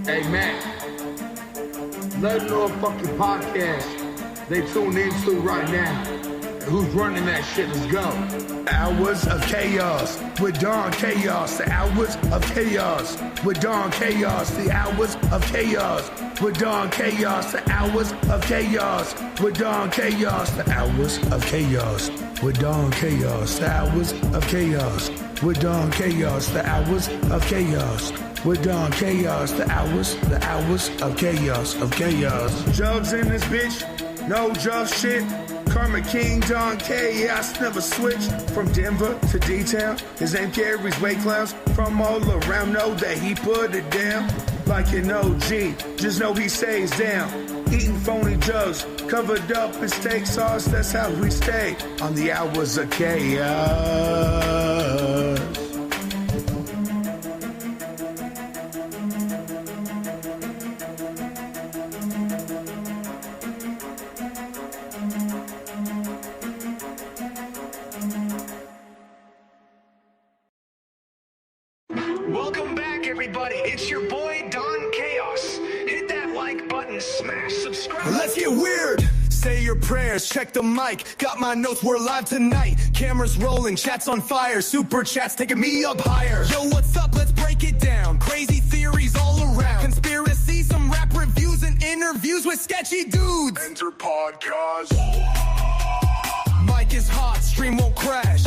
Hey man, let them know a fucking podcast they tune into right now. Who's running that shit? Let's go. Hours of Chaos with Don Chaos. The Hours of Chaos with Don Chaos. The Hours of Chaos with Don Chaos. The Hours of Chaos with Don Chaos. The Hours of Chaos with Don Chaos. The Hours of Chaos with Don Chaos. The Hours of Chaos with Don Chaos. The hours of chaos. Jugs in this bitch, no jug shit. Karma King, Don Chaos, never switched from Denver to D-Town. His name carries weight clouds from all around. Know that he put it down like an OG. Just know he stays down. Eating phony jugs, covered up in steak sauce. That's how we stay on the Hours of Chaos. Welcome back, everybody. It's your boy, Don Chaos. Hit that like button, smash subscribe. Let's get weird. Say your prayers, check the mic. Got my notes, we're live tonight. Cameras rolling, chats on fire. Super chats taking me up higher. Yo, what's up? Let's break it down. Crazy theories all around. Conspiracy, some rap reviews and interviews with sketchy dudes. Enter podcast. Mic is hot, stream won't crash.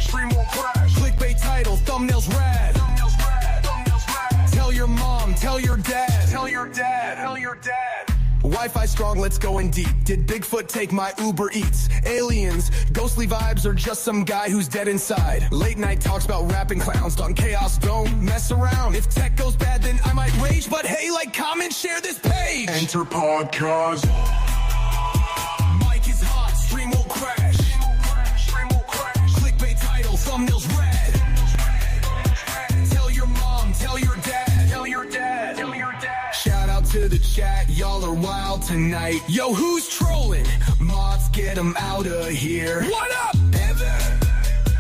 Stream won't crash. Clickbait title, thumbnails rad. Tell your mom, tell your dad. Tell your dad. Wi-Fi strong, let's go in deep. Did Bigfoot take my Uber Eats? Aliens, ghostly vibes, or just some guy who's dead inside? Late night talks about rapping clowns. Don Chaos, don't mess around. If tech goes bad, then I might rage. But hey, like, comment, share this page. Enter podcast. Mic is hot, stream won't crash. Clickbait title, thumbnails red. Tell your mom, tell your dad. Shout out to the chat, y'all are wild tonight. Yo, who's trolling? Mods, get them out of here. What up, Evan?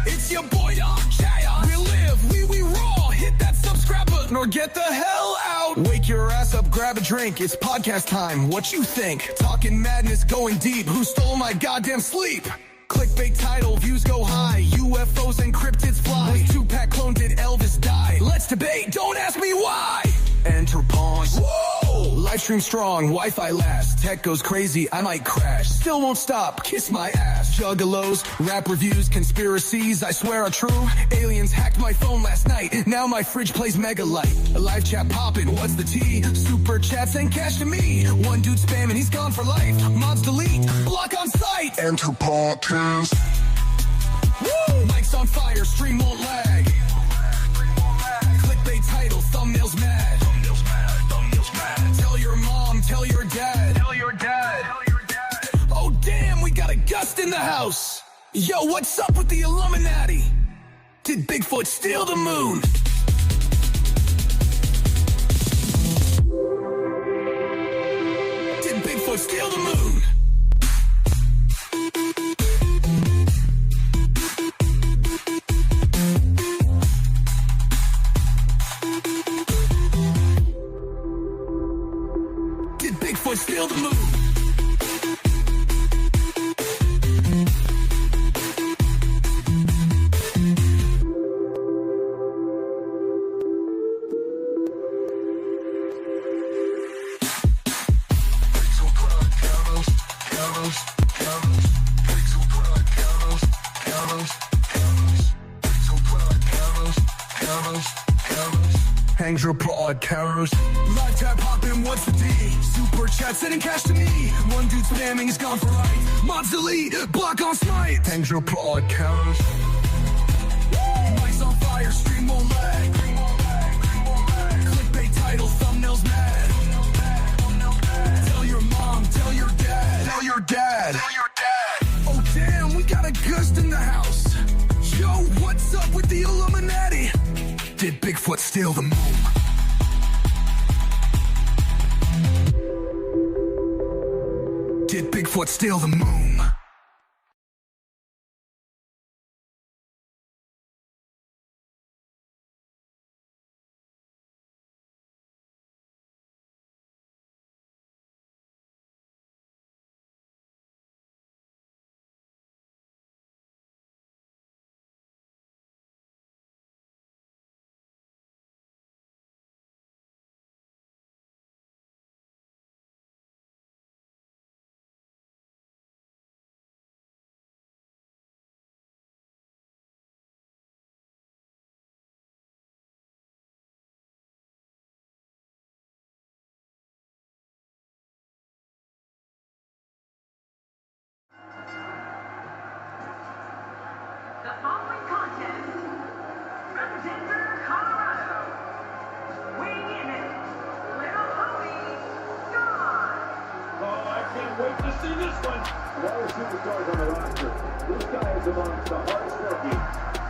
It's your boy, Don Chaos. We live, we roll. Hit that subscribe button or get the hell out. Wake your ass up, grab a drink. It's podcast time. What you think? Talking madness, going deep. Who stole my goddamn sleep? Clickbait title, views go high. UFOs and cryptids fly. Was Tupac clone, did Elvis die? Let's debate, don't ask me why. Enter pause. Whoa! Live stream strong, Wi-Fi last. Tech goes crazy, I might crash. Still won't stop, kiss my ass. Juggalos, rap reviews, conspiracies, I swear are true. Aliens hacked my phone last night. Now my fridge plays Mega Light. A live chat poppin', what's the tea? Super chats and cash to me. One dude spamming, he's gone for life. Mods delete, block on sight. Enter podcast. Woo! Mic's on fire, stream won't lag. Clickbait title, thumbnails mad. Tell your mom, tell your dad. Oh damn, we got a gust in the house. Yo, what's up with the Illuminati? Did Bigfoot steal the moon? Did Bigfoot steal the moon? Did Bigfoot steal the moon? Enter podcast. Live tap hopping, what's the D? Super chat sending cash to me. One dude spamming, he's gone for life. Mods delete, block on smite. Enter podcast. Mic's on fire, stream won't lag. Clickbait title, thumbnails mad. Tell your mom, tell your dad. Oh damn, we got a gust in the house. Yo, what's up with the Illuminati? Did Bigfoot steal the moon? Did Bigfoot steal the moon? one. Of all the superstars on the roster, this guy is amongst the hardest working.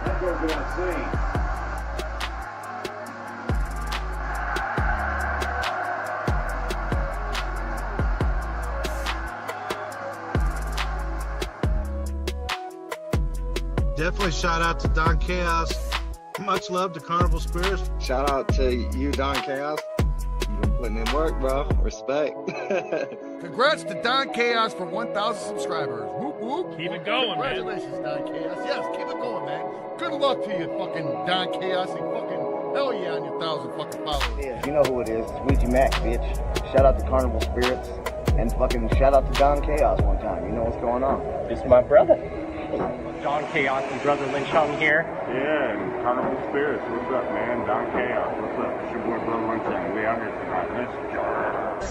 That goes without saying. Definitely shout out to Don Chaos. Much love to Carnival Spirits. Shout out to you, Don Chaos. You've been putting in work, bro. Respect. Congrats to Don Chaos for 1,000 subscribers. Whoop, whoop. Keep it going, man. Congratulations, Don Chaos. Yes, keep it going, man. Good luck to you, fucking Don Chaos. And fucking hell yeah on your 1,000 fucking followers. Yeah, you know who it is. It's Ouija Mac, bitch. Shout out to Carnival Spirits. And fucking shout out to Don Chaos one time. You know what's going on. This is my brother. Don Chaos and Brother Lynch Hung here. Yeah, and Carnival Spirits. What's up, man? Don Chaos. What's up? It's your boy Brother Lynch Hung. We out here tonight. Let's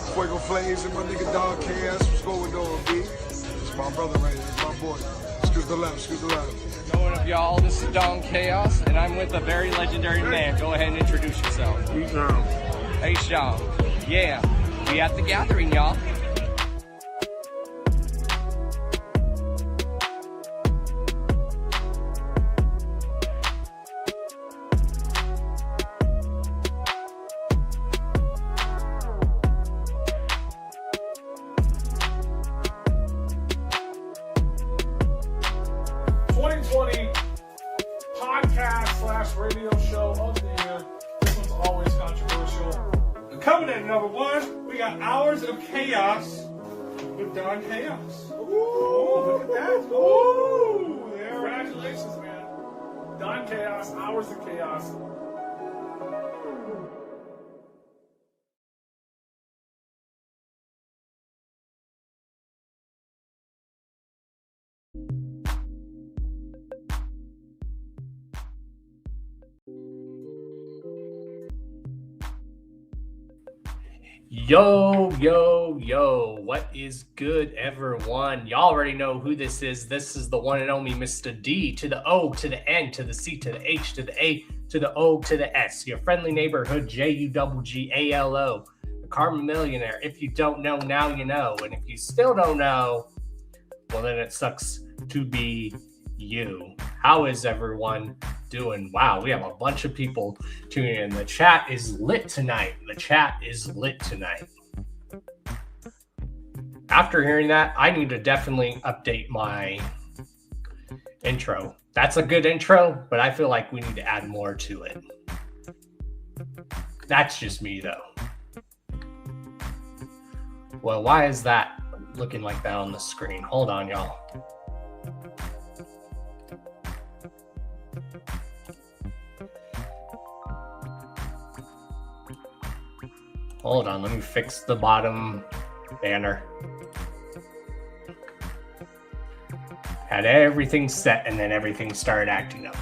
go. Fuego Flames and my nigga Don Chaos. What's going on, B? It's my brother right here. It's my boy. Excuse the left, excuse the left. Know what up, y'all? This is Don Chaos, and I'm with a very legendary man. Go ahead and introduce yourself. Hey, Sean. Hey, Sean. Yeah, we at the gathering, y'all. Radio show of the year. This one's always controversial. Coming in number one, we got Hours of Chaos with Don Chaos. Ooh, look at that. Ooh, there. Congratulations, man. Don Chaos, Hours of Chaos. Yo, what is good, everyone? Y'all already know who this is. This is the one and only Mr. D to the O to the N to the C to the H to the A to the O to the S. Your friendly neighborhood JUGGALO, the Karma Millionaire. If you don't know, now you know. And if you still don't know, well, then it sucks to be you. How is everyone doing? Wow, we have a bunch of people tuning in. The chat is lit tonight. After hearing that, I need to definitely update my intro. That's a good intro, but I feel like we need to add more to it. That's just me, though. Well, why is that looking like that on the screen? Hold on, y'all. Hold on, let me fix the bottom banner. Had everything set and then everything started acting up.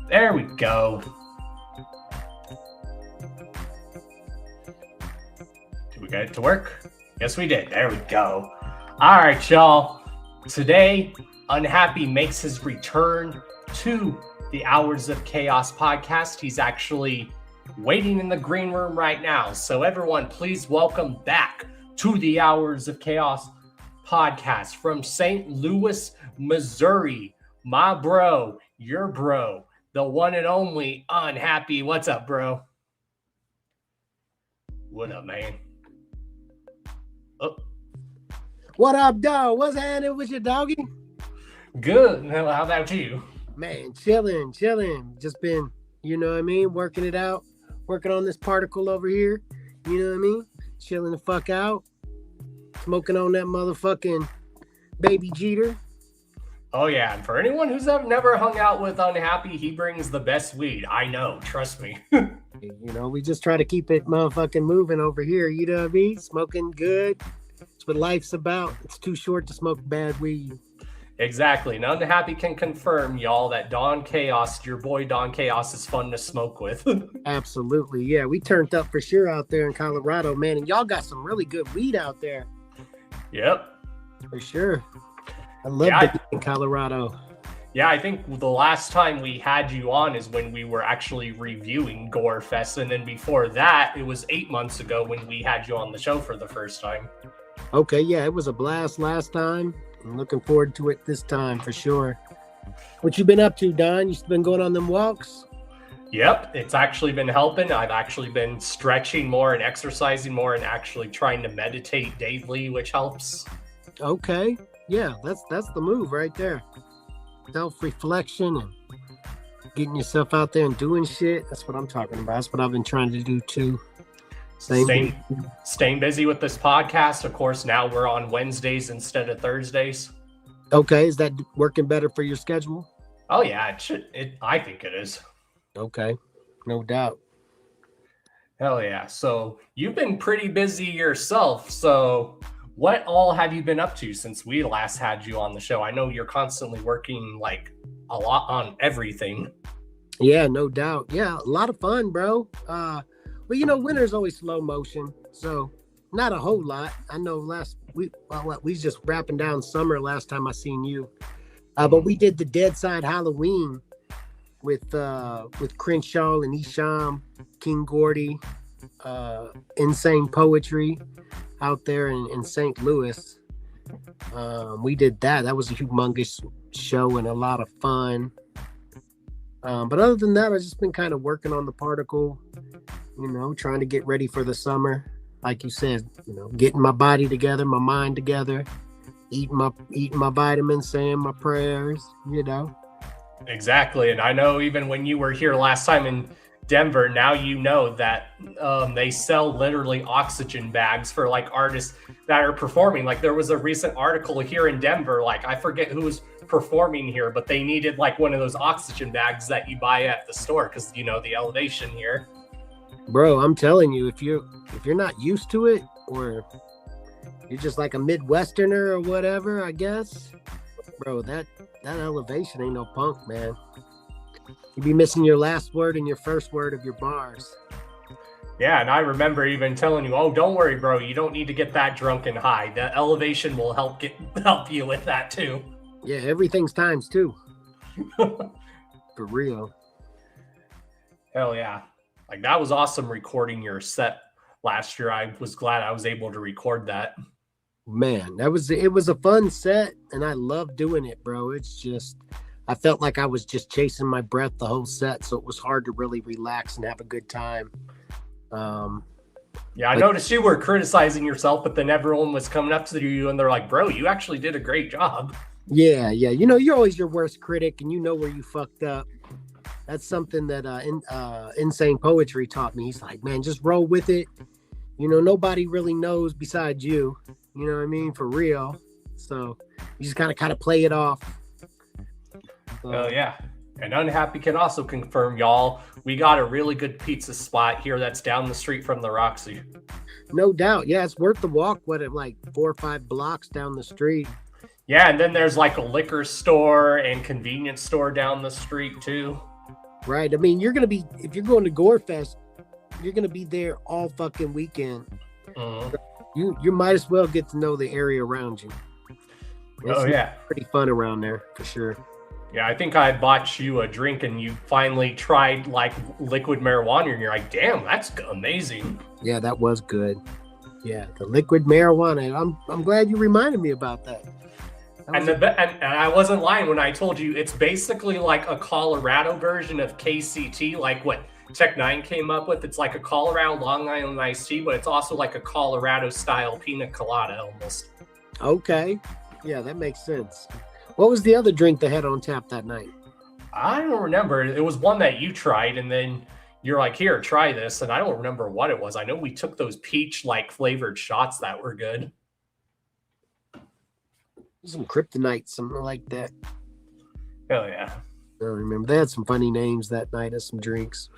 There we go. Did we get it to work? Yes, we did. There we go. All right, y'all. Today, Unhappy makes his return to the Hours of Chaos podcast. He's actually waiting in the green room right now. So everyone, please welcome back to the Hours of Chaos podcast from St. Louis, Missouri. My bro, your bro, the one and only Unhappy. What's up, bro? What up, man? Oh. What up, dog? What's happening with your doggy? Good. How about you? Man, chilling. Just been, you know what I mean, working it out. Working on this particle over here, you know what I mean? Chilling the fuck out. Smoking on that motherfucking baby Jeter. Oh yeah, and for anyone who's never hung out with Unhappy, he brings the best weed. I know, trust me. You know, we just try to keep it motherfucking moving over here, you know what I mean? Smoking good. It's what life's about. It's too short to smoke bad weed. Exactly. And Unhappy can confirm, y'all, that Don Chaos, your boy Don Chaos, is fun to smoke with. Absolutely. Yeah, we turned up for sure out there in Colorado, man. And y'all got some really good weed out there. Yep. For sure. I love it in Colorado. Yeah, I think the last time we had you on is when we were actually reviewing Gorefest. And then before that, it was 8 months ago when we had you on the show for the first time. Okay, yeah, it was a blast last time. I'm looking forward to it this time for sure. What you been up to, Don? You been going on them walks? Yep, it's actually been helping. I've actually been stretching more and exercising more and actually trying to meditate daily, which helps. Okay, yeah, that's the move right there. Self-reflection and getting yourself out there and doing shit. That's what I'm talking about. That's what I've been trying to do too. Staying busy with this podcast. Of course, now we're on Wednesdays instead of Thursdays. Okay, is that working better for your schedule? Oh yeah, I think it is. Okay, no doubt. Hell yeah. So you've been pretty busy yourself. So what all have you been up to since we last had you on the show? I know you're constantly working like a lot on everything. Yeah, no doubt. Yeah, a lot of fun, bro. Well, you know, winter's always slow motion, so not a whole lot. I know we just wrapping down summer last time I seen you. But we did the Dead Side Halloween with Crenshaw and Isham, King Gordy, Insane Poetry out there in St. Louis. We did that. That was a humongous show and a lot of fun. But other than that, I've just been kind of working on the particle, you know, trying to get ready for the summer. Like you said, you know, getting my body together, my mind together, eating my vitamins, saying my prayers, you know. Exactly. And I know even when you were here last time in Denver, now you know that they sell literally oxygen bags for like artists that are performing. Like there was a recent article here in Denver, like I forget who was performing here, but they needed like one of those oxygen bags that you buy at the store because, you know, the elevation here. Bro, I'm telling you, if you're not used to it, or you're just like a Midwesterner or whatever, I guess, bro, that elevation ain't no punk, man. You'd be missing your last word and your first word of your bars. Yeah, and I remember even telling you, oh, don't worry, bro, you don't need to get that drunk and high. The elevation will help you with that too. Yeah, everything's times two. For real. Hell yeah. Like that was awesome recording your set last year. I was glad I was able to record that. Man, it was a fun set and I love doing it, bro. It's just, I felt like I was just chasing my breath the whole set, so it was hard to really relax and have a good time. Yeah, I noticed you were criticizing yourself, but then everyone was coming up to you and they're like, bro, you actually did a great job. Yeah. You know, you're always your worst critic and you know where you fucked up. That's something that Insane Poetry taught me. He's like, man, just roll with it. You know, nobody really knows besides you. You know what I mean? For real. So you just kind of play it off. Oh, yeah. And Unhappy can also confirm, y'all, we got a really good pizza spot here that's down the street from the Roxy. No doubt. Yeah, it's worth the walk, like 4 or 5 blocks down the street. Yeah, and then there's like a liquor store and convenience store down the street too. Right. I mean, if you're going to Gorefest, you're going to be there all fucking weekend. Mm-hmm. You might as well get to know the area around you. Yeah. Pretty fun around there for sure. Yeah, I think I bought you a drink and you finally tried like liquid marijuana and you're like, damn, that's amazing. Yeah, that was good. Yeah, the liquid marijuana. I'm glad you reminded me about that. And I wasn't lying when I told you it's basically like a Colorado version of KCT, like what Tech 9 came up with. It's like a Colorado Long Island iced tea, but it's also like a Colorado style pina colada almost. Okay. Yeah, that makes sense. What was the other drink they had on tap that night? I don't remember. It was one that you tried, and then you're like, here, try this. And I don't remember what it was. I know we took those peach-like flavored shots that were good. Some kryptonite, something like that. Hell yeah. I don't remember. They had some funny names that night of some drinks.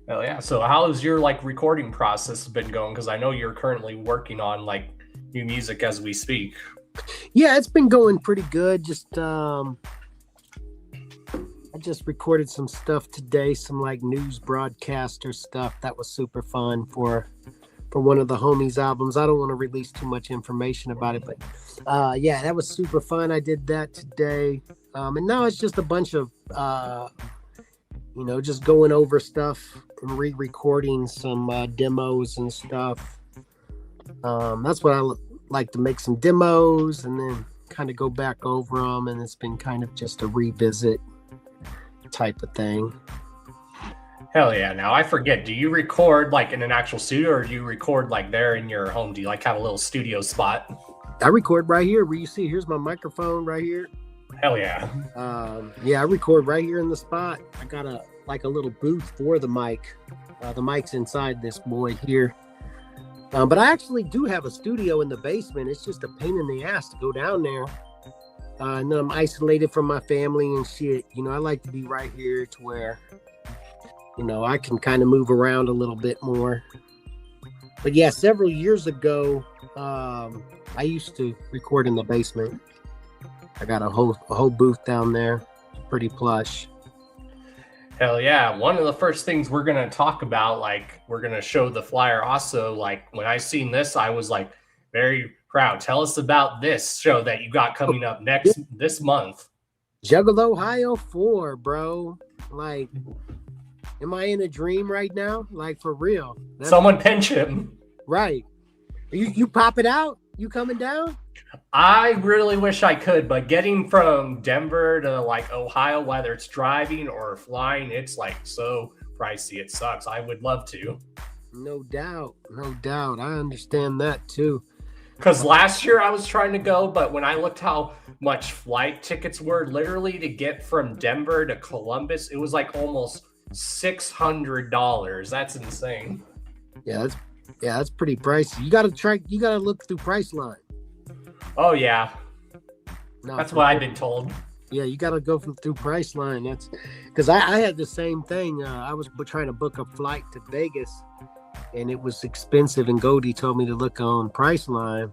Hell yeah. So how's your like recording process been going? Because I know you're currently working on like new music as we speak. Yeah, it's been going pretty good. Just I just recorded some stuff today, some like news broadcaster stuff. That was super fun for one of the homies' albums. I don't want to release too much information about it, but yeah, that was super fun. I did that today. And now it's just a bunch of just going over stuff and re-recording some demos and stuff. That's what I like to make some demos and then kind of go back over them. And it's been kind of just a revisit type of thing. Hell yeah. Now I forget, do you record like in an actual studio or do you record like there in your home? Do you like have a little studio spot? I record right here where you see, here's my microphone right here. Hell yeah. Yeah, I record right here in the spot. I got a little booth for the mic. The mic's inside this boy here. But I actually do have a studio in the basement. It's just a pain in the ass to go down there. And then I'm isolated from my family and shit. You know, I like to be right here to where, you know, I can kind of move around a little bit more. But yeah, several years ago, I used to record in the basement. I got a whole booth down there, pretty plush. Hell yeah. One of the first things we're going to talk about, like we're going to show the flyer also, like when I seen this, I was like very proud. Tell us about this show that you got coming up this month. Juggalo Ohio 4, bro. Like, am I in a dream right now? Like, for real. Someone pinch him. Right. You pop it out? You coming down? I really wish I could, but getting from Denver to like Ohio, whether it's driving or flying, it's like so pricey. It sucks. I would love to. No doubt. No doubt. I understand that too. Because last year I was trying to go, but when I looked how much flight tickets were, literally to get from Denver to Columbus, it was like almost $600. That's insane. Yeah, that's pretty pricey. You gotta look through Priceline. Oh yeah. No, that's what I've been told. Yeah, you gotta go through Priceline. That's because I had the same thing. I was trying to book a flight to Vegas and it was expensive, and Goldie told me to look on Priceline,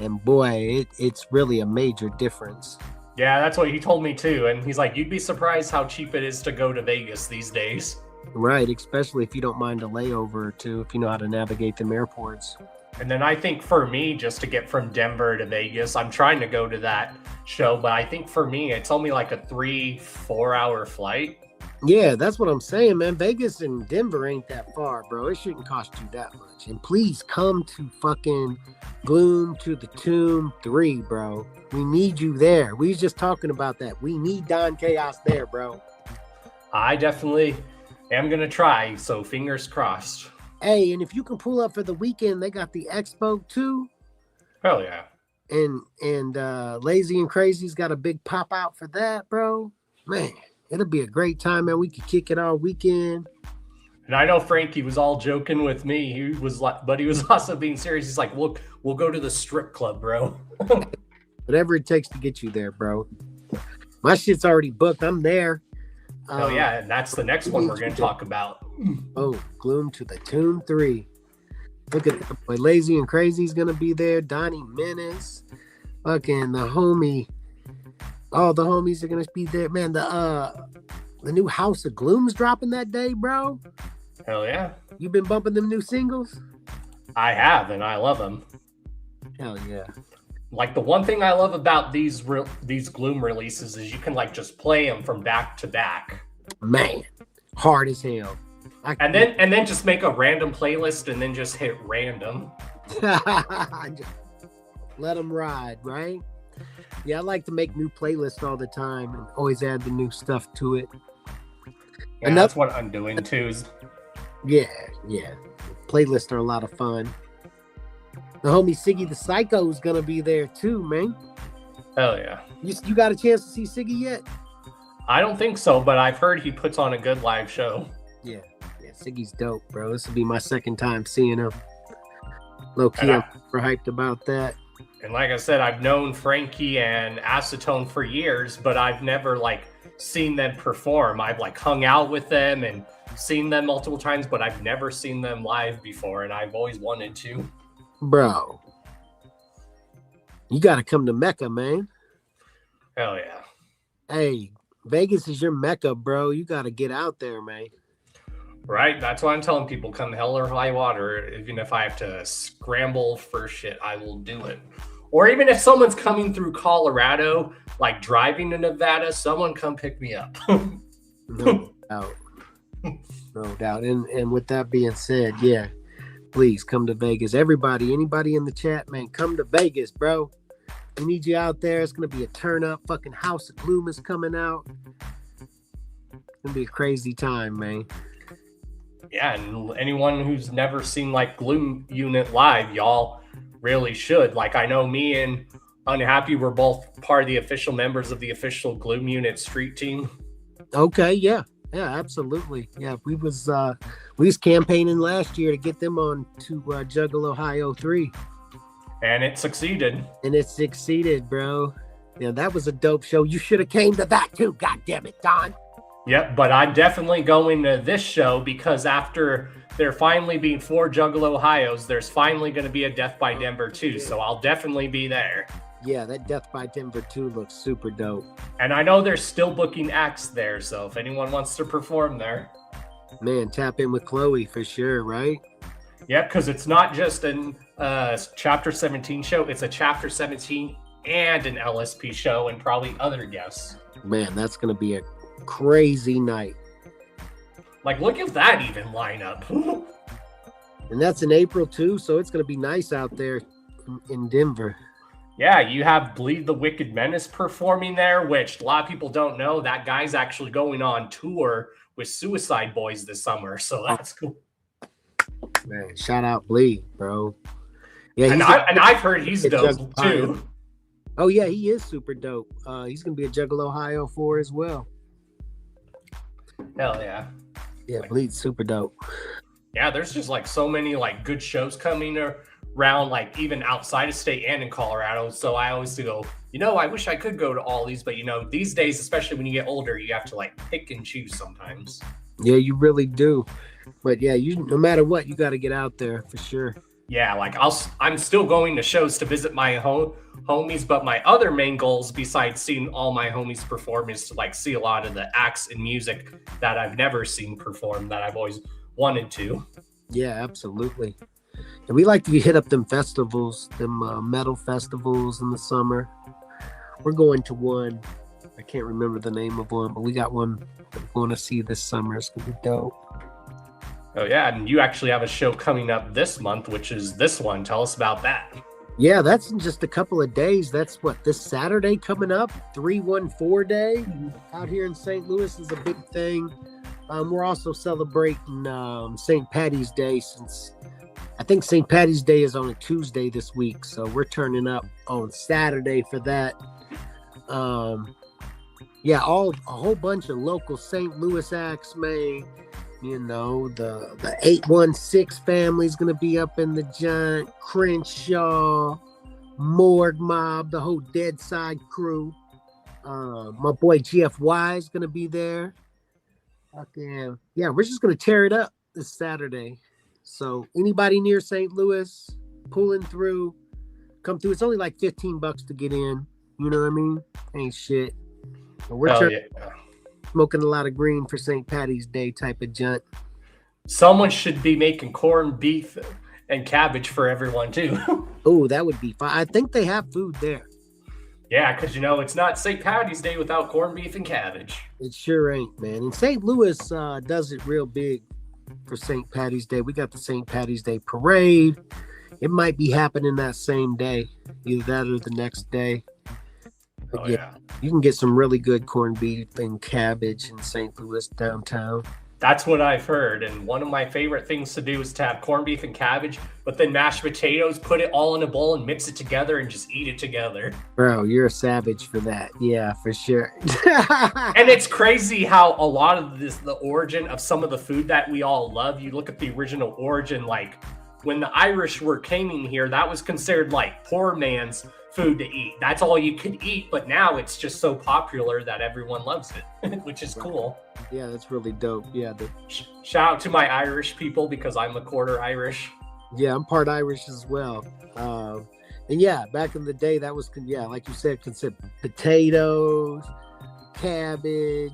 and boy, it's really a major difference. Yeah, that's what he told me too. And he's like, you'd be surprised how cheap it is to go to Vegas these days. Right, especially if you don't mind a layover or two, if you know how to navigate them airports. And then I think for me, just to get from Denver to Vegas, I'm trying to go to that show, but I think for me, it's only like a 3-4 hour flight. Yeah, that's what I'm saying, man. Vegas and Denver ain't that far, bro. It shouldn't cost you that much. And please come to fucking Gloom to the Tomb 3, bro. We need you there. We was just talking about that. We need Don Chaos there, bro. I definitely am going to try, so fingers crossed. Hey, and if you can pull up for the weekend, they got the expo too. Hell yeah. And Lazy and Crazy's got a big pop out for that, bro. Man, it'll be a great time, man. We could kick it all weekend. And I know Frankie was all joking with me. He was like, but he was also being serious. He's like, we'll go to the strip club, bro. Whatever it takes to get you there, bro. My shit's already booked. I'm there. Oh yeah, and that's the next one we're going to talk about. Oh, Gloom to the Tomb 3. Look at that boy. Lazy and Crazy's going to be there. Donnie Menace. Fucking the homie. All the homies are going to be there. Man, the new House of Gloom's dropping that day, bro. Hell yeah. You been bumping them new singles? I have, and I love them. Hell yeah. Like the one thing I love about these Gloom releases is you can like just play them from back to back. Man, hard as hell. And then just make a random playlist and then just hit random. Let them ride, right? Yeah, I like to make new playlists all the time and always add the new stuff to it. Yeah, and that's what I'm doing too. Yeah. Playlists are a lot of fun. The homie Siggy the Psycho is gonna be there too, man. Hell yeah. You got a chance to see Siggy yet? I don't think so, but I've heard he puts on a good live show. Yeah, Siggy's dope, bro. This will be my second time seeing him. Low key, I'm super hyped about that. And like I said, I've known Frankie and Acetone for years, but I've never like seen them perform. I've like hung out with them and seen them multiple times, but I've never seen them live before, and I've always wanted to. Bro, you got to come to Mecca, man. Hell yeah. Hey, Vegas is your Mecca, bro. You got to get out there, man. Right. That's why I'm telling people, come hell or high water. Even if I have to scramble for shit, I will do it. Or even if someone's coming through Colorado, like driving to Nevada, someone come pick me up. No doubt. No doubt. And with that being said, yeah, please come to Vegas. Everybody, anybody in the chat, man, come to Vegas, bro. We need you out there. It's going to be a turn up. Fucking House of Gloom is coming out. It's going to be a crazy time, man. Yeah, and anyone who's never seen like Gloom Unit live, y'all really should. Like, I know me and Unhappy were both part of the official members of the official Gloom Unit street team. Okay, yeah, absolutely. Yeah, we was campaigning last year to get them on to Juggle Ohio 3. And it succeeded. Bro. Yeah, that was a dope show. You should have came to that too. God damn it, Don. Yep, but I'm definitely going to this show because after there finally being 4 Juggle Ohios, there's finally going to be a Death by Denver 2, so I'll definitely be there. Yeah, that Death by Denver 2 looks super dope. And I know they're still booking acts there, so if anyone wants to perform there. Man, tap in with Chloe for sure, right? Yeah, because it's not just an Chapter 17 show, it's a Chapter 17 and an LSP show and probably other guests. Man, that's going to be a crazy night. Like, look at that even lineup. And that's in April too, so it's going to be nice out there in Denver. Yeah, you have Bleed the Wicked Menace performing there, which a lot of people don't know. That guy's actually going on tour with Suicide Boys this summer, so that's cool. Man, shout out Bleed, bro. Yeah, and I've heard he's dope too. Oh yeah, he is super dope. He's going to be at Juggle Ohio 4 as well. Hell yeah. Yeah, Bleed's super dope. Yeah, there's just like so many like good shows coming around, like even outside of state and in Colorado. So I always go, I wish I could go to all these, but these days, especially when you get older, you have to like pick and choose sometimes. Yeah, you really do. But yeah, no matter what, you got to get out there for sure. Yeah, like I'm still going to shows to visit my homies, but my other main goals besides seeing all my homies perform is to like see a lot of the acts and music that I've never seen perform that I've always wanted to. Yeah, absolutely. And we like to hit up them festivals, them metal festivals in the summer. We're going to one. I can't remember the name of one, but we got one that we're going to see this summer. It's going to be dope. Oh, yeah. And you actually have a show coming up this month, which is this one. Tell us about that. Yeah, that's in just a couple of days. That's this Saturday coming up, 314 Day out here in St. Louis is a big thing. We're also celebrating St. Patty's Day since I think St. Patty's Day is on a Tuesday this week. So we're turning up on Saturday for that. Yeah, a whole bunch of local St. Louis acts, man. The 816 family's going to be up in the Giant, Crenshaw, Morgue Mob, the whole Dead Side crew. My boy GFY is going to be there. Okay. Yeah, we're just going to tear it up this Saturday. So anybody near St. Louis, pulling through, come through. It's only like $15 to get in. You know what I mean? Ain't shit. But we're smoking a lot of green for St. Patty's Day type of junk. Someone should be making corned beef and cabbage for everyone too. Oh, that would be fine. I think they have food there. Yeah, because it's not St. Patty's Day without corned beef and cabbage. It sure ain't, man. And St. Louis does it real big for St. Patty's Day. We got the St. Patty's Day parade. It might be happening that same day, either that or the next day. But yeah, you can get some really good corned beef and cabbage in St. Louis downtown. That's what I've heard. And one of my favorite things to do is to have corned beef and cabbage, but then mashed potatoes, put it all in a bowl and mix it together and just eat it together. Bro, you're a savage for that. Yeah, for sure. And it's crazy how a lot of the origin of some of the food that we all love, you look at the original origin, like when the Irish were coming here, that was considered like poor man's food to eat. That's all you could eat, but now it's just so popular that everyone loves it, which is cool. Yeah, that's really dope. Yeah. Shout out to my Irish people because I'm a quarter Irish. Yeah, I'm part Irish as well. And yeah, back in the day, that was, like you said, considered potatoes, cabbage.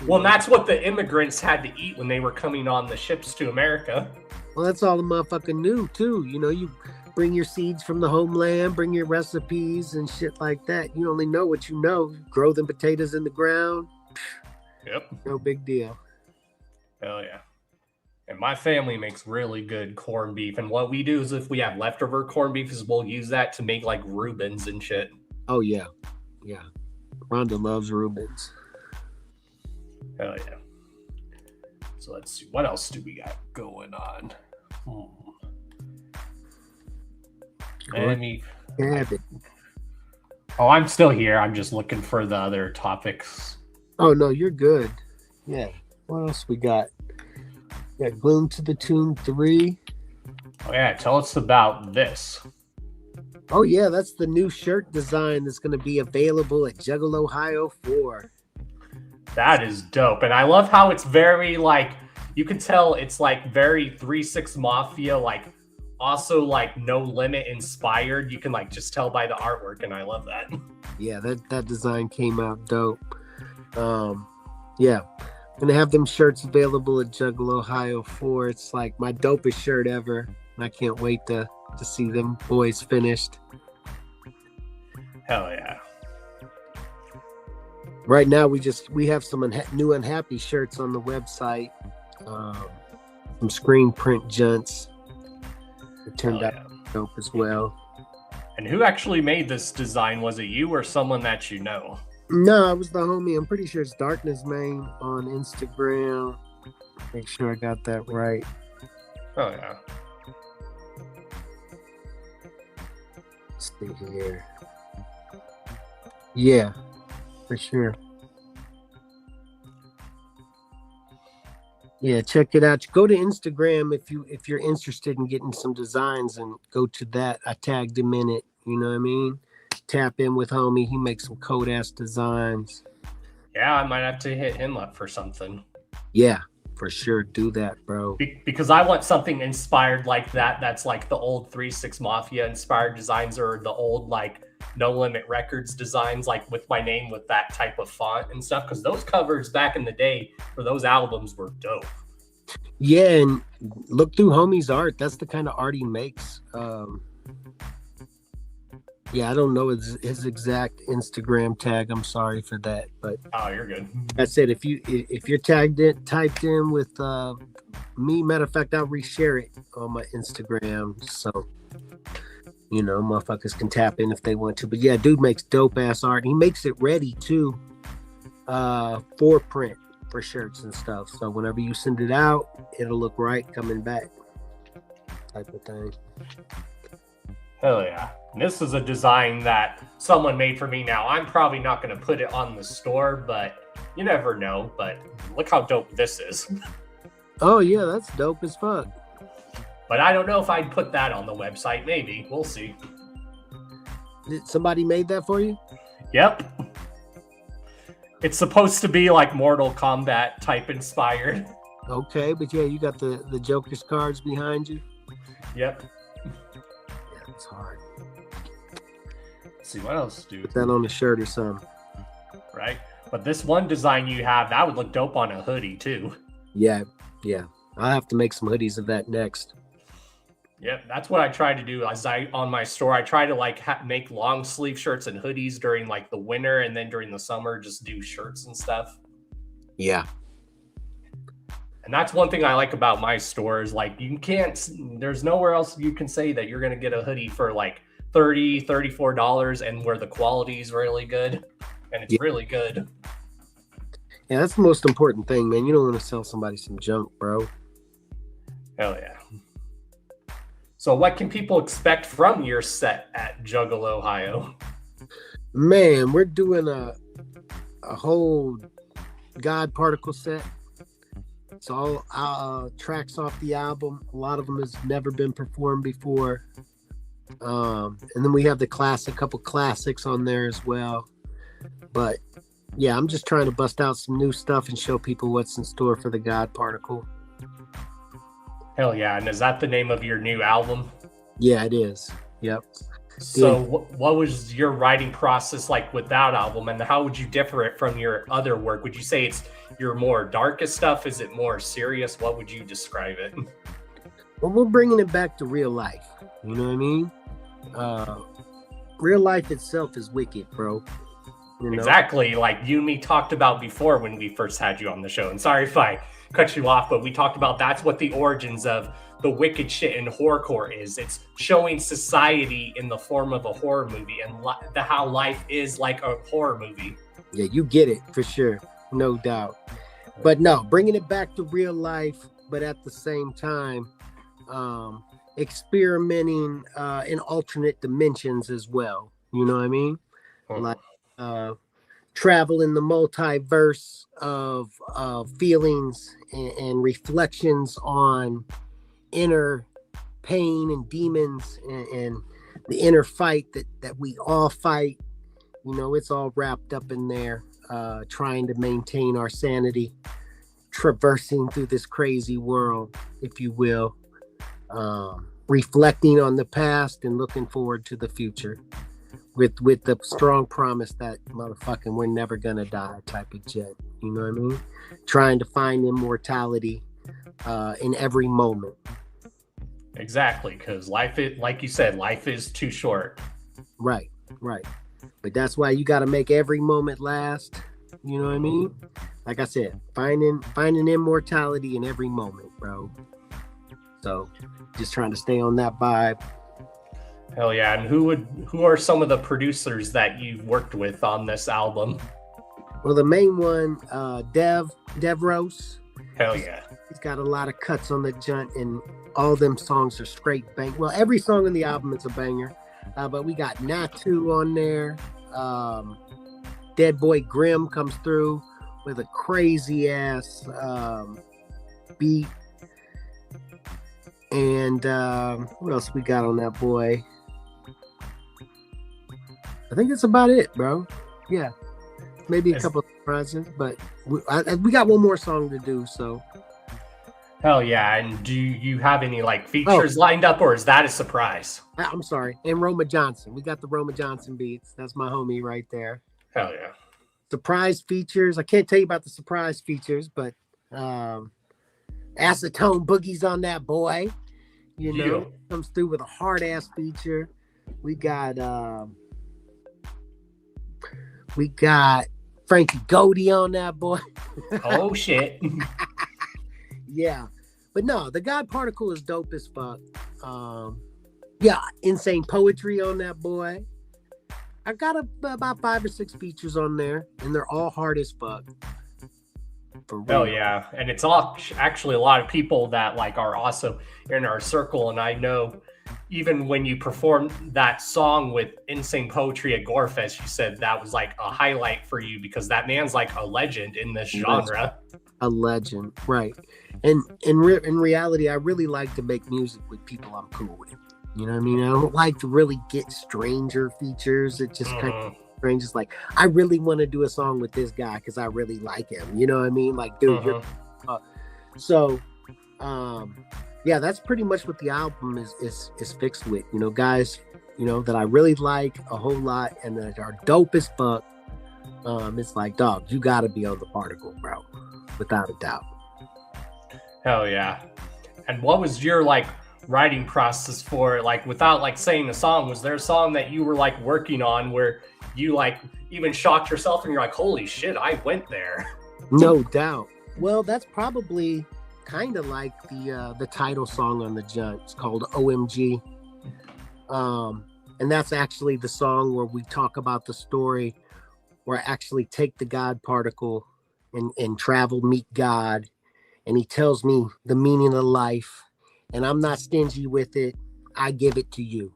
Well, that's what the immigrants had to eat when they were coming on the ships to America. Well, that's all the motherfucker knew too. You bring your seeds from the homeland, bring your recipes and shit like that. You only know what you know. Grow them potatoes in the ground. Yep. No big deal. Hell yeah. And my family makes really good corned beef, and what we do is if we have leftover corned beef, is we'll use that to make like Reubens and shit. Oh yeah, Rhonda loves Reubens. Hell yeah. So let's see, what else do we got going on? Oh, I'm still here. I'm just looking for the other topics. Oh no, you're good. Yeah. What else we got? We got Gloom to the Tomb 3. Oh yeah, tell us about this. Oh yeah, that's the new shirt design that's going to be available at Juggalo Ohio 4. That is dope. And I love how it's very like, you can tell it's like very 3-6 Mafia, like also like No Limit inspired. You can like just tell by the artwork, and I love that. Yeah, that design came out dope. Yeah, gonna have them shirts available at Juggalo Ohio 4. It's like my dopest shirt ever, and I can't wait to see them boys finished. Hell yeah. Right now we have some new Unhappy shirts on the website, some screen print junts. It turned out dope as well. And who actually made this design? Was it you or someone that you know? No, it was the homie. I'm pretty sure it's Darkness Main on Instagram. Make sure I got that right. Oh yeah. Let's see here. Yeah, for sure. Yeah, check it out. Go to Instagram if you're interested in getting some designs, and go to that. I tagged him in it. You know what I mean? Tap in with homie. He makes some cold ass designs. Yeah, I might have to hit him up for something. Yeah, for sure. Do that, bro. Because I want something inspired like that. That's like the old 3-6 Mafia inspired designs, or the old like No Limit Records designs, like with my name with that type of font and stuff. Because those covers back in the day for those albums were dope. Yeah, and look through homie's art. That's the kind of art he makes. Yeah, I don't know his exact Instagram tag. I'm sorry for that, but oh, you're good. That's it. If you're typed in with me, matter of fact, I'll reshare it on my Instagram, so you know, motherfuckers can tap in if they want to. But yeah, dude makes dope ass art. He makes it ready too, for print for shirts and stuff. So whenever you send it out, it'll look right coming back, type of thing. Hell yeah. And this is a design that someone made for me. Now, I'm probably not going to put it on the store, but you never know. But look how dope this is. Oh, yeah, that's dope as fuck. But I don't know if I'd put that on the website. Maybe. We'll see. Did somebody made that for you? Yep. It's supposed to be like Mortal Kombat type inspired. Okay, but yeah, you got the Joker's cards behind you? Yep. It's hard. Let's see what else, dude. Put that on a shirt or something. Right? But this one design you have, that would look dope on a hoodie too. Yeah. I'll have to make some hoodies of that next. Yep, that's what I try to do. On my store, I try to like make long sleeve shirts and hoodies during like the winter, and then during the summer, just do shirts and stuff. Yeah. And that's one thing I like about my store is like there's nowhere else you can say that you're going to get a hoodie for like $30, $34 and where the quality is really good. And it's really good. Yeah, that's the most important thing, man. You don't want to sell somebody some junk, bro. Hell yeah. So what can people expect from your set at Juggalo Ohio? Man, we're doing a whole God Particle set. It's all tracks off the album. A lot of them has never been performed before. And then we have the couple classics on there as well. But yeah, I'm just trying to bust out some new stuff and show people what's in store for the God Particle. Hell yeah. And is that the name of your new album? Yeah, it is. Yep. So what was your writing process like with that album, and how would you differ it from your other work? Would you say it's your more darkest stuff? Is it more serious? What would you describe it? Well, we're bringing it back to real life. You know what I mean? Real life itself is wicked, bro. You know? Exactly. Like you and me talked about before when we first had you on the show. And sorry if I cut you off, but we talked about that's what the origins of the wicked shit in horrorcore is. It's showing society in the form of a horror movie and how life is like a horror movie. Yeah, you get it for sure, no doubt. But no, bringing it back to real life, but at the same time, experimenting in alternate dimensions as well. You know what I mean? Like travel in the multiverse of feelings and reflections on inner pain and demons and the inner fight that we all fight. You know, it's all wrapped up in there, trying to maintain our sanity, traversing through this crazy world, if you will, reflecting on the past and looking forward to the future with the strong promise that motherfucking we're never gonna die type of jet. You know what I mean? Trying to find immortality in every moment. Exactly, because life is, like you said, life is too short. Right. But that's why you got to make every moment last. You know what I mean? Like I said, finding immortality in every moment, bro. So just trying to stay on that vibe. Hell yeah. And who are some of the producers that you've worked with on this album? Well, the main one, Dev Rose. Hell yeah. He's got a lot of cuts on the joint, and all them songs are straight bang. Well, every song on the album is a banger. But we got Natu on there. Dead Boy Grimm comes through with a crazy ass beat. And what else we got on that boy? I think that's about it, bro. Yeah, maybe a couple of surprises, but we got one more song to do. So. Hell yeah. And do you have any like features lined up, or is that a surprise? I'm sorry. And Roma Johnson. We got the Roma Johnson beats. That's my homie right there. Hell yeah. Surprise features. I can't tell you about the surprise features, but Acetone Boogie's on that boy. You know, comes through with a hard ass feature. We got Frankie Goldie on that boy. Oh shit. Yeah, but no, the God Particle is dope as fuck. Yeah, Insane Poetry on that boy. I got about 5 or 6 features on there, and they're all hard as fuck. For real. Oh yeah, and it's all actually a lot of people that like are also in our circle, and I know even when you performed that song with Insane Poetry at Gorefest, you said that was like a highlight for you because that man's like a legend in this genre. A legend, right? And in reality, I really like to make music with people I'm cool with. You know what I mean? I don't like to really get stranger features. It just kind of strange. It's like, I really want to do a song with this guy because I really like him. You know what I mean? Like, dude, you're... yeah, that's pretty much what the album is fixed with. You know, guys, you know, that I really like a whole lot and that are dope as fuck. It's like, dog, you got to be on the Particle, bro. Without a doubt. Hell yeah. And what was your like writing process for it? Like without like saying a song, was there a song that you were like working on where you like even shocked yourself and you're like, holy shit, I went there? No doubt. Well, that's probably kind of like the title song on the joint. It's called OMG. And that's actually the song where we talk about the story where I actually take the God Particle and travel, meet God, and he tells me the meaning of life, and I'm not stingy with it. I give it to you.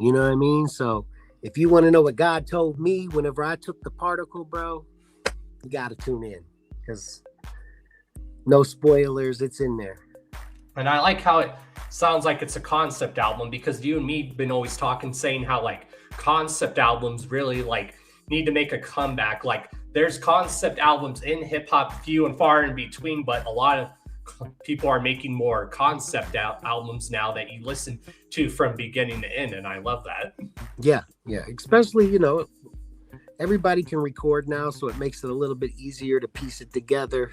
You know what I mean? So if you want to know what God told me whenever I took the Particle, bro, you got to tune in because no spoilers. It's in there. And I like how it sounds like it's a concept album because you and me have been always talking, saying how like concept albums really like need to make a comeback. Like there's concept albums in hip hop, few and far in between, but a lot of people are making more concept albums now that you listen to from beginning to end. And I love that. Yeah. Especially, you know, everybody can record now, so it makes it a little bit easier to piece it together.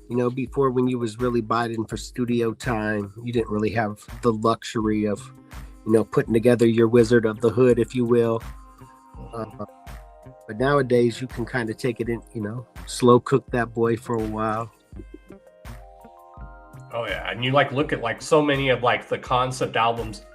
You know, before when you was really biting for studio time, you didn't really have the luxury of, you know, putting together your Wizard of the Hood, if you will. But nowadays you can kind of take it in, you know, slow cook that boy for a while. Oh yeah, and you like look at like so many of like the concept albums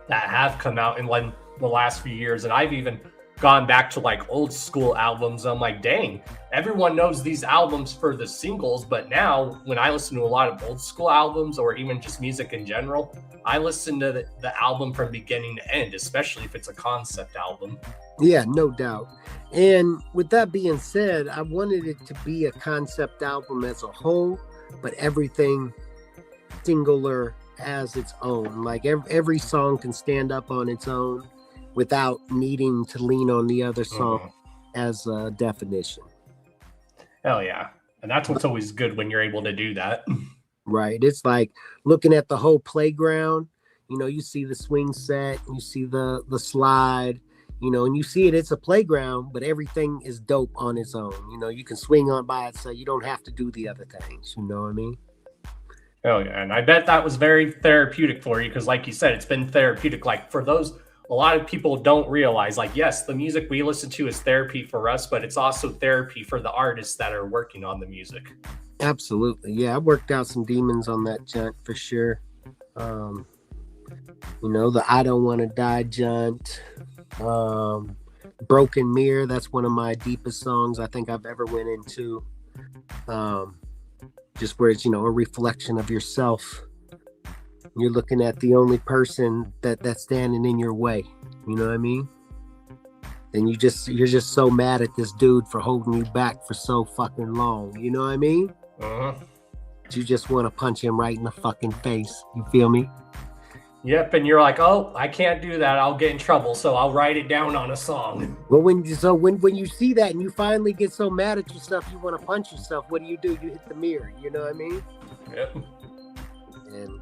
that have come out in like the last few years, and I've even gone back to like old school albums. I'm like, dang, everyone knows these albums for the singles, but now when I listen to a lot of old school albums or even just music in general, I listen to the album from beginning to end, especially if it's a concept album. Yeah, no doubt. And with that being said, I wanted it to be a concept album as a whole, but everything singular as its own. Like every song can stand up on its own without needing to lean on the other song as a definition. Hell yeah. And that's what's always good when you're able to do that. Right. It's like looking at the whole playground. You know, you see the swing set, you see the slide, you know, and you see it's a playground, but everything is dope on its own. You know, you can swing on by it, so you don't have to do the other things. You know what I mean? Hell yeah. And I bet that was very therapeutic for you because, like you said, it's been therapeutic. Like for those, a lot of people don't realize, like, yes, the music we listen to is therapy for us, but it's also therapy for the artists that are working on the music. Absolutely. Yeah, I worked out some demons on that junk for sure. You know, the I Don't Want to Die jaunt. Broken Mirror, that's one of my deepest songs I think I've ever went into. Just where it's, you know, a reflection of yourself. You're looking at the only person that's standing in your way. You know what I mean? And you're just so mad at this dude for holding you back for so fucking long. You know what I mean? You just want to punch him right in the fucking face. You feel me? Yep, and you're like, oh, I can't do that. I'll get in trouble, so I'll write it down on a song. Well, when you see that and you finally get so mad at yourself, you want to punch yourself. What do? You hit the mirror. You know what I mean? Yep. And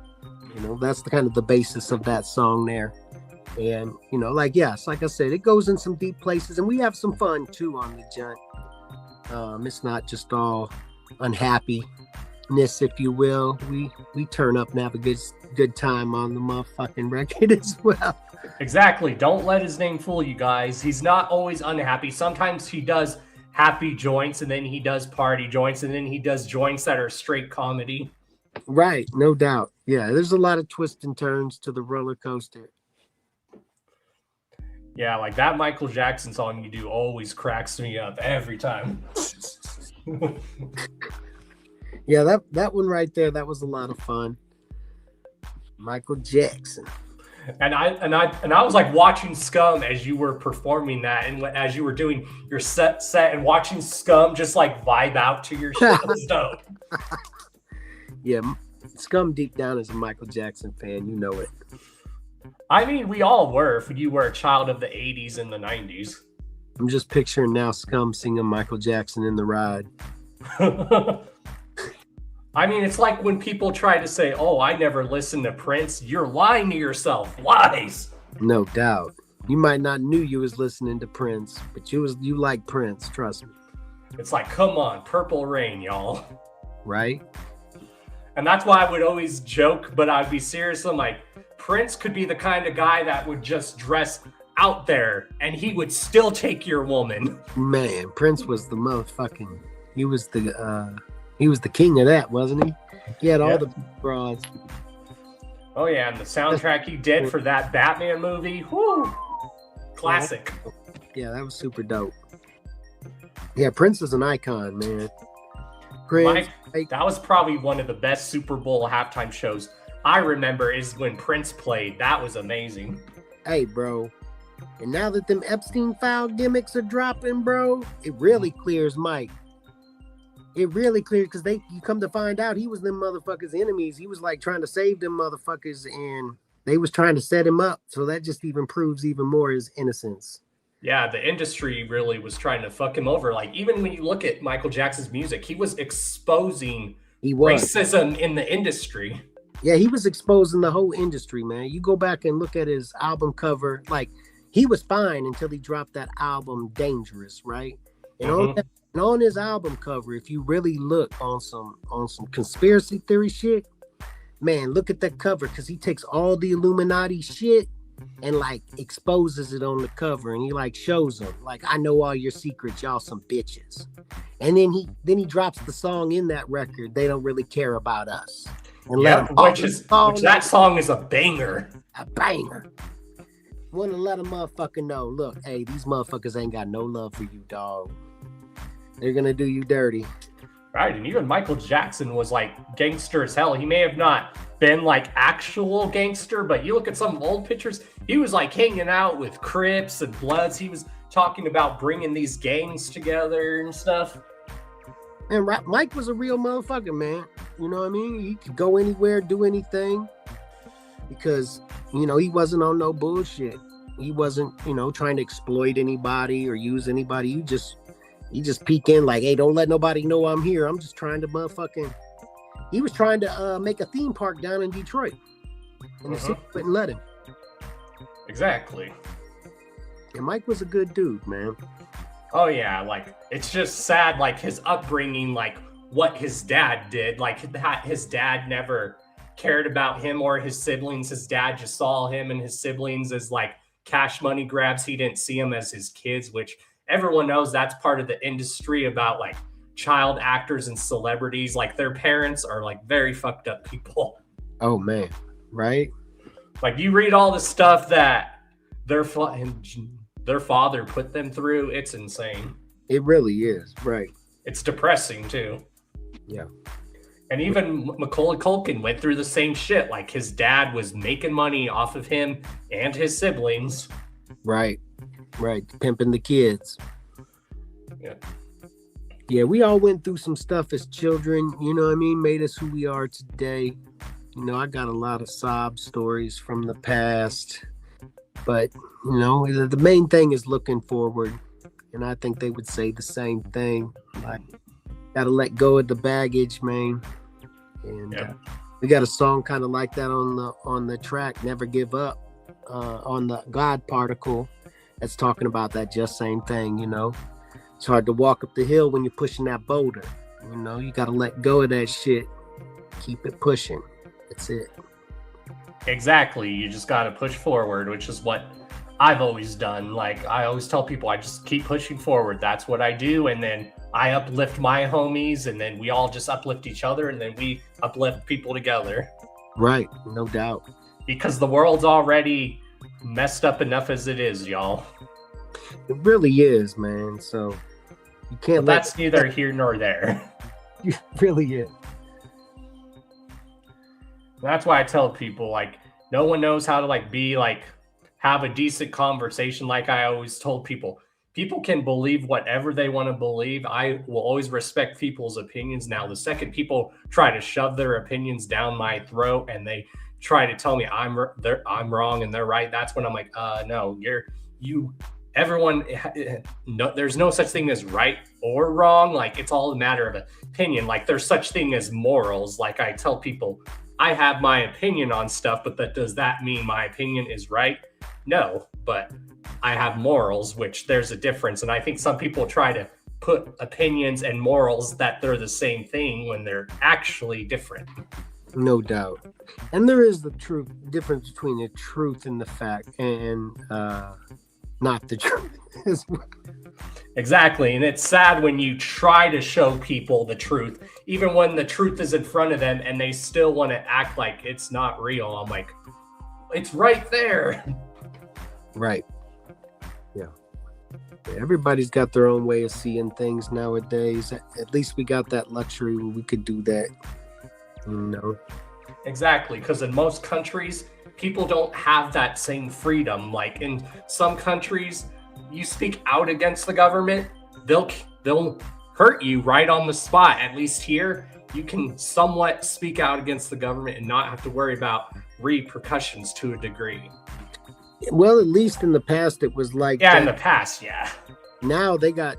you know, that's the kind of the basis of that song there. And, you know, like, yes, like I said, it goes in some deep places and we have some fun too on the junk. It's not just all unhappiness, if you will. We turn up and have a good time on the motherfucking record as well. Exactly. Don't let his name fool you guys. He's not always unhappy. Sometimes he does happy joints and then he does party joints and then he does joints that are straight comedy. Right, no doubt. Yeah, there's a lot of twists and turns to the roller coaster. Yeah, like that Michael Jackson song you do always cracks me up every time. Yeah, that one right there, that was a lot of fun. Michael Jackson. And I was like watching Scum as you were performing that, and as you were doing your set and watching Scum just like vibe out to your shit. Was dope. Yeah, Scum deep down is a Michael Jackson fan. You know it. I mean, we all were if you were a child of the 80s and the 90s. I'm just picturing now Scum singing Michael Jackson in the ride. I mean, it's like when people try to say, oh, I never listened to Prince. You're lying to yourself. Lies. No doubt. You might not knew you was listening to Prince, but you like Prince, trust me. It's like, come on, Purple Rain, y'all. Right? And that's why I would always joke, but I'd be serious. I'm like, Prince could be the kind of guy that would just dress out there and he would still take your woman. Man, Prince was the motherfucking, he was the king of that, wasn't he? He had all the broads. Oh yeah, and the soundtrack he did for that Batman movie, whoo, classic. Yeah, that was super dope. Yeah, Prince is an icon, man. Prince, that was probably one of the best Super Bowl halftime shows I remember is when Prince played. That was amazing. Hey, bro. And now that them Epstein file gimmicks are dropping, bro, it really clears Mike. It really clears because you come to find out he was them motherfuckers' enemies. He was like trying to save them motherfuckers and they was trying to set him up. So that just even proves even more his innocence. Yeah, the industry really was trying to fuck him over. Like, even when you look at Michael Jackson's music, he was exposing racism in the industry. Yeah, he was exposing the whole industry, man. You go back and look at his album cover. Like, he was fine until he dropped that album Dangerous, right? And on his album cover, if you really look on some conspiracy theory shit, man, look at that cover because he takes all the Illuminati shit and like exposes it on the cover, and he like shows them like, I know all your secrets, y'all some bitches. And then he drops the song in that record, They Don't Really Care About Us. And that song is a banger. A banger. Want to let a motherfucker know, look, hey, these motherfuckers ain't got no love for you, dog. They're gonna do you dirty. Right, and even Michael Jackson was like gangster as hell. He may have not been like actual gangster, but you look at some old pictures, he was like hanging out with Crips and Bloods. He was talking about bringing these gangs together and stuff. And Mike was a real motherfucker, man. You know what I mean? He could go anywhere, do anything, because, you know, he wasn't on no bullshit. He wasn't, you know, trying to exploit anybody or use anybody. He just peek in like, hey, don't let nobody know I'm here. I'm just trying to he was trying to make a theme park down in Detroit. And the city wouldn't let him. Exactly. And Mike was a good dude, man. Oh yeah, like it's just sad, like his upbringing, like what his dad did, like his dad never cared about him or his siblings. His dad just saw him and his siblings as like cash money grabs. He didn't see them as his kids, which everyone knows that's part of the industry about like child actors and celebrities. Like their parents are like very fucked up people. Oh man, right? Like you read all the stuff that their father put them through. It's insane. It really is, right? It's depressing too. Yeah. And even Macaulay Culkin went through the same shit. Like his dad was making money off of him and his siblings. Right. Pimping the kids. Yeah. Yeah, we all went through some stuff as children, you know what I mean? Made us who we are today. You know, I got a lot of sob stories from the past. But, you know, the main thing is looking forward. And I think they would say the same thing. Like, gotta let go of the baggage, man. And we got a song kind of like that on the track, Never Give Up, on the God Particle. That's talking about that just same thing, you know. It's hard to walk up the hill when you're pushing that boulder. You know, you got to let go of that shit. Keep it pushing. That's it. Exactly. You just got to push forward, which is what I've always done. Like, I always tell people, I just keep pushing forward. That's what I do. And then I uplift my homies, and then we all just uplift each other, and then we uplift people together. Right. No doubt. Because the world's already messed up enough as it is, y'all. It really is, man. So you can't that's neither here nor there. It really is. That's why I tell people, like, no one knows how to like be like have a decent conversation. Like I always told people can believe whatever they want to believe. I will always respect people's opinions. Now, the second people try to shove their opinions down my throat and they try to tell me I'm wrong and they're right, that's when I'm like, no, everyone, no, there's no such thing as right or wrong. Like, it's all a matter of opinion. Like, there's such thing as morals. Like, I tell people I have my opinion on stuff, but does that mean my opinion is right? No, but I have morals, which there's a difference. And I think some people try to put opinions and morals that they're the same thing when they're actually different. No doubt. And there is the difference between the truth and the fact and not the truth as well. Exactly. And it's sad when you try to show people the truth, even when the truth is in front of them and they still want to act like it's not real. I'm like, it's right there. Right. Yeah. Everybody's got their own way of seeing things nowadays. At least we got that luxury where we could do that. You know? Exactly. Because in most countries, people don't have that same freedom. Like in some countries, you speak out against the government, they'll hurt you right on the spot. At least here, you can somewhat speak out against the government and not have to worry about repercussions to a degree. Well, at least in the past, it was like in the past, yeah. Now they got,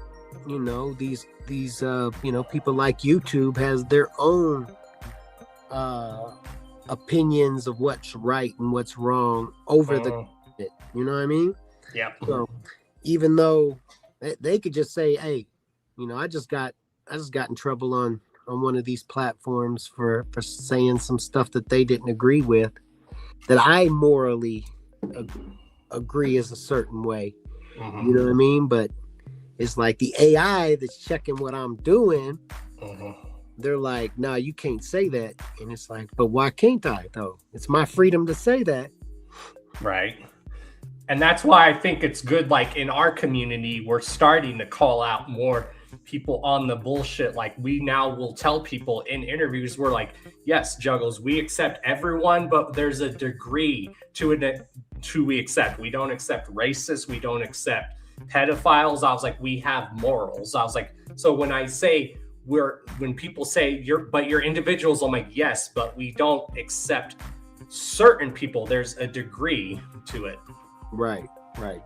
you know, these people like YouTube has their own opinions of what's right and what's wrong over the, you know what I mean? Yeah. So even though they could just say, hey, you know, I just got in trouble on one of these platforms for saying some stuff that they didn't agree with, that I morally agree is a certain way. You know what I mean? But it's like the AI that's checking what I'm doing. They're like, no, you can't say that. And it's like, but why can't I though? It's my freedom to say that. Right. And that's why I think it's good. Like in our community, we're starting to call out more people on the bullshit. Like we now will tell people in interviews, we're like, yes, Juggles, we accept everyone, but there's a degree to it to we accept. We don't accept racists. We don't accept pedophiles. I was like, we have morals. I was like, so when I say when people say you're individuals, I'm like, yes, but we don't accept certain people. There's a degree to it. Right.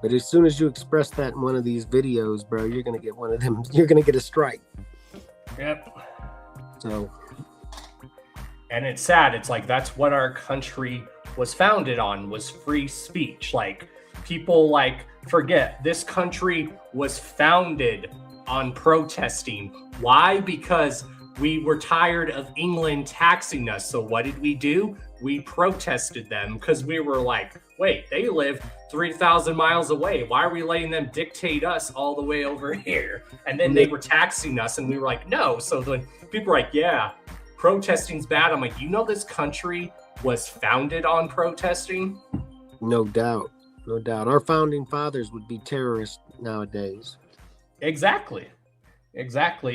But as soon as you express that in one of these videos, bro, you're going to get one of them. You're going to get a strike. Yep. So. And it's sad. It's like, that's what our country was founded on, was free speech. Like people like forget this country was founded on protesting. Why? Because we were tired of England taxing us. So what did we do? We protested them because we were like, wait, they live 3,000 miles away. Why are we letting them dictate us all the way over here? And then they were taxing us and we were like, no. So then people were like, yeah, protesting's bad. I'm like, you know, this country was founded on protesting? No doubt. Our founding fathers would be terrorists nowadays. Exactly.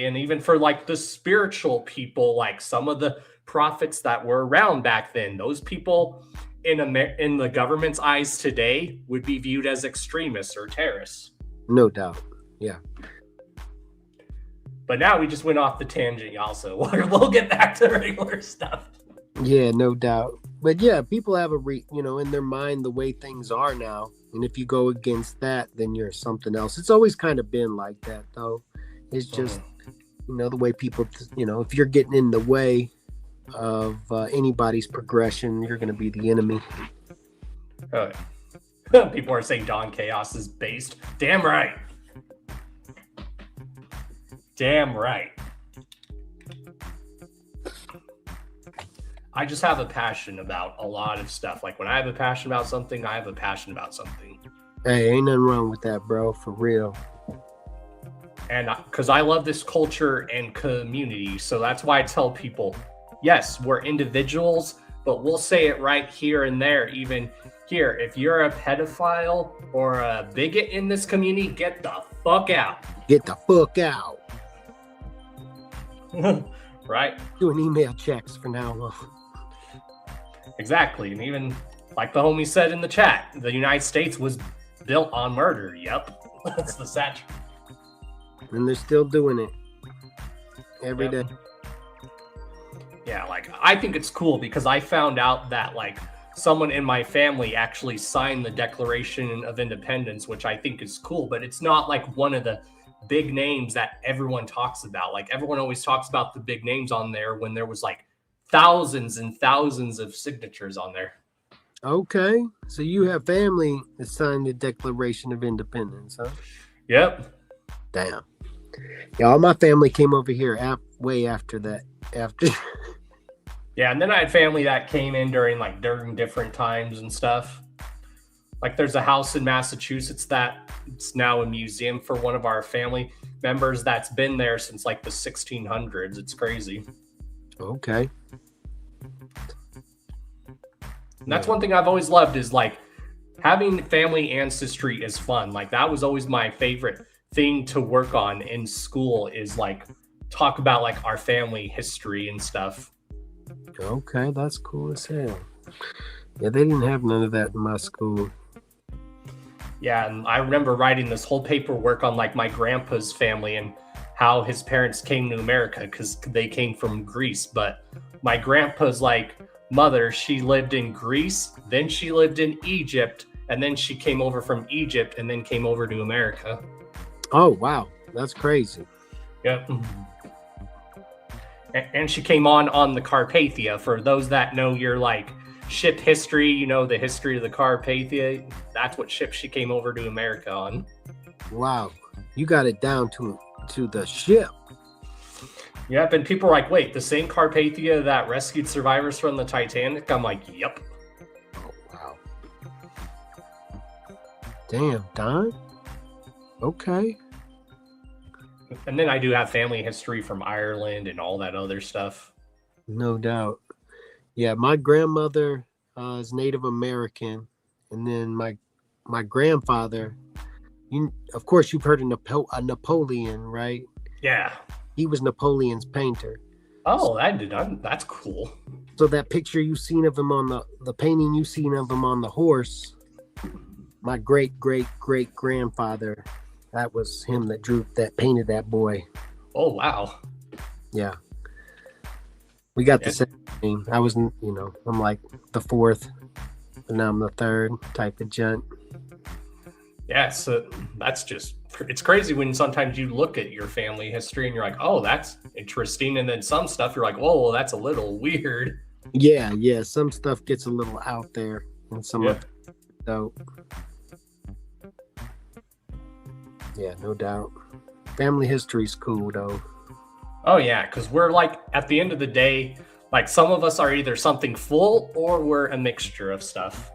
And even for like the spiritual people, like some of the prophets that were around back then, those people in the government's eyes today would be viewed as extremists or terrorists. No doubt. Yeah. But now we just went off the tangent, y'all. So we'll get back to regular stuff. Yeah, no doubt. But yeah, people have in their mind the way things are now. And if you go against that, then you're something else. It's always kind of been like that, though. It's just, the way people, if you're getting in the way of anybody's progression, you're going to be the enemy. People are saying Don Chaos is based. Damn right. I just have a passion about a lot of stuff. Like when I have a passion about something, I have a passion about something. Hey, ain't nothing wrong with that, bro. For real. And because I love this culture and community. So that's why I tell people, yes, we're individuals, but we'll say it right here and there. Even here, if you're a pedophile or a bigot in this community, get the fuck out. Get the fuck out. Right? Doing email checks for now. Exactly. And even like the homie said in the chat, the United States was built on murder. Yep. That's the sad truth. And they're still doing it every day. Yeah, like I think it's cool because I found out that like someone in my family actually signed the Declaration of Independence, which I think is cool, but it's not like one of the big names that everyone talks about. Like everyone always talks about the big names on there when there was like thousands and thousands of signatures on there. Okay, so you have family that signed the Declaration of Independence, huh? Yep. Damn. Yeah, all my family came over here way after that. Yeah, and then I had family that came in during different times and stuff. Like there's a house in Massachusetts that it's now a museum for one of our family members that's been there since like the 1600s. It's crazy. Okay. And that's one thing I've always loved is like having family ancestry is fun. Like that was always my favorite thing to work on in school is like talk about like our family history and stuff. Okay, that's cool as hell. Yeah, they didn't have none of that in my school. Yeah, and I remember writing this whole paperwork on like my grandpa's family and how his parents came to America because they came from Greece. But my grandpa's like mother, she lived in Greece, then she lived in Egypt, and then she came over from Egypt and then came over to America. Oh, wow. That's crazy. Yep. And she came on the Carpathia. For those that know your like ship history, the history of the Carpathia, that's what ship she came over to America on. Wow. You got it down to the ship. Yep, and people are like, wait, the same Carpathia that rescued survivors from the Titanic? I'm like, yep. Oh, wow. Damn, Don. Okay. And then I do have family history from Ireland and all that other stuff. No doubt. Yeah, my grandmother is Native American, and then my grandfather. Of course, you've heard of Napoleon, right? Yeah. He was Napoleon's painter. Oh, that's cool. So that picture you've seen of him on the painting you've seen of him on the horse, my great grandfather, that was him that painted that boy. Oh, wow. Yeah. We got the same name. I was, I'm like the fourth, but now I'm the third type of gent. Yeah, so it's crazy when sometimes you look at your family history and you're like, oh, that's interesting. And then some stuff you're like, whoa, well, that's a little weird. Yeah. Some stuff gets a little out there and some of it dope. Yeah, no doubt. Family history's cool though. Oh yeah, because we're like, at the end of the day, like some of us are either something full or we're a mixture of stuff.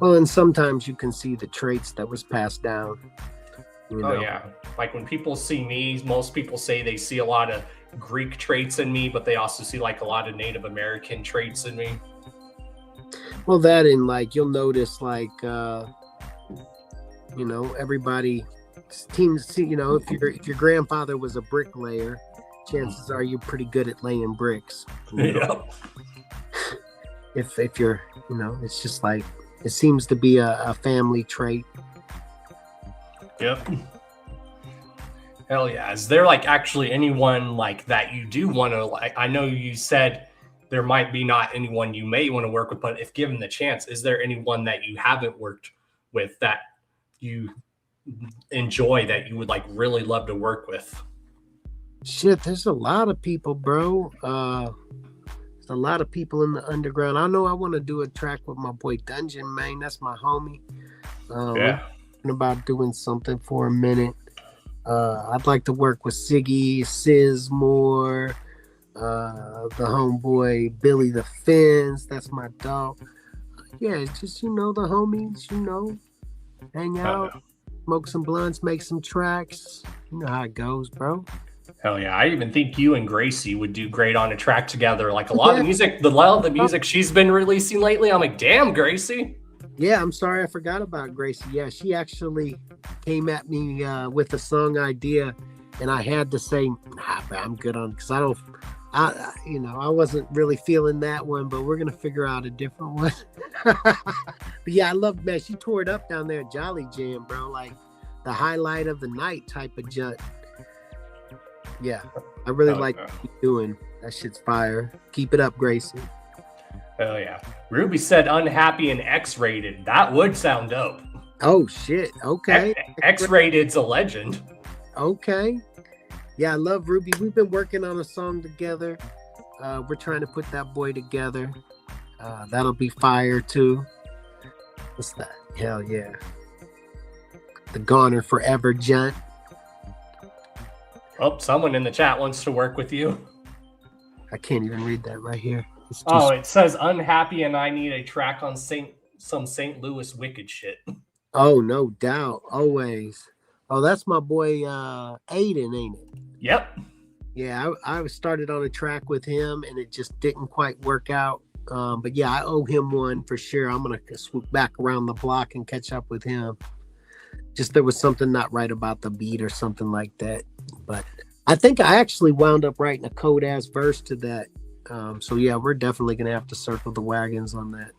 Well, and sometimes you can see the traits that was passed down. Oh yeah, like when people see me, most people say they see a lot of Greek traits in me, but they also see like a lot of Native American traits in me. Well, that and like you'll notice like everybody seems to, if your grandfather was a bricklayer, chances are you're pretty good at laying bricks. Yeah. If you're, it's just like it seems to be a family trait. Yep. Hell yeah. Is there like actually anyone like that you do want to like? I know you said there might be not anyone you may want to work with, but if given the chance, is there anyone that you haven't worked with that you enjoy that you would like really love to work with? Shit, there's a lot of people, bro. There's a lot of people in the underground. I know I want to do a track with my boy Dungeon, man. That's my homie. Yeah. About doing something for a minute. I'd like to work with Siggy, Sizmore, the homeboy Billy the Fins. That's my dog. Yeah, it's just the homies. Hang out, smoke some blunts, make some tracks. You know how it goes, bro. Hell yeah. I even think you and Gracie would do great on a track together. Like a lot of the music she's been releasing lately. I'm like, damn, Gracie. Yeah, I'm sorry I forgot about Gracie. Yeah, she actually came at me with a song idea, and I had to say, I'm good on, because I wasn't really feeling that one, but we're gonna figure out a different one. But yeah, I love, man, she tore it up down there at Jolly Jam, bro. Like the highlight of the night type of jut. Yeah, I really like what you're doing. That shit's fire. Keep it up, Gracie. Hell yeah. Ruby said unhappy and X-rated. That would sound dope. Oh shit. Okay. X-rated's a legend. Okay. Yeah, I love Ruby. We've been working on a song together. We're trying to put that boy together. That'll be fire too. What's that? Hell yeah. The Goner Forever Junt. Oh, someone in the chat wants to work with you. I can't even read that right here. It says unhappy and I need a track on some St. Louis wicked shit. Oh, no doubt. Always. Oh, that's my boy Aiden, ain't it? Yep. Yeah, I started on a track with him and it just didn't quite work out. But yeah, I owe him one for sure. I'm going to swoop back around the block and catch up with him. Just there was something not right about the beat or something like that. But I think I actually wound up writing a code-ass verse to that. So yeah, we're definitely going to have to circle the wagons on that.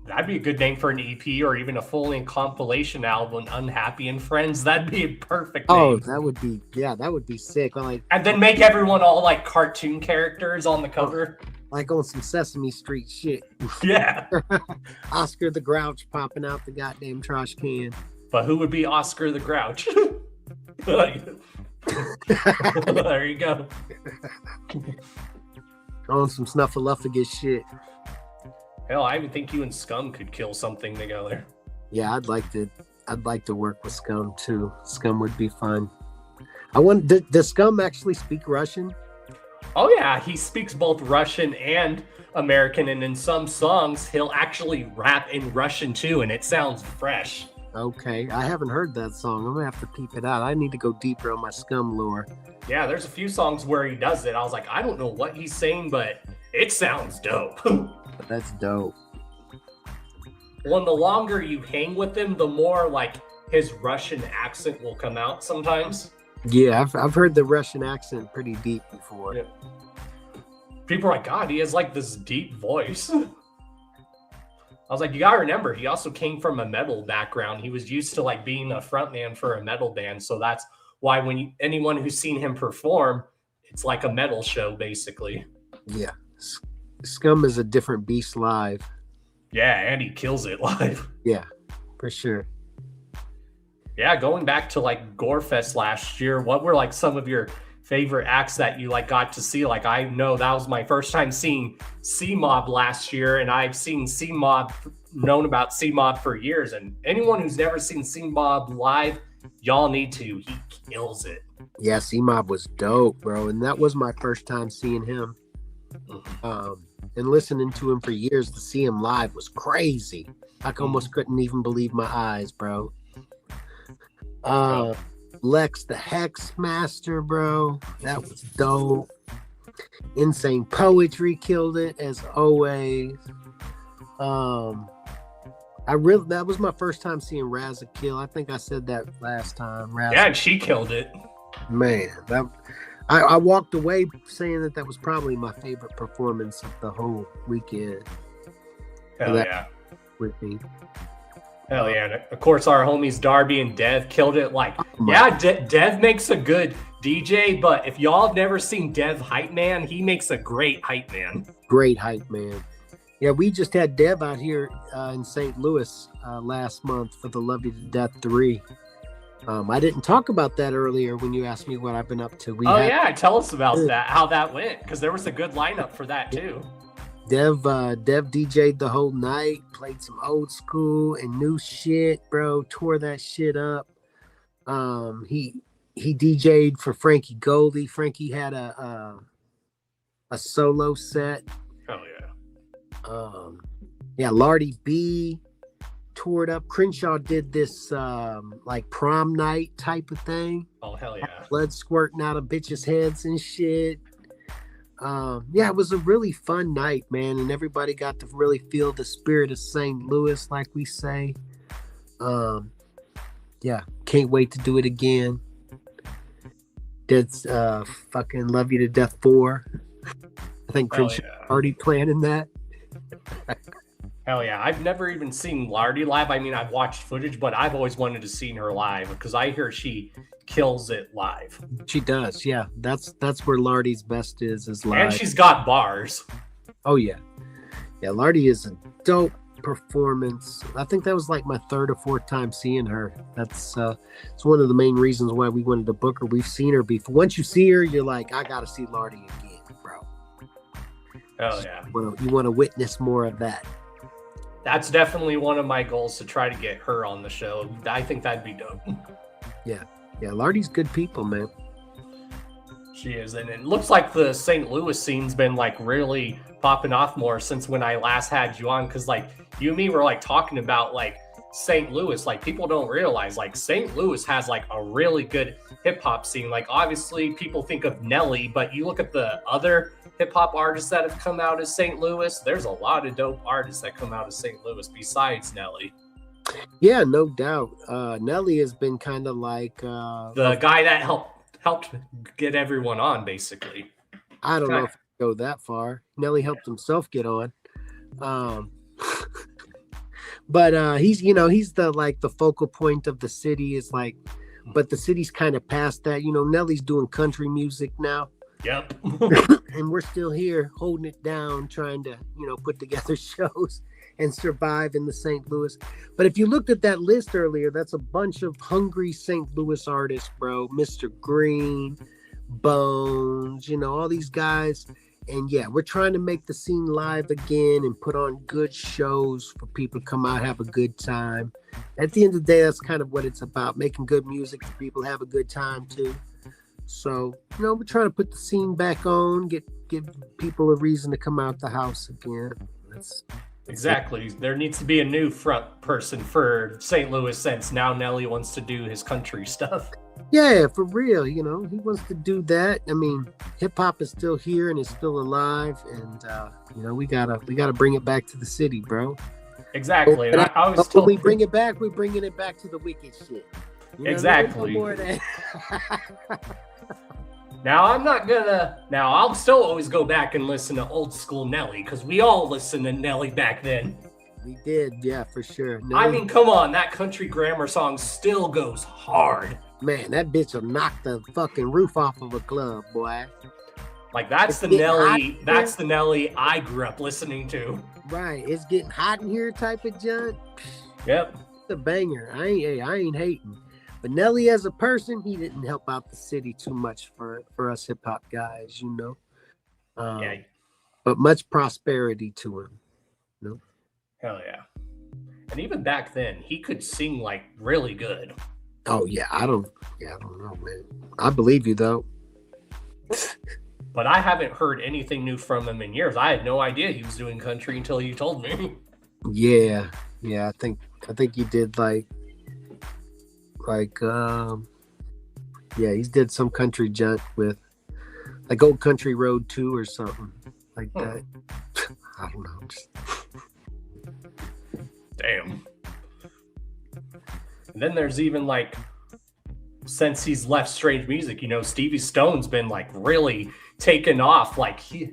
That'd be a good name for an EP or even a full-length compilation album, Unhappy and Friends. That'd be a perfect name. Oh, that would be sick. And then make everyone all like cartoon characters on the cover. Like on some Sesame Street shit. Yeah. Oscar the Grouch popping out the goddamn trash can. But who would be Oscar the Grouch? There you go. On some Snuffleupagus shit. Hell, I even think you and Scum could kill something together. Yeah, I'd like to work with Scum too. Scum would be fun. Does Scum actually speak Russian? Oh yeah, he speaks both Russian and American, and in some songs he'll actually rap in Russian too, and it sounds fresh. Okay, I haven't heard that song. I'm gonna have to peep it out. I need to go deeper on my Scum lore. Yeah, there's a few songs where he does it. I was like, I don't know what he's saying, but it sounds dope. That's dope. Well, the longer you hang with him, the more like his Russian accent will come out sometimes. Yeah, I've heard the Russian accent pretty deep before. Yeah. People are like, God, he has like this deep voice. I was like, you gotta remember, he also came from a metal background. He was used to like being a frontman for a metal band. So that's why anyone who's seen him perform, it's like a metal show, basically. Yeah. Scum is a different beast live. Yeah, and he kills it live. Yeah, for sure. Yeah, going back to like Gorefest last year, what were like some of your favorite acts that you like got to see? Like, I know that was my first time seeing C-Mob last year, and I've seen C-Mob, known about C-Mob for years. And anyone who's never seen C-Mob live, y'all need to. He kills it. Yeah, C-Mob was dope, bro. And that was my first time seeing him. And listening to him for years, to see him live was crazy. I almost couldn't even believe my eyes, bro. Lex the Hex Master, bro. That was dope. Insane Poetry killed it as always. That was my first time seeing Razza kill. I think I said that last time. Razza. Yeah, and she killed it. Man, I walked away saying that was probably my favorite performance of the whole weekend. Hell yeah. With me. Hell yeah. And of course, our homies Darby and Dev killed it. Like, Dev makes a good DJ, but if y'all have never seen Dev Hype Man, he makes a great hype man. Great hype man. Yeah, we just had Dev out here in St. Louis last month for the Love You to Death 3. I didn't talk about that earlier when you asked me what I've been up to. Tell us about that, how that went, because there was a good lineup for that too. Dev DJ'd the whole night, played some old school and new shit, bro. Tore that shit up. He DJ'd for Frankie Goldie. Frankie had a solo set. Oh yeah. Yeah, Lardy B toured up. Crenshaw did this like prom night type of thing. Oh hell yeah. Blood squirting out of bitches' heads and shit. Yeah, it was a really fun night, man, and everybody got to really feel the spirit of St. Louis, like we say. Yeah, can't wait to do it again. That's fucking Love You to Death 4. I think Crenshaw already planning that. Hell yeah. I've never even seen Lardy live. I mean, I've watched footage, but I've always wanted to see her live because I hear she kills it live. She does, yeah. That's where Lardy's best is live. And she's got bars. Oh yeah. Yeah, Lardy is a dope performance. I think that was like my third or fourth time seeing her. That's it's one of the main reasons why we wanted to book her. We've seen her before. Once you see her, you're like, I gotta see Lardy again, bro. Oh yeah. You want to witness more of that. That's definitely one of my goals, to try to get her on the show. I think that'd be dope. Yeah. Yeah, Lardy's good people, man. She is. And it looks like the St. Louis scene's been like really popping off more since when I last had you on. Because like you and me were like talking about like St. Louis. Like people don't realize like St. Louis has like a really good hip hop scene. Like obviously people think of Nelly, but you look at the other hip hop artists that have come out of St. Louis, there's a lot of dope artists that come out of St. Louis besides Nelly. Yeah, no doubt. Nelly has been kind of like the guy that helped get everyone on, basically. I don't know if I go that far. Nelly helped himself get on. But he's the like the focal point of the city is like, but the city's kind of past that. Nelly's doing country music now. Yep. And we're still here holding it down, trying to, put together shows and survive in the St. Louis. But if you looked at that list earlier, that's a bunch of hungry St. Louis artists, bro. Mr. Green, Bones, all these guys. And yeah, we're trying to make the scene live again and put on good shows for people to come out, have a good time. At the end of the day, that's kind of what it's about, making good music for people to have a good time too. So, we're trying to put the scene back on, give people a reason to come out the house again. Exactly. There needs to be a new front person for St. Louis since now Nelly wants to do his country stuff. Yeah, for real. You know, he wants to do that. I mean, hip hop is still here and it's still alive, and you know, we gotta bring it back to the city, bro. Exactly. But And I always told we bring it back. We're bringing it back to the wicked shit. You know, exactly. no more of that. Now I'll still always go back and listen to old school Nelly because we all listened to Nelly back then. We did, yeah, for sure. I mean, come on, that country grammar song still goes hard. Man, that bitch will knock the fucking roof off of a club, boy. Like that's the Nelly I grew up listening to. Right, it's getting hot in here type of junk. Yep. It's a banger. I ain't hating. But Nelly as a person, he didn't help out the city too much for us hip hop guys, you know. Yeah. But much prosperity to him. You know? Hell yeah. And even back then, he could sing like really good. Oh yeah, I don't know, man. I believe you though. But I haven't heard anything new from him in years. I had no idea he was doing country until you told me. Yeah. I think he did like he did some country junk with like Old Country Road 2 or something like that. I don't know. Damn. And then there's even like, since he's left Strange Music, you know, Stevie Stone's been like really taken off. Like he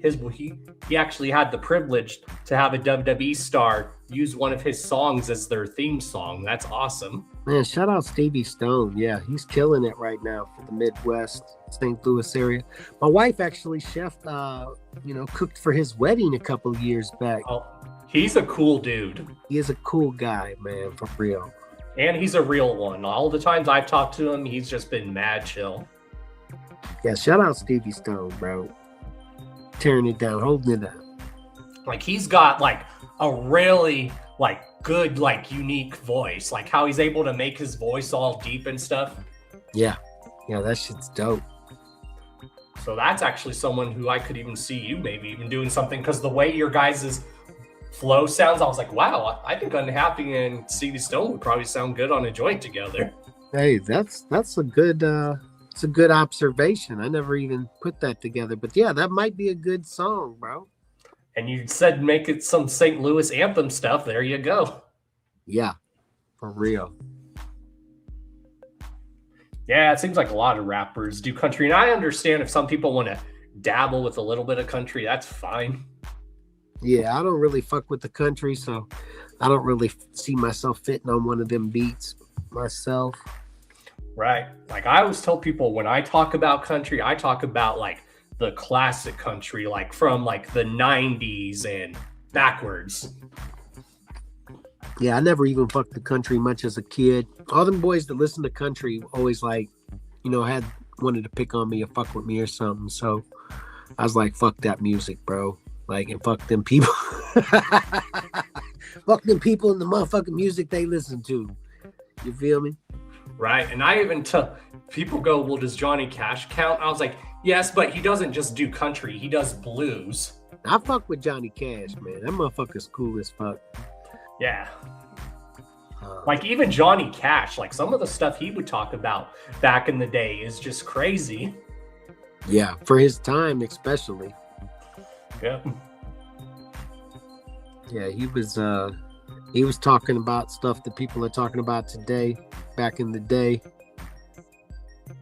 actually had the privilege to have a WWE star use one of his songs as their theme song. That's awesome. Man, shout out Stevie Stone. Yeah, he's killing it right now for the Midwest, St. Louis area. My wife actually cooked for his wedding a couple of years back. Oh, he's a cool dude. He is a cool guy, man, for real. And he's a real one. All the times I've talked to him, he's just been mad chill. Yeah, shout out Stevie Stone, bro. Tearing it down, holding it down. Like he's got like a really like good, like unique voice. Like how he's able to make his voice all deep and stuff. Yeah, that shit's dope. So that's actually someone who I could even see you maybe even doing something, because the way your guys' flow sounds, I was like, wow, I think Unhappy and Stevie Stone would probably sound good on a joint together. Hey, that's a good it's a good observation. I never even put that together, but yeah, that might be a good song, bro. And you said make it some St. Louis anthem stuff. There you go. Yeah, for real. Yeah, it seems like a lot of rappers do country, and I understand if some people want to dabble with a little bit of country, that's fine. Yeah, I don't really fuck with the country, so I don't really see myself fitting on one of them beats myself. Right. Like I always tell people when I talk about country, I talk about like the classic country, like from like the 90s and backwards. Yeah, I never even fucked the country much as a kid. All them boys that listen to country always like, you know, wanted to pick on me or fuck with me or something. So I was like, fuck that music, bro. Like, and fuck them people. Fuck them people and the motherfucking music they listen to. You feel me? Right. And I even tell people go, well, does Johnny Cash count? I was like, yes, but he doesn't just do country. He does blues. I fuck with Johnny Cash, man. That motherfucker's cool as fuck. Yeah. Like even Johnny Cash, like some of the stuff he would talk about back in the day is just crazy. Yeah, for his time especially. Yeah. Yeah, he was talking about stuff that people are talking about today, back in the day.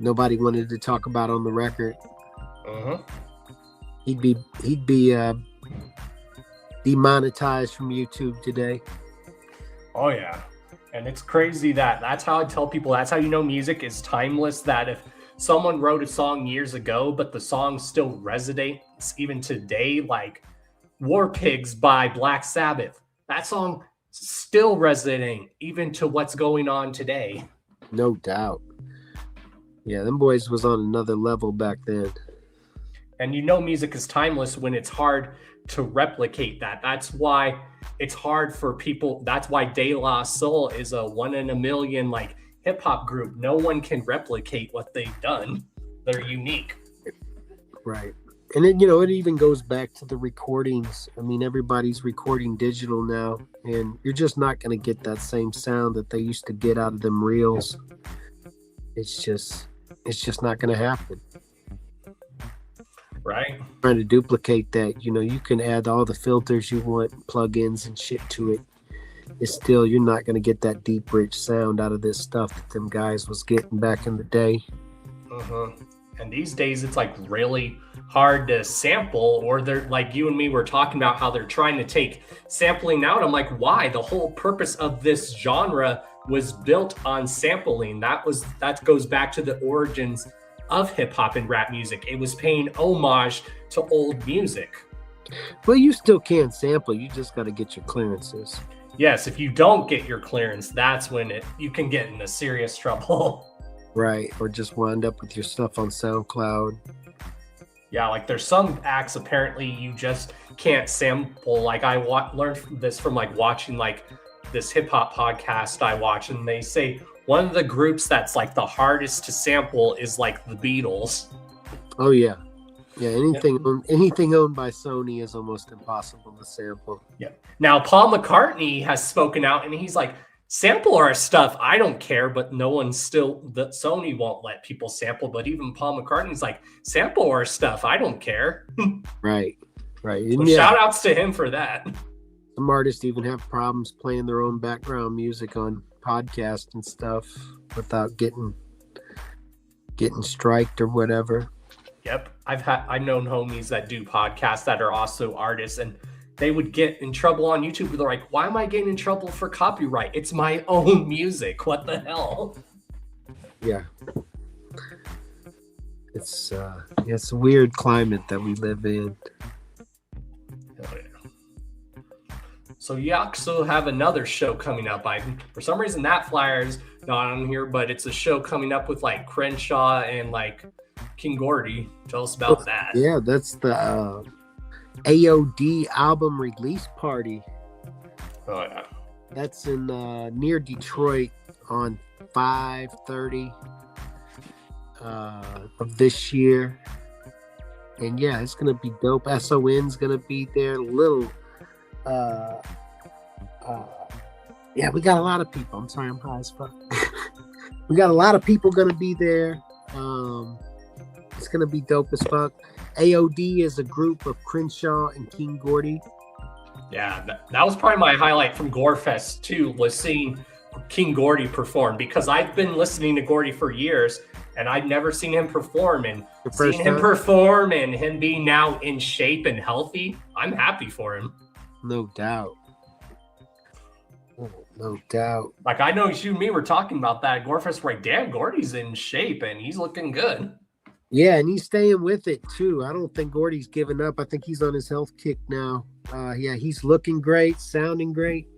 Nobody wanted to talk about on the record. Uh-huh. He'd be demonetized from YouTube today. Oh yeah. And it's crazy that's how I tell people, that's how you know music is timeless, that if someone wrote a song years ago, but the song still resonates even today, like War Pigs by Black Sabbath. That song still resonating even to what's going on today. No doubt. Yeah, them boys was on another level back then. And you know music is timeless when it's hard to replicate that. That's why it's hard for people. That's why De La Soul is a 1 in a million like hip hop group. No one can replicate what they've done. They're unique. Right. And then, it even goes back to the recordings. I mean, everybody's recording digital now, and you're just not going to get that same sound that they used to get out of them reels. It's just not going to happen. Right. Trying to duplicate that, you can add all the filters you want, plugins and shit to it. It's still, you're not going to get that deep, rich sound out of this stuff that them guys was getting back in the day. And these days, it's like really hard to sample, or they're like you and me were talking about how they're trying to take sampling out. I'm like, why? The whole purpose of this genre was built on sampling. That goes back to the origins of hip hop and rap music. It was paying homage to old music. Well, you still can sample. You just got to get your clearances. Yes, if you don't get your clearance, that's when you can get into serious trouble. Right, or just wind up with your stuff on SoundCloud. Yeah, like there's some acts apparently you just can't sample. Like I learned this from like watching like this hip hop podcast I watch, and they say one of the groups that's like the hardest to sample is like the Beatles. Oh yeah, anything owned by Sony is almost impossible to sample. Yeah. Now Paul McCartney has spoken out, and he's like, sample our stuff, I don't care, but Sony won't let people sample. But even Paul McCartney's like, sample our stuff, I don't care. Right. So shout outs to him for that. Some artists even have problems playing their own background music on podcasts and stuff without getting striked or whatever. Yep. I've known homies that do podcasts that are also artists, and they would get in trouble on YouTube. They're like, why am I getting in trouble for copyright? It's my own music. What the hell? Yeah. It's a weird climate that we live in. Oh, yeah. So you also have another show coming up. For some reason that flyer's not on here, but it's a show coming up with like Crenshaw and like King Gordy. Tell us about that. Yeah, that's the AOD album release party. Oh yeah. That's in near Detroit on 5/30 of this year. And yeah, it's gonna be dope. SON's gonna be there. Yeah, we got a lot of people. I'm sorry, I'm high as fuck. We got a lot of people gonna be there. It's gonna be dope as fuck. AOD is a group of Crenshaw and King Gordy. Yeah, that was probably my highlight from Gorefest too, was seeing King Gordy perform, because I've been listening to Gordy for years and I've never seen him perform, and seeing him perform and him being now in shape and healthy, I'm happy for him. No doubt. No doubt. Like I know you and me were talking about that at Gorefest, right? Damn, Gordy's in shape and he's looking good. Yeah, and he's staying with it too. I don't think Gordy's giving up. I think he's on his health kick now. Yeah, he's looking great, sounding great.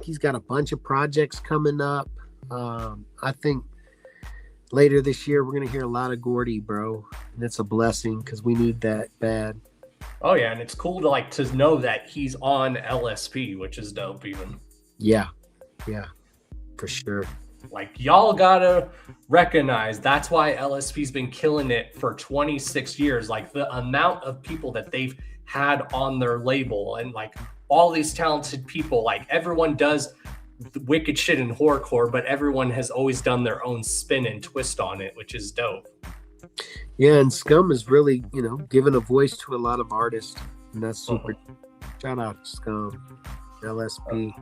He's got a bunch of projects coming up. I think later this year we're gonna hear a lot of Gordy, bro, and it's a blessing because we need that bad. Oh yeah, and it's cool to know that he's on LSP, which is dope even. Yeah, for sure. Like, y'all gotta recognize that's why LSP's been killing it for 26 years. Like, the amount of people that they've had on their label, and like all these talented people, like everyone does the wicked shit in horrorcore, but everyone has always done their own spin and twist on it, which is dope. Yeah, and Scum is really, given a voice to a lot of artists, and that's super. Shout out to Scum, LSP.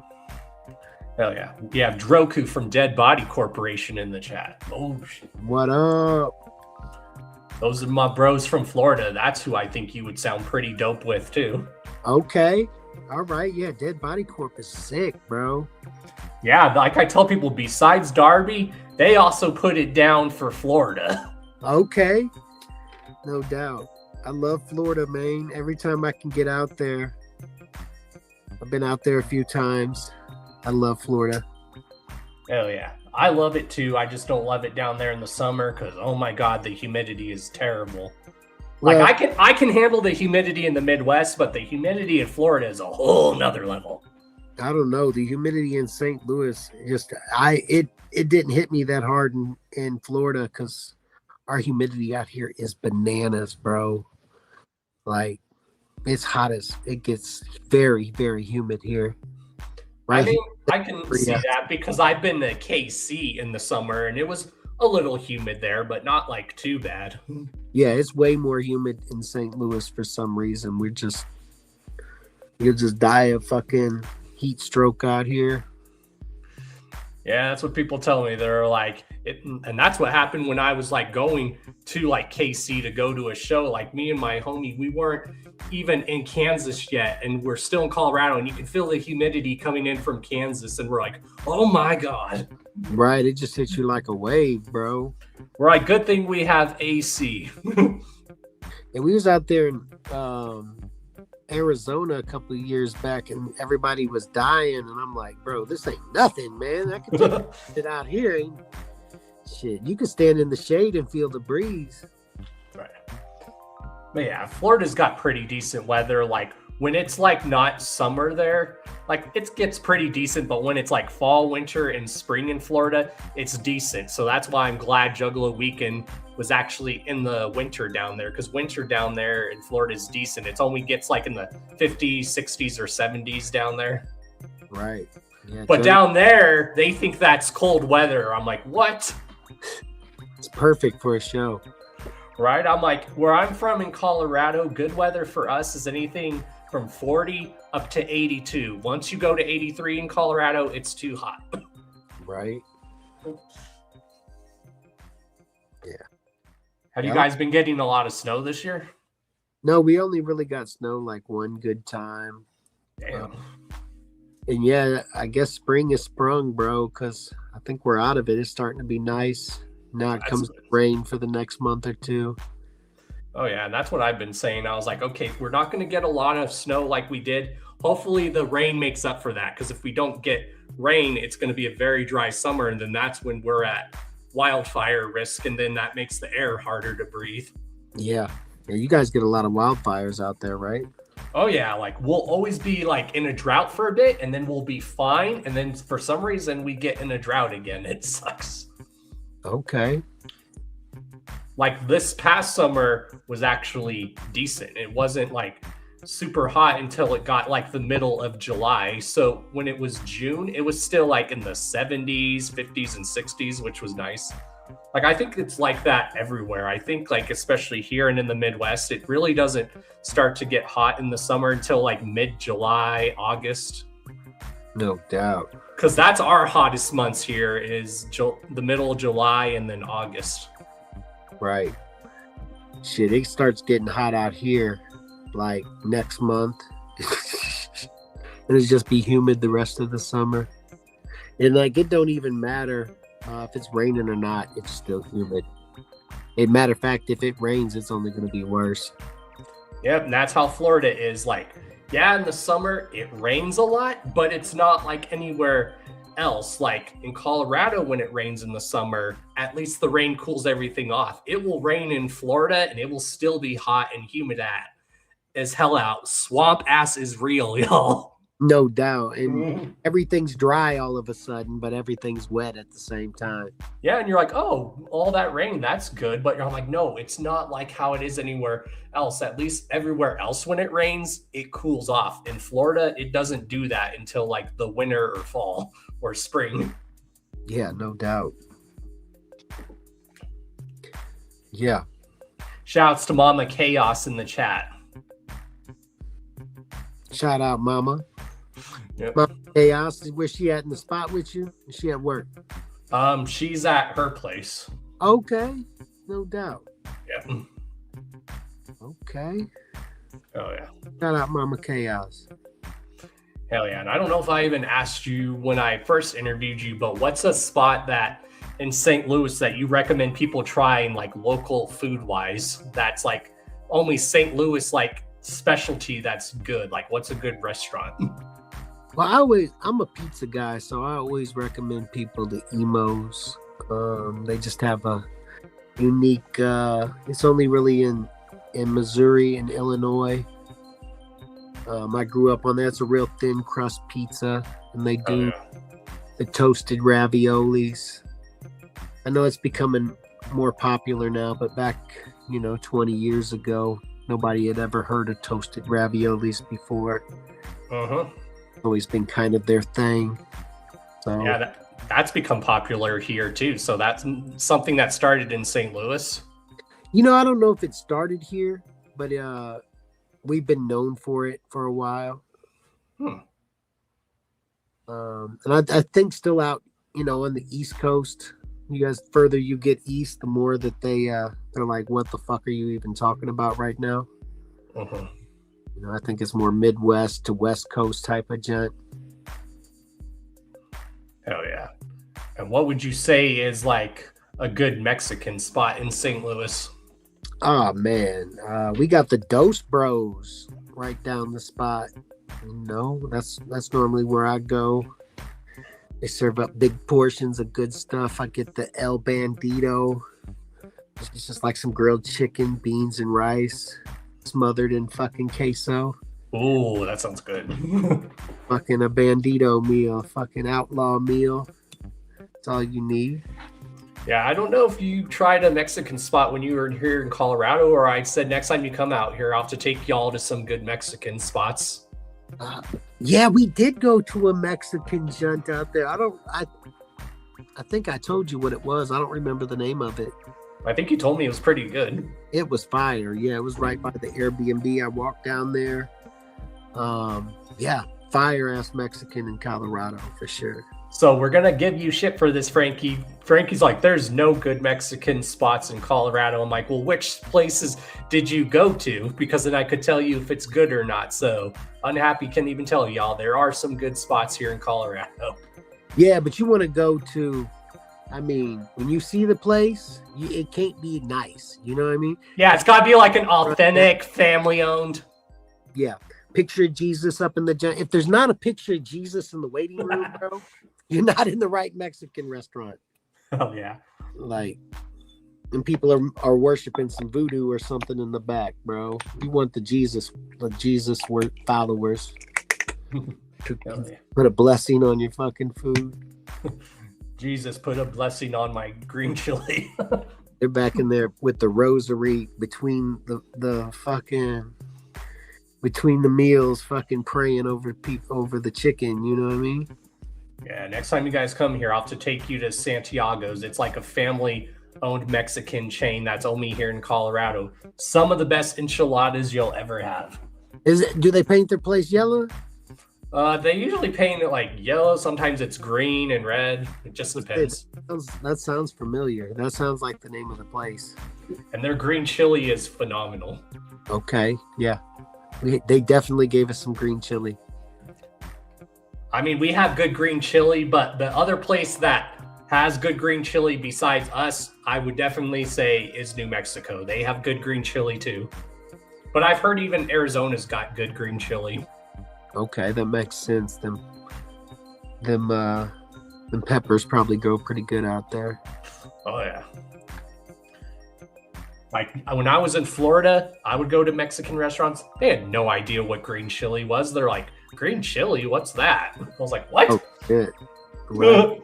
Hell yeah. We have Droku from Dead Body Corporation in the chat. Oh, shit. What up? Those are my bros from Florida. That's who I think you would sound pretty dope with, too. Okay. All right. Yeah, Dead Body Corp is sick, bro. Yeah, like I tell people, besides Darby, they also put it down for Florida. Okay. No doubt. I love Florida, man. Every time I can get out there. I've been out there a few times. I love Florida. Oh yeah, I love it too. I just don't love it down there in the summer because, oh my god, the humidity is terrible. Well, like I can handle the humidity in the Midwest, but the humidity in Florida is a whole nother level. I don't know. The humidity in St. Louis, it didn't hit me that hard in Florida because our humidity out here is bananas, bro. Like, it's hot as it gets. Very, very humid here. I mean, I can see that because I've been to KC in the summer and it was a little humid there, but not like too bad. Yeah, it's way more humid in St. Louis for some reason. You'll just die of fucking heat stroke out here. Yeah, that's what people tell me. They're like, and that's what happened when I was like going to like KC to go to a show. Like me and my homie, we weren't even in Kansas yet, and we're still in Colorado, and you can feel the humidity coming in from Kansas, and we're like, oh my God. Right, it just hits you like a wave, bro. Right, good thing we have AC. And we was out there in Arizona a couple of years back, and everybody was dying, and I'm like, bro, this ain't nothing, man. I can take it out here. And shit, you can stand in the shade and feel the breeze. Right. But yeah, Florida's got pretty decent weather. Like when it's like not summer there, like it gets pretty decent, but when it's like fall, winter, and spring in Florida, it's decent. So that's why I'm glad Juggalo Weekend was actually in the winter down there, because winter down there in Florida is decent. It's only gets like in the 50s, 60s, or 70s down there. Right. Yeah, but down there, they think that's cold weather. I'm like, what? It's perfect for a show. Right? I'm like, where I'm from in Colorado, good weather for us is anything from 40 up to 82. Once you go to 83 in Colorado, it's too hot. Right. Yeah. Have you guys been getting a lot of snow this year? No, we only really got snow like one good time. Damn. And yeah, I guess spring is sprung, bro, because I think we're out of it. It's starting to be nice. Now it comes to rain for the next month or two. Oh, yeah, and that's what I've been saying. I was like, okay, we're not going to get a lot of snow like we did. Hopefully the rain makes up for that, because if we don't get rain, it's going to be a very dry summer, and then that's when we're at wildfire risk, and then that makes the air harder to breathe. Yeah. You guys get a lot of wildfires out there, right? Oh, yeah, like we'll always be like in a drought for a bit, and then we'll be fine, and then for some reason we get in a drought again. It sucks. Okay. Like this past summer was actually decent. It wasn't like super hot until it got like the middle of July. So when it was June, it was still like in the 70s, 50s, and 60s, which was nice. Like I think it's like that everywhere. I think like especially here and in the Midwest, it really doesn't start to get hot in the summer until like mid-July, August. No doubt. Because that's our hottest months here is the middle of July and then August. Right. Shit, it starts getting hot out here like next month. It'll just be humid the rest of the summer. And like it don't even matter if it's raining or not, it's still humid. As a matter of fact, if it rains, it's only going to be worse. Yep, and that's how Florida is. Like, yeah, in the summer, it rains a lot, but it's not like anywhere else. Like in Colorado, when it rains in the summer, at least the rain cools everything off. It will rain in Florida, and it will still be hot and humid as hell out. Swamp ass is real, y'all. No doubt. And everything's dry all of a sudden, but everything's wet at the same time. Yeah, and you're like, oh, all that rain, that's good. But you're like, no, it's not like how it is anywhere else. At least everywhere else when it rains, it cools off. In Florida, it doesn't do that until like the winter or fall or spring. Yeah, no doubt. Yeah. Shouts to Mama Chaos in the chat. Shout out, Mama. Yep. Mama Chaos, where she at in the spot with you? Is she at work? She's at her place. Okay, no doubt. Yep. Okay. Oh yeah. Shout out, Mama Chaos. Hell yeah! And I don't know if I even asked you when I first interviewed you, but what's a spot that in St. Louis that you recommend people trying, like local food wise? That's like only St. Louis like specialty that's good. Like what's a good restaurant? Well, I'm a pizza guy, so I always recommend people the Emos. They just have a unique it's only really in Missouri and Illinois. I grew up on that. It's a real thin crust pizza, and they do the toasted raviolis. I know it's becoming more popular now, but back 20 years ago, Nobody had ever heard of toasted raviolis before. Uh-huh. Always been kind of their thing. So Yeah, that's become popular here too. So that's something that started in St. Louis. You know, I don't know if it started here, but we've been known for it for a while. And I think still out, you know, on the East Coast. You guys, further you get east, the more that they're like, what the fuck are you even talking about right now? Uh-huh. You know, I think it's more Midwest to West Coast type of gent. Hell yeah. And what would you say is like a good Mexican spot in St. Louis? Oh man, we got the Dos Bros right down the spot. You know, that's normally where I go. They serve up big portions of good stuff. I get the El Bandito. It's just like some grilled chicken, beans, and rice smothered in fucking queso. Ooh, that sounds good. Fucking a bandito meal, fucking outlaw meal. That's all you need. Yeah, I don't know if you tried a Mexican spot when you were here in Colorado, or I said next time you come out here, I'll have to take y'all to some good Mexican spots. Yeah, we did go to a Mexican joint out there. I think I told you what it was. I don't remember the name of it. I think you told me it was pretty good. It was fire. Yeah, it was right by the Airbnb. I walked down there. Yeah, fire ass Mexican in Colorado for sure. So we're gonna give you shit for this, Frankie. Frankie's like, there's no good Mexican spots in Colorado. I'm like, well, which places did you go to? Because then I could tell you if it's good or not. So Unhappy can even tell y'all there are some good spots here in Colorado. Yeah, but you want to go to, I mean, when you see the place, it can't be nice. You know what I mean? Yeah, it's got to be like an authentic, family-owned. Yeah. Picture of Jesus up in the... If there's not a picture of Jesus in the waiting room, bro, you're not in the right Mexican restaurant. Oh, yeah. Like, and people are worshiping some voodoo or something in the back, bro. You want the Jesus followers to put a blessing on your fucking food. Jesus put a blessing on my green chili. They're back in there with the rosary between the fucking... between the meals, fucking praying over the chicken, you know what I mean? Yeah, next time you guys come here, I'll have to take you to Santiago's. It's like a family-owned Mexican chain that's only here in Colorado. Some of the best enchiladas you'll ever have. Do they paint their place yellow? They usually paint it like yellow. Sometimes it's green and red. It just depends. That sounds familiar. That sounds like the name of the place. And their green chili is phenomenal. Okay, yeah. They definitely gave us some green chili. I mean, we have good green chili, but the other place that has good green chili besides us, I would definitely say is New Mexico. They have good green chili too. But I've heard even Arizona's got good green chili. Okay, that makes sense. Them peppers probably grow pretty good out there. Oh yeah. Like when I was in Florida, I would go to Mexican restaurants. They had no idea what green chili was. They're like, green chili? What's that? I was like, what? Oh, shit. Well,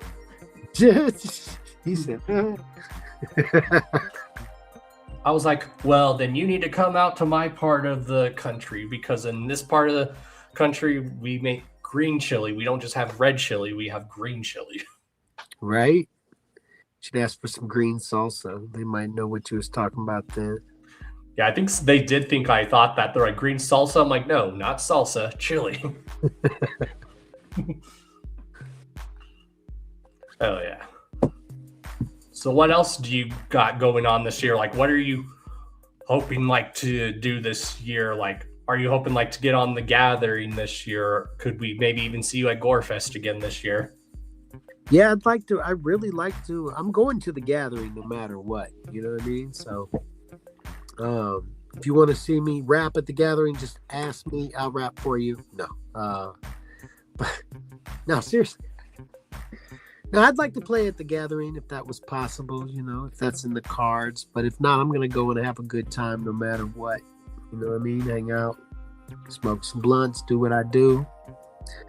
he said, I was like, well, then you need to come out to my part of the country, because in this part of the country, we make green chili. We don't just have red chili. We have green chili. Right? Should ask for some green salsa. They might know what you was talking about then. Yeah, I think they did think I thought that. They're like, green salsa? I'm like, no, not salsa, chili. Oh, yeah. So what else do you got going on this year? Like, what are you hoping like to do this year? Like, are you hoping like to get on the gathering this year? Could we maybe even see you at Gorefest again this year? Yeah, I'd like to. I really like to. I'm going to the gathering no matter what. You know what I mean? So, if you want to see me rap at the gathering, just ask me. I'll rap for you. No. No, seriously. Now, I'd like to play at the gathering if that was possible, you know, if that's in the cards. But if not, I'm going to go and have a good time no matter what. You know what I mean? Hang out, smoke some blunts, do what I do.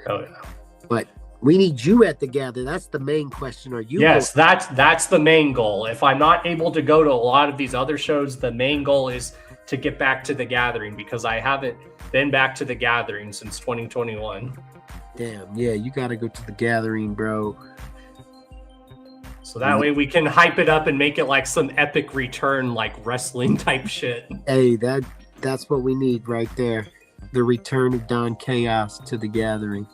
Oh, yeah. But we need you at the gather. That's the main question. Are you? Yes, that's the main goal. If I'm not able to go to a lot of these other shows, the main goal is to get back to the gathering because I haven't been back to the gathering since 2021. Damn, yeah, you got to go to the gathering, bro. So that way we can hype it up and make it like some epic return, like wrestling type shit. Hey, that's what we need right there. The return of Don Chaos to the gathering.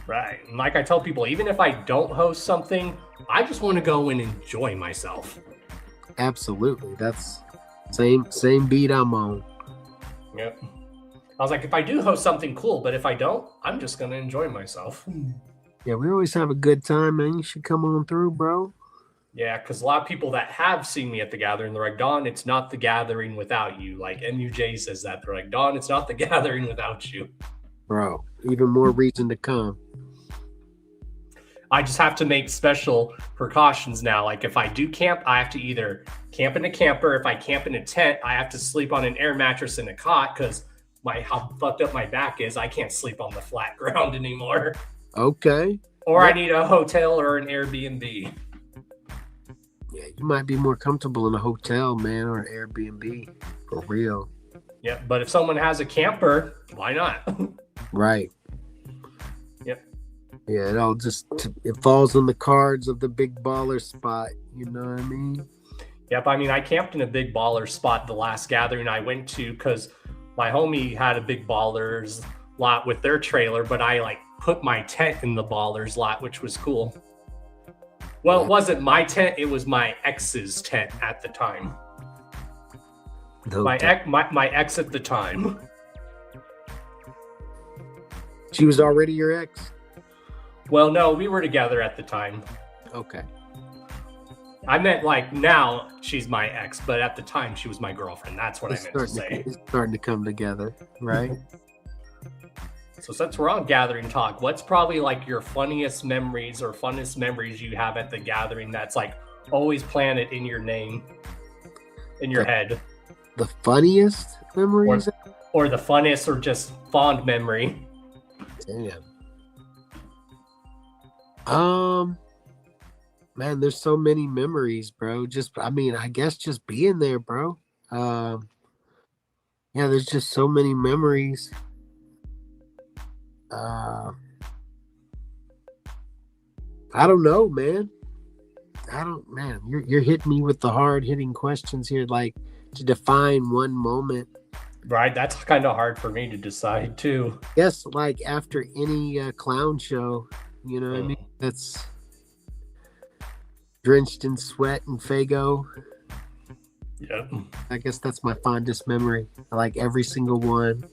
Right. And like I tell people, even if I don't host something, I just want to go and enjoy myself. Absolutely. That's same beat I'm on. Yep. I was like, if I do host something cool, but if I don't, I'm just going to enjoy myself. Yeah, we always have a good time, man. You should come on through, bro. Yeah, because a lot of people that have seen me at the gathering, they're like, Don, it's not the gathering without you. Like NUJ says that. They're like, Don, it's not the gathering without you. Bro, even more reason to come. I just have to make special precautions now. Like if I do camp, I have to either camp in a camper. If I camp in a tent, I have to sleep on an air mattress in a cot because how fucked up my back is. I can't sleep on the flat ground anymore. Okay. Or I need a hotel or an Airbnb. Yeah, you might be more comfortable in a hotel, man, or an Airbnb. For real. Yeah, but if someone has a camper, why not? Right. Yep. Yeah, it falls on the cards of the big baller spot. You know what I mean? Yep. I mean, I camped in a big baller spot the last gathering I went to because my homie had a big ballers lot with their trailer, but I put my tent in the ballers lot, which was cool. Well, It wasn't my tent; it was my ex's tent at the time. My ex at the time. She was already your ex? Well, no, we were together at the time. Okay. I meant now she's my ex, but at the time she was my girlfriend. That's what I meant to say. It's starting to come together, right? So since we're on gathering talk, what's probably your funniest memories or funnest memories you have at the gathering that's always planted in your name, in your head? The funniest memories? Or the funnest or just fond memory? Damn. Man, there's so many memories, bro. I guess just being there, bro. Yeah, there's just so many memories. I don't know, man. You're hitting me with the hard hitting questions here, to define one moment. Right, that's kind of hard for me to decide too. Yes, after any clown show, you know what I mean? That's drenched in sweat and Faygo. Yep. I guess that's my fondest memory. I like every single one.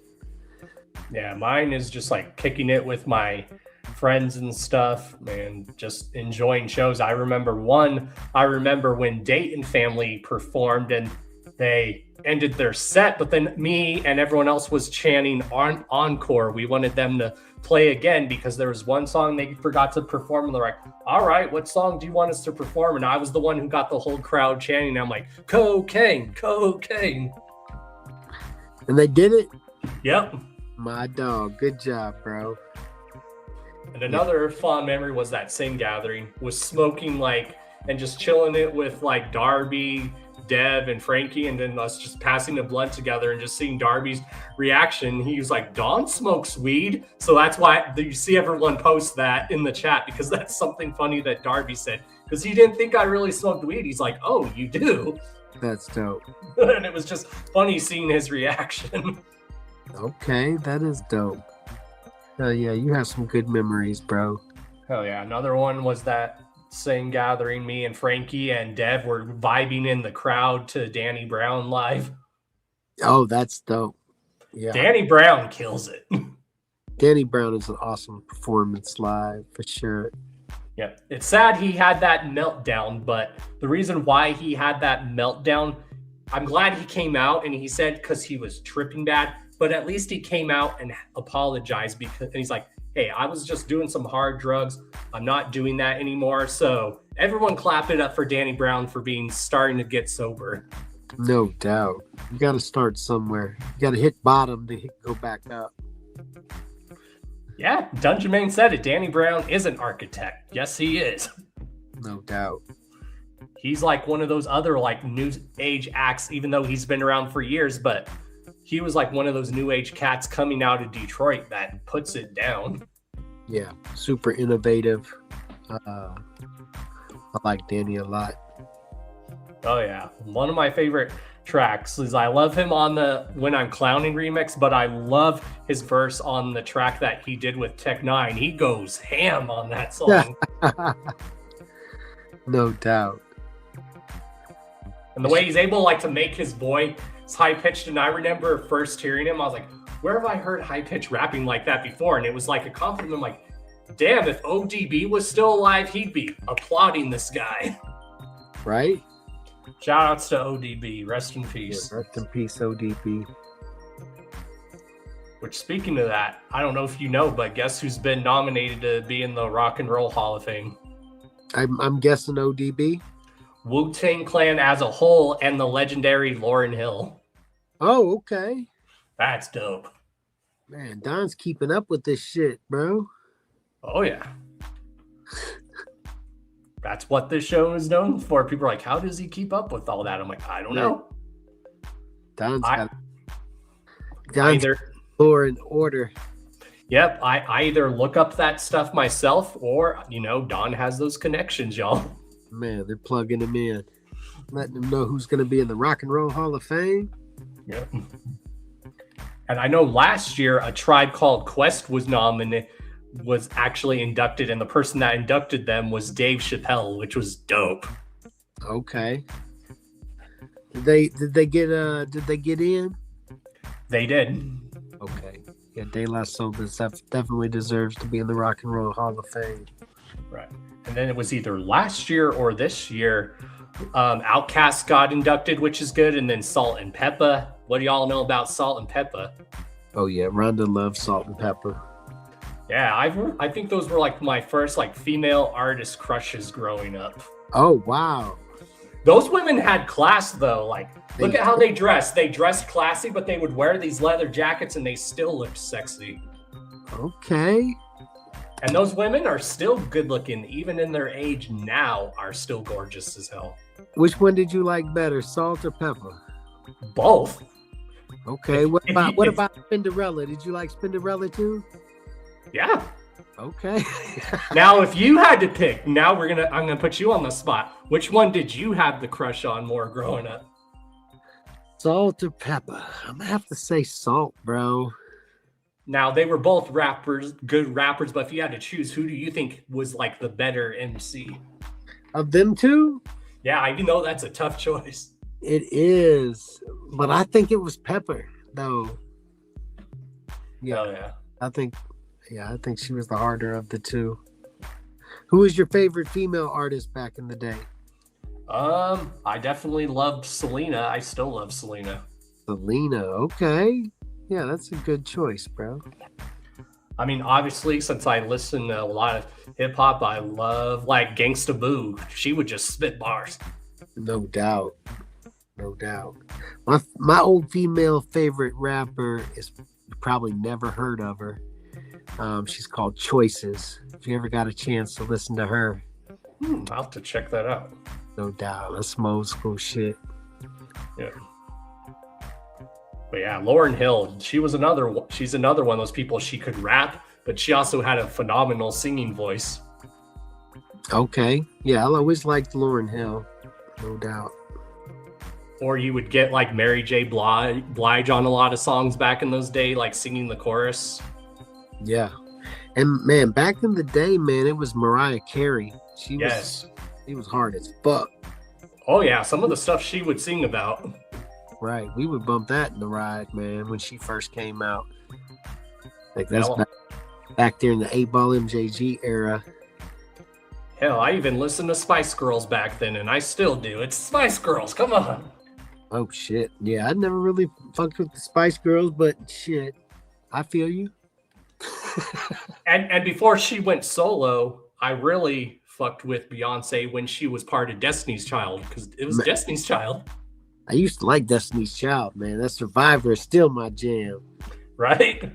Yeah, mine is just kicking it with my friends and stuff, man, just enjoying shows. I remember when Dayton Family performed and they ended their set, but then me and everyone else was chanting encore. We wanted them to play again because there was one song they forgot to perform, and they're like, all right, what song do you want us to perform? And I was the one who got the whole crowd chanting. I'm like, cocaine, cocaine. And they did it? Yep. My dog. Good job, bro. And another fond memory was that same gathering, was smoking and just chilling it with Darby, Dev, and Frankie, and then us just passing the blunt together and just seeing Darby's reaction. He was like, Don smokes weed. So that's why you see everyone post that in the chat, because that's something funny that Darby said, because he didn't think I really smoked weed. He's like, oh, you do? That's dope. And it was just funny seeing his reaction. Okay, that is dope. Hell yeah, you have some good memories, bro. Hell yeah. Another one was that same gathering. Me and Frankie and Dev were vibing in the crowd to Danny Brown live. Oh, that's dope. Yeah. Danny Brown kills it. Danny Brown is an awesome performance live, for sure. Yeah. It's sad he had that meltdown, but the reason why he had that meltdown, I'm glad he came out and he said because he was tripping bad. But at least he came out and apologized and he's like, hey, I was just doing some hard drugs. I'm not doing that anymore. So everyone clap it up for Danny Brown for starting to get sober. No doubt. You got to start somewhere. You got to hit bottom to go back up. Yeah, Dungeon Man said it. Danny Brown is an architect. Yes, he is. No doubt. He's like one of those other like new age acts, even though he's been around for years, but he was like one of those new age cats coming out of Detroit that puts it down. Yeah, super innovative. I like Danny a lot. Oh yeah, one of my favorite tracks is I love him on the When I'm Clowning remix, but I love his verse on the track that he did with Tech Nine. He goes ham on that song. No doubt. And the way he's able like to make his voice high pitched, and I remember first hearing him, I was like, where have I heard high pitched rapping like that before? And it was like a compliment. I'm like, damn, if ODB was still alive, he'd be applauding this guy. Right? Shout outs to ODB. Rest in peace. Yeah, rest in peace, ODB. Which, speaking of that, I don't know if you know, but guess who's been nominated to be in the Rock and Roll Hall of Fame? I'm guessing ODB. Wu-Tang Clan as a whole and the legendary Lauryn Hill. Oh, okay. That's dope. Man, Don's keeping up with this shit, bro. Oh, yeah. That's what this show is known for. People are like, how does he keep up with all that? I'm like, I don't know. Don's law and order. Yep, I either look up that stuff myself or, Don has those connections, y'all. Man, they're plugging him in. Letting them know who's going to be in the Rock and Roll Hall of Fame. Yep. And I know last year a Tribe Called Quest was actually inducted, and the person that inducted them was Dave Chappelle, which was dope. Okay. Did they get in? They did. Okay. Yeah, De La Soul definitely deserves to be in the Rock and Roll Hall of Fame. Right. And then it was either last year or this year, Outkast got inducted, which is good, and then Salt and Peppa. What do y'all know about Salt and Peppa? Oh yeah, Rhonda loves Salt and Peppa. Yeah, I think those were like my first like female artist crushes growing up. Oh wow. Those women had class though. Like, look at how they dressed. They dressed classy, but they would wear these leather jackets and they still looked sexy. Okay. And those women are still good looking, even in their age now, are still gorgeous as hell. Which one did you like better, Salt or Peppa? Both. Okay. What about Spinderella? Did you like Spinderella too? Yeah. Okay. Now, if you had to pick, I'm gonna put you on the spot. Which one did you have the crush on more growing up? Salt or Peppa? I'm gonna have to say Salt, bro. Now, they were both good rappers, but if you had to choose, who do you think was like the better MC? Of them two? Yeah, I know that's a tough choice. It is, but I think it was Pepper, though. Yeah. Oh, yeah. I think she was the harder of the two. Who was your favorite female artist back in the day? I definitely loved Selena. I still love Selena. Selena, okay. Yeah, that's a good choice, bro. I mean, obviously, since I listen to a lot of hip hop, I love like Gangsta Boo. She would just spit bars. No doubt. No doubt. My old female favorite rapper is, you probably never heard of her. She's called Choices. If you ever got a chance to listen to her. I'll have to check that out. No doubt. That's some old school shit. Yeah. But yeah, Lauryn Hill, she's another one of those people. She could rap, but she also had a phenomenal singing voice. Okay. Yeah, I always liked Lauryn Hill. No doubt. Or you would get like Mary J. Blige on a lot of songs back in those days, like singing the chorus. Yeah. And man, back in the day, man, it was Mariah Carey. She was hard as fuck. Oh yeah, some of the stuff she would sing about. Right. We would bump that in the ride, man, when she first came out. Like that's back there in the 8-Ball MJG era. Hell, I even listened to Spice Girls back then, and I still do. It's Spice Girls, come on. Oh shit. Yeah, I never really fucked with the Spice Girls, but shit, I feel you. and before she went solo, I really fucked with Beyonce when she was part of Destiny's Child, because it was Destiny's Child. I used to like Destiny's Child, man. That Survivor is still my jam. Right?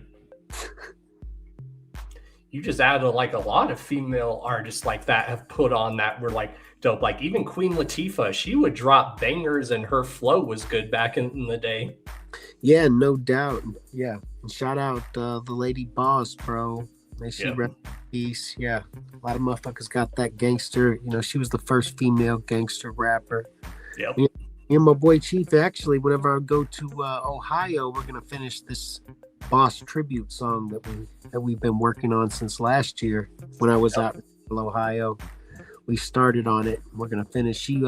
you just added like a lot of female artists like that have put on that were like dope. Like even Queen Latifah, she would drop bangers and her flow was good back in the day. Yeah, no doubt. Yeah. And shout out the Lady Boss, bro. May she rest in peace. Yeah. A lot of motherfuckers got that gangster. You know, she was the first female gangster rapper. Yep. Me and my boy Chief, actually, whenever I go to Ohio, we're gonna finish this Boss tribute song that we've been working on since last year when I was out in Ohio. We started on it. We're gonna finish. She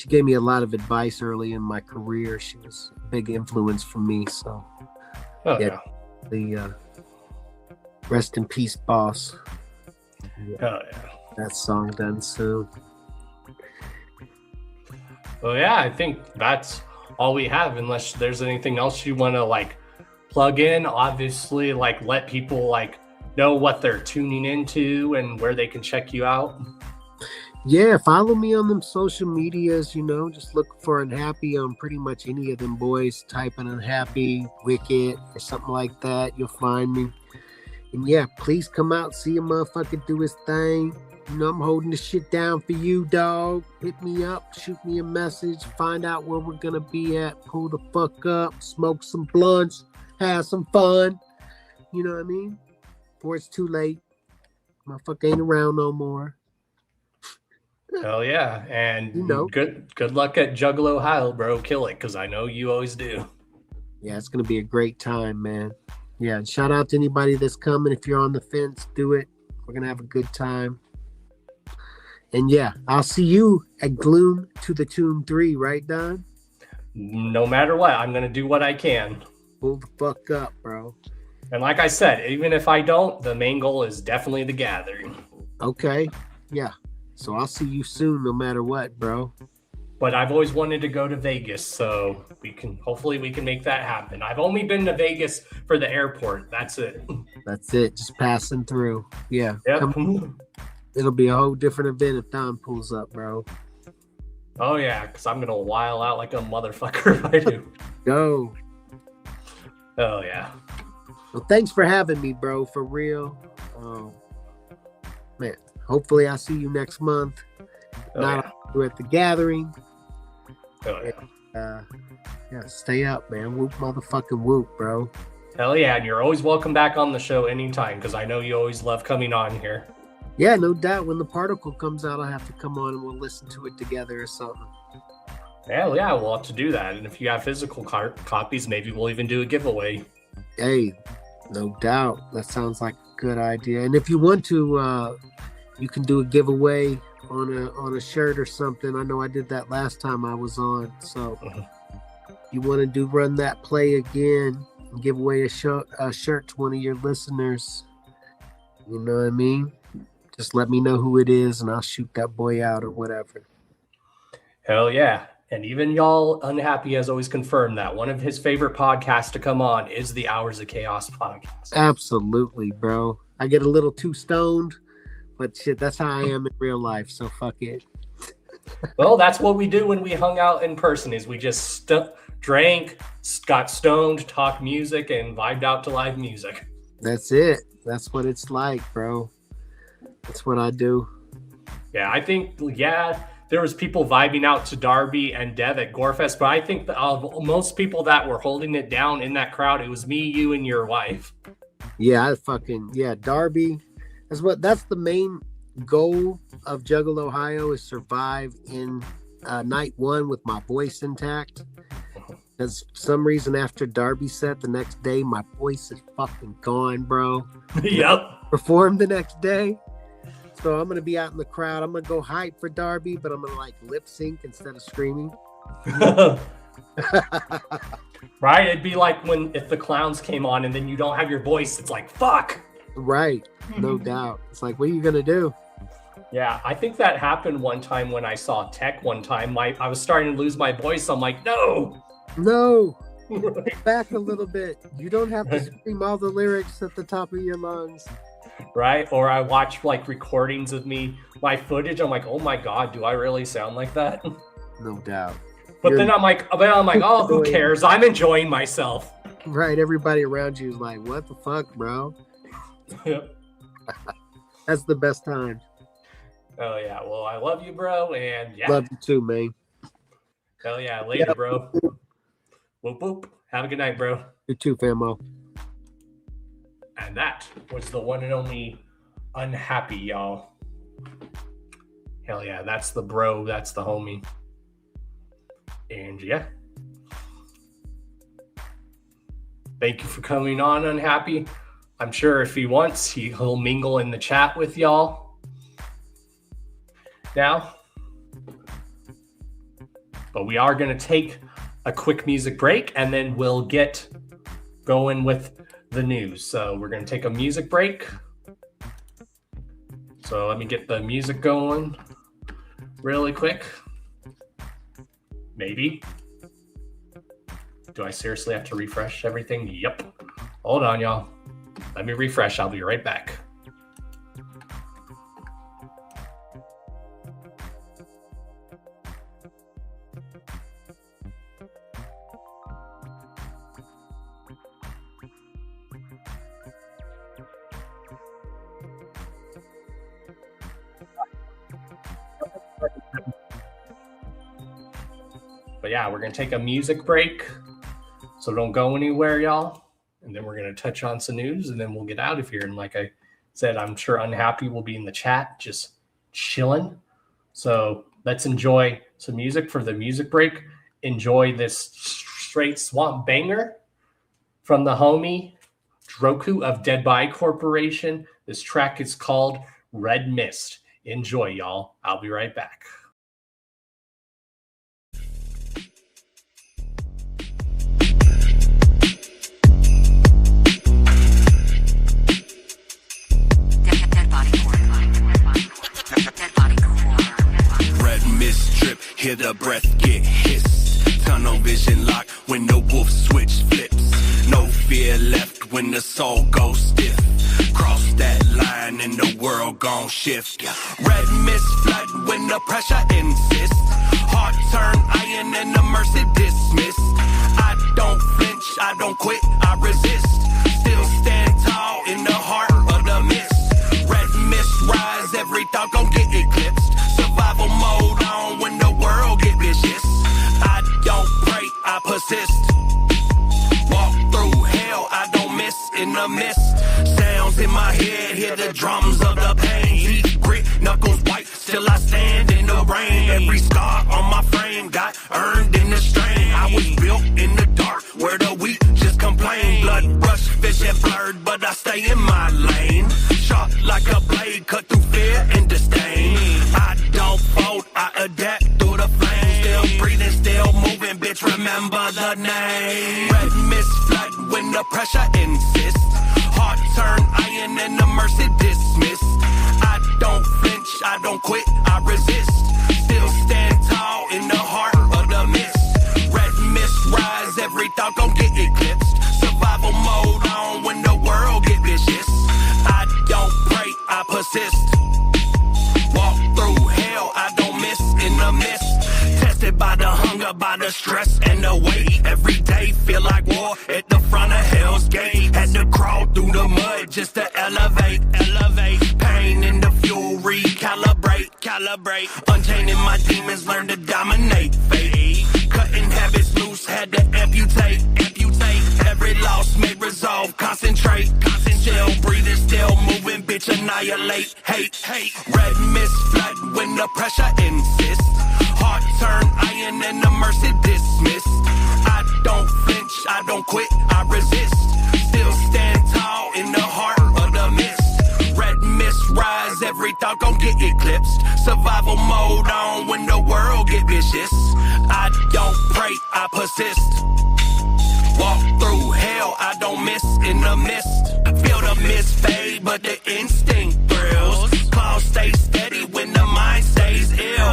gave me a lot of advice early in my career. She was a big influence for me. So the rest in peace, Boss. That song done soon. Well, yeah, I think that's all we have, unless there's anything else you want to like plug in. Obviously, like let people like know what they're tuning into and where they can check you out. Yeah, follow me on them social medias, you know, just look for Unhappy on pretty much any of them boys. Type in Unhappy, Wicked, or something like that. You'll find me. And yeah, please come out, see a motherfucker do his thing. You know, I'm holding the shit down for you, dog. Hit me up, shoot me a message, find out where we're gonna be at, pull the fuck up, smoke some blunts, have some fun. You know what I mean? Before it's too late. Motherfucker ain't around no more. Hell yeah. And you know, good luck at Juggalo Ohio, bro. Kill it, because I know you always do. Yeah, it's gonna be a great time, man. Yeah, and shout out to anybody that's coming. If you're on the fence, do it. We're gonna have a good time. And yeah, I'll see you at Gloom to the Tomb 3, right, Don? No matter what, I'm going to do what I can. Pull the fuck up, bro. And like I said, even if I don't, the main goal is definitely the gathering. Okay. Yeah. So I'll see you soon no matter what, bro. But I've always wanted to go to Vegas, so hopefully we can make that happen. I've only been to Vegas for the airport. That's it. That's it. Just passing through. Yeah. Yep. It'll be a whole different event if Don pulls up, bro. Oh, yeah, because I'm going to while out like a motherfucker if I do. Go. Oh, yeah. Well, thanks for having me, bro, for real. Man, hopefully I'll see you next month. We're at the gathering. Oh, yeah. Yeah, stay up, man. Whoop, motherfucking whoop, bro. Hell yeah, and you're always welcome back on the show anytime, because I know you always love coming on here. Yeah, no doubt. When the particle comes out, I'll have to come on and we'll listen to it together or something. Hell yeah, we'll have to do that. And if you have physical copies, maybe we'll even do a giveaway. Hey, no doubt. That sounds like a good idea. And if you want to, you can do a giveaway on a shirt or something. I know I did that last time I was on. So you want to run that play again and give away a shirt to one of your listeners. You know what I mean? Just let me know who it is and I'll shoot that boy out or whatever. Hell yeah. And even y'all Unhappy has always confirmed that one of his favorite podcasts to come on is the Hours of Chaos podcast. Absolutely, bro. I get a little too stoned, but shit, that's how I am in real life. So fuck it. Well, that's what we do when we hung out in person is we just drank, got stoned, talked music, and vibed out to live music. That's it. That's what it's like, bro. That's what I do. Yeah, I think, there was people vibing out to Darby and Dev at Gorefest, but I think of most people that were holding it down in that crowd, it was me, you, and your wife. Yeah, Darby. That's the main goal of Juggalo Ohio is survive in night one with my voice intact. Because for some reason after Darby set the next day, my voice is fucking gone, bro. Yep. Perform the next day. So I'm going to be out in the crowd. I'm going to go hype for Darby, but I'm going to like lip sync instead of screaming. Right? It'd be like if the clowns came on and then you don't have your voice. It's like, fuck. Right. No doubt. It's like, what are you going to do? Yeah, I think that happened one time when I saw Tech one time. I was starting to lose my voice. I'm like, no. Back a little bit. You don't have to scream all the lyrics at the top of your lungs. Right? Or I watch like recordings of my footage. I'm like, oh my God, do I really sound like that? No doubt. But then I'm like, oh, who cares? I'm enjoying myself. Right. Everybody around you is like, what the fuck, bro? Yep. That's the best time. Oh yeah. Well, I love you, bro, and yeah. Love you too, man. Hell yeah. Later, bro. Whoop whoop. Have a good night, bro. You too, famo. And that was the one and only Unhappy, y'all. Hell yeah, that's the bro, that's the homie. And yeah. Thank you for coming on, Unhappy. I'm sure if he wants, he'll mingle in the chat with y'all. Now, but we are going to take a quick music break and then we'll get going with the news. So we're going to take a music break. So let me get the music going really quick. Maybe. Do I seriously have to refresh everything? Yep. Hold on, y'all. Let me refresh. I'll be right back. But yeah, we're going to take a music break. So don't go anywhere, y'all. And then we're going to touch on some news and then we'll get out of here. And like I said, I'm sure Unhappy will be in the chat just chilling. So let's enjoy some music for the music break. Enjoy this straight swamp banger from the homie Droku of Dead Body Corporation. This track is called Red Mist. Enjoy, y'all. I'll be right back. Hear the breath get hissed. Tunnel vision locked when the wolf switch flips. No fear left when the soul goes stiff. Cross that line and the world gon' shift. Red mist flood when the pressure insists. Heart turn iron and the mercy dismissed. I don't flinch, I don't quit, I resist. Still stand tall in the heart of the mist. Red mist rise, every thought gon' get eclipsed. Survival mode on when the world get vicious. I don't pray, I persist. Walk through hell, I don't miss in the mist. Sounds in my head, hear the drums of the pain. Teeth grit, knuckles white, still I stand in the rain. Every scar on my frame got earned in the strain. I was built in the dark, where the weak just complain. Blood rush, vision blurred, but I stay in my lane. Sharp like a blade, cut through fear and disdain. I don't fold, I adapt through the flames. Still breathing, still moving, bitch, remember the name. Red mist flood when the pressure insists. Heart turn iron and the mercy dismissed. I don't flinch, I don't quit, I resist. Still stand tall in the heart of the mist. Red mist rise, every thought gon' get eclipsed. Survival mode on when the world get vicious. I don't pray, I persist. Walk through hell, I don't miss in the mist. Tested by the hunger, by the stress and the weight. Every day feel like war at the front of Hell's Gate. Had to crawl through the mud just to elevate. Pain in the fuel, recalibrate. Untaining my demons, learn to dominate fate. Cutting habits loose, had to amputate. Every loss made resolve, concentrate. Still breathing, still moving, bitch, annihilate. Hate. Red mist flood when the pressure insists. Heart turn iron and the mercy dismissed. I don't flinch, I don't quit, I resist. Still stand tall in the heart of the mist. Red mist rise, every thought gon' get eclipsed. Survival mode on when the world get vicious. I don't pray, I persist. Walk through hell, I don't miss in the mist. Feel the mist fade, but the instinct thrills. Claws stay steady when the mind stays ill.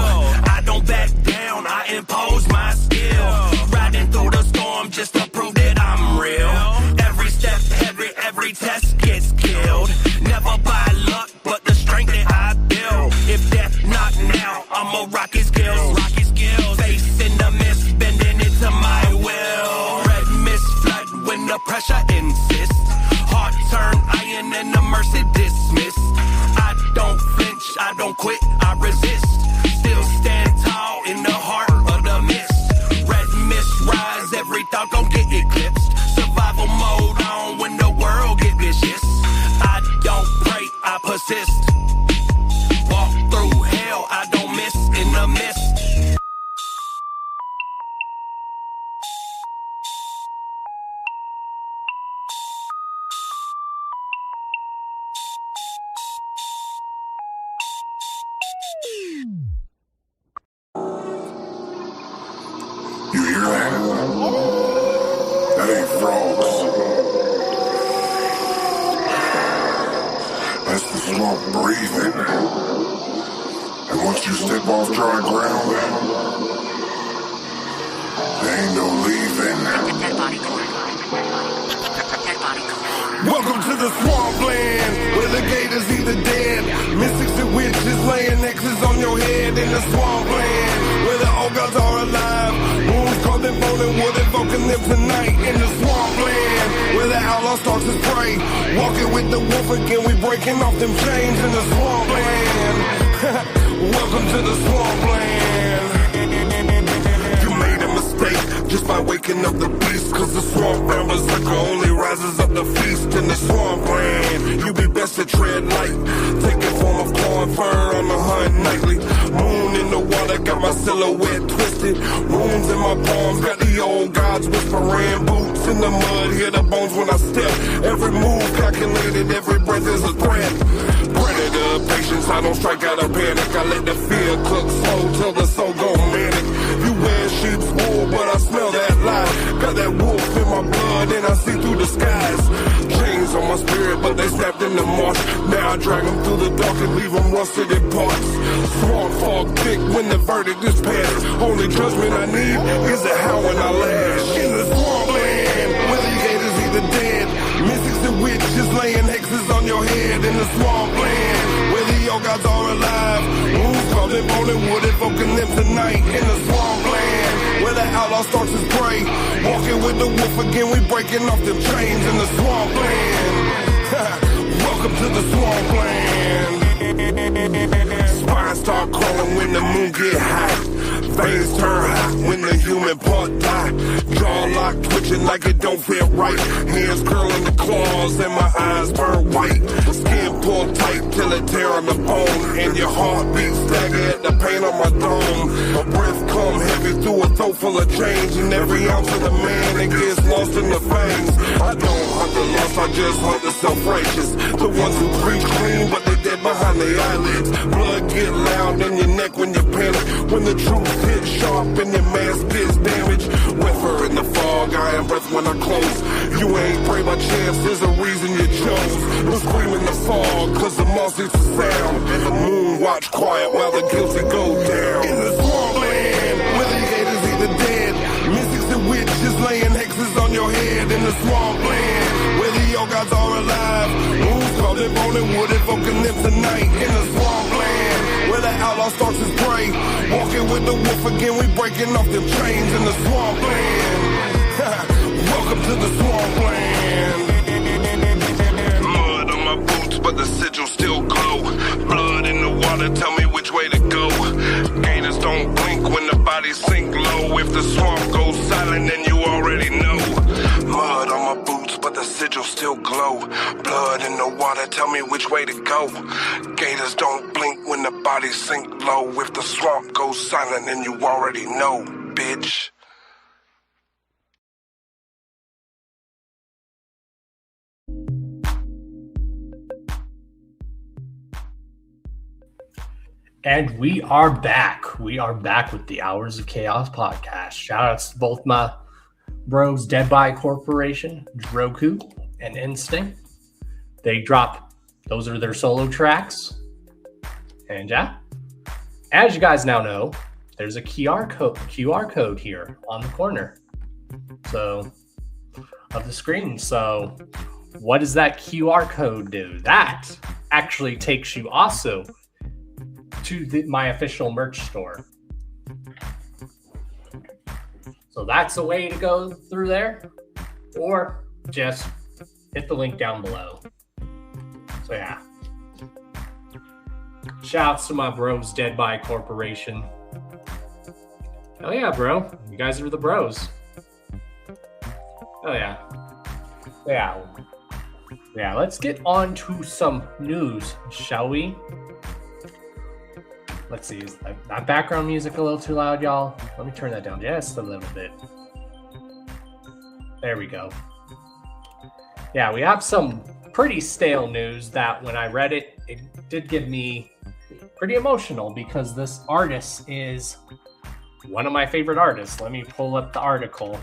I don't back down, I impose my skill. Riding through the storm just to prove that I'm real. Every step heavy, every test gets killed. Never by luck, but the strength that I build. If death not now, I'ma rock his skills. Face in the mist, bending it to my will. Red mist flood when the pressure insists. Heart turn iron and the mercy dismissed. I don't quit, I resist. Still stand tall in the heart of the mist. Red mist rise, every thought gon' get eclipsed. Survival mode on when the world get vicious. I don't pray, I persist. Walk through hell, I don't miss in the mist. You hear that? That ain't frogs. That's the swamp breathing. And once you step off dry ground, there ain't no leaving. Welcome to the swampland, where the gators either dead. Mystics and witches laying X's on your head in the swampland, where the old gods are alive. Moons calling bone and wood, invoking them tonight in the swampland, where the outlaw stalks his prey. Walking with the wolf again, we breaking off them chains in the swampland. Welcome to the swampland. You made a mistake just by waking up the beast, cause the swamp ram berserker only rises up the feast in the swampland. You be best to tread light, taking form of claw and fur on the hunt nightly. Moon in the water got my silhouette twisted. Wounds in my palms got the old gods whispering. Boots in the mud, hear the bones when I step. Every move calculated, every breath is a threat. Predator patience, I don't strike out of panic. I let the fear cook slow till the soul go manic. You wear sheep's wool, but I smell that lie. Got that wolf in my blood and I see through the skies. Chains on my spirit, but they snapped in the marsh. Now I drag them through the dark and leave them rusted in parts. Swamp fog thick when the verdict is passed. Only judgment I need is a howl when I lash. In the swampland, where the gators either dead. Mystics and witches laying hexes on your head in the swampland, where the old gods are alive. Moons calling bone and wood, invoking them tonight in the swampland, where the outlaw stalks his prey. Walking with the wolf again, we breaking off them chains in the swampland. Welcome to the swampland. Spines start crawling when the moon get hot. Veins turn hot when the human part die. Jaw lock twitching like it don't feel right. Hands curling the claws and my eyes burn white. Skin pulled tight till it tear on the bone. And your heartbeat stagger at the pain on my dome. My breath come heavy through a throat full of change. And every ounce of the man that gets lost in the fangs. I don't hunt the lost, I just hunt the self-righteous. The ones who preach clean but they dead behind their eyelids. Blood get loud in your neck when you panic. When the truth hit sharp and your mask gets damaged. Weather in the fog, I am breath when I close. You ain't pray by chance, there's a reason you chose. No scream in the fog, cause the moss eats the sound. And the moon watch quiet while the guilty go down. In the swampland, where the gators either dead. Mystics and witches laying hexes on your head in the swampland, where the old gods are alive. Moons calling bone and wood, invoking them tonight in the swampland, where the outlaw stalks his prey. Walking with the wolf again, we breaking off them chains in the swampland. Welcome to the swampland. Mud on my boots, but the sigil still glow. Blood in the water, tell me which way to go. Gators don't blink when the bodies sink low. If the swamp goes silent, then you already know. Mud on my boots, but the sigil still glow. Blood in the water, tell me which way to go. Gators don't blink when the bodies sink low. If the swamp goes silent, then you already know, bitch. And we are back. We are back with the Hours of Chaos podcast. Shout outs to both my bros, Dead by Corporation, Roku, and Instinct. They drop, those are their solo tracks. And yeah, as you guys now know, there's a QR code here on the corner of the screen. So what does that QR code do? That actually takes you also to my official merch store. So that's a way to go through there, or just hit the link down below. So yeah. Shouts to my bros, Dead by Corporation. Hell yeah, bro. You guys are the bros. Oh yeah. Yeah, let's get on to some news, shall we? Let's see, is that background music a little too loud, y'all? Let me turn that down just a little bit. There we go. Yeah, we have some pretty stale news that when I read it, it did give me pretty emotional because this artist is one of my favorite artists. Let me pull up the article.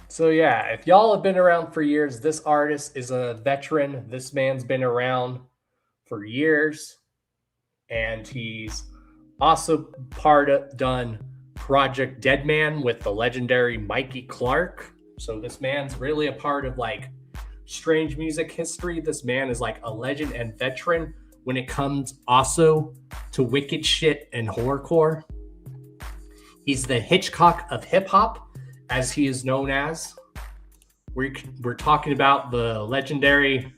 So yeah, if y'all have been around for years, this artist is a veteran. This man's been around for years, and he's also done Project Deadman with the legendary Mikey Clark. So this man's really a part of like strange music history. This man is like a legend and veteran when it comes also to wicked shit and horrorcore. He's the Hitchcock of hip hop, as he is known as. We're talking about the legendary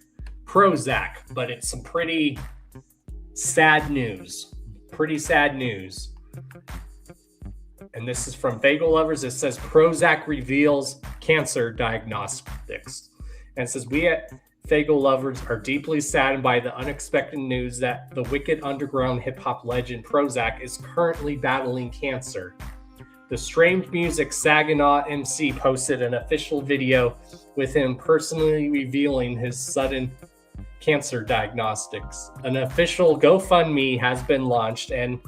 Prozac, but it's some pretty sad news. And this is from Fagel Lovers. It says Prozac reveals cancer diagnostics. And it says, we at Fagel Lovers are deeply saddened by the unexpected news that the wicked underground hip-hop legend Prozac is currently battling cancer. The Strange Music Saginaw MC posted an official video with him personally revealing his sudden cancer diagnostics. An official GoFundMe has been launched, and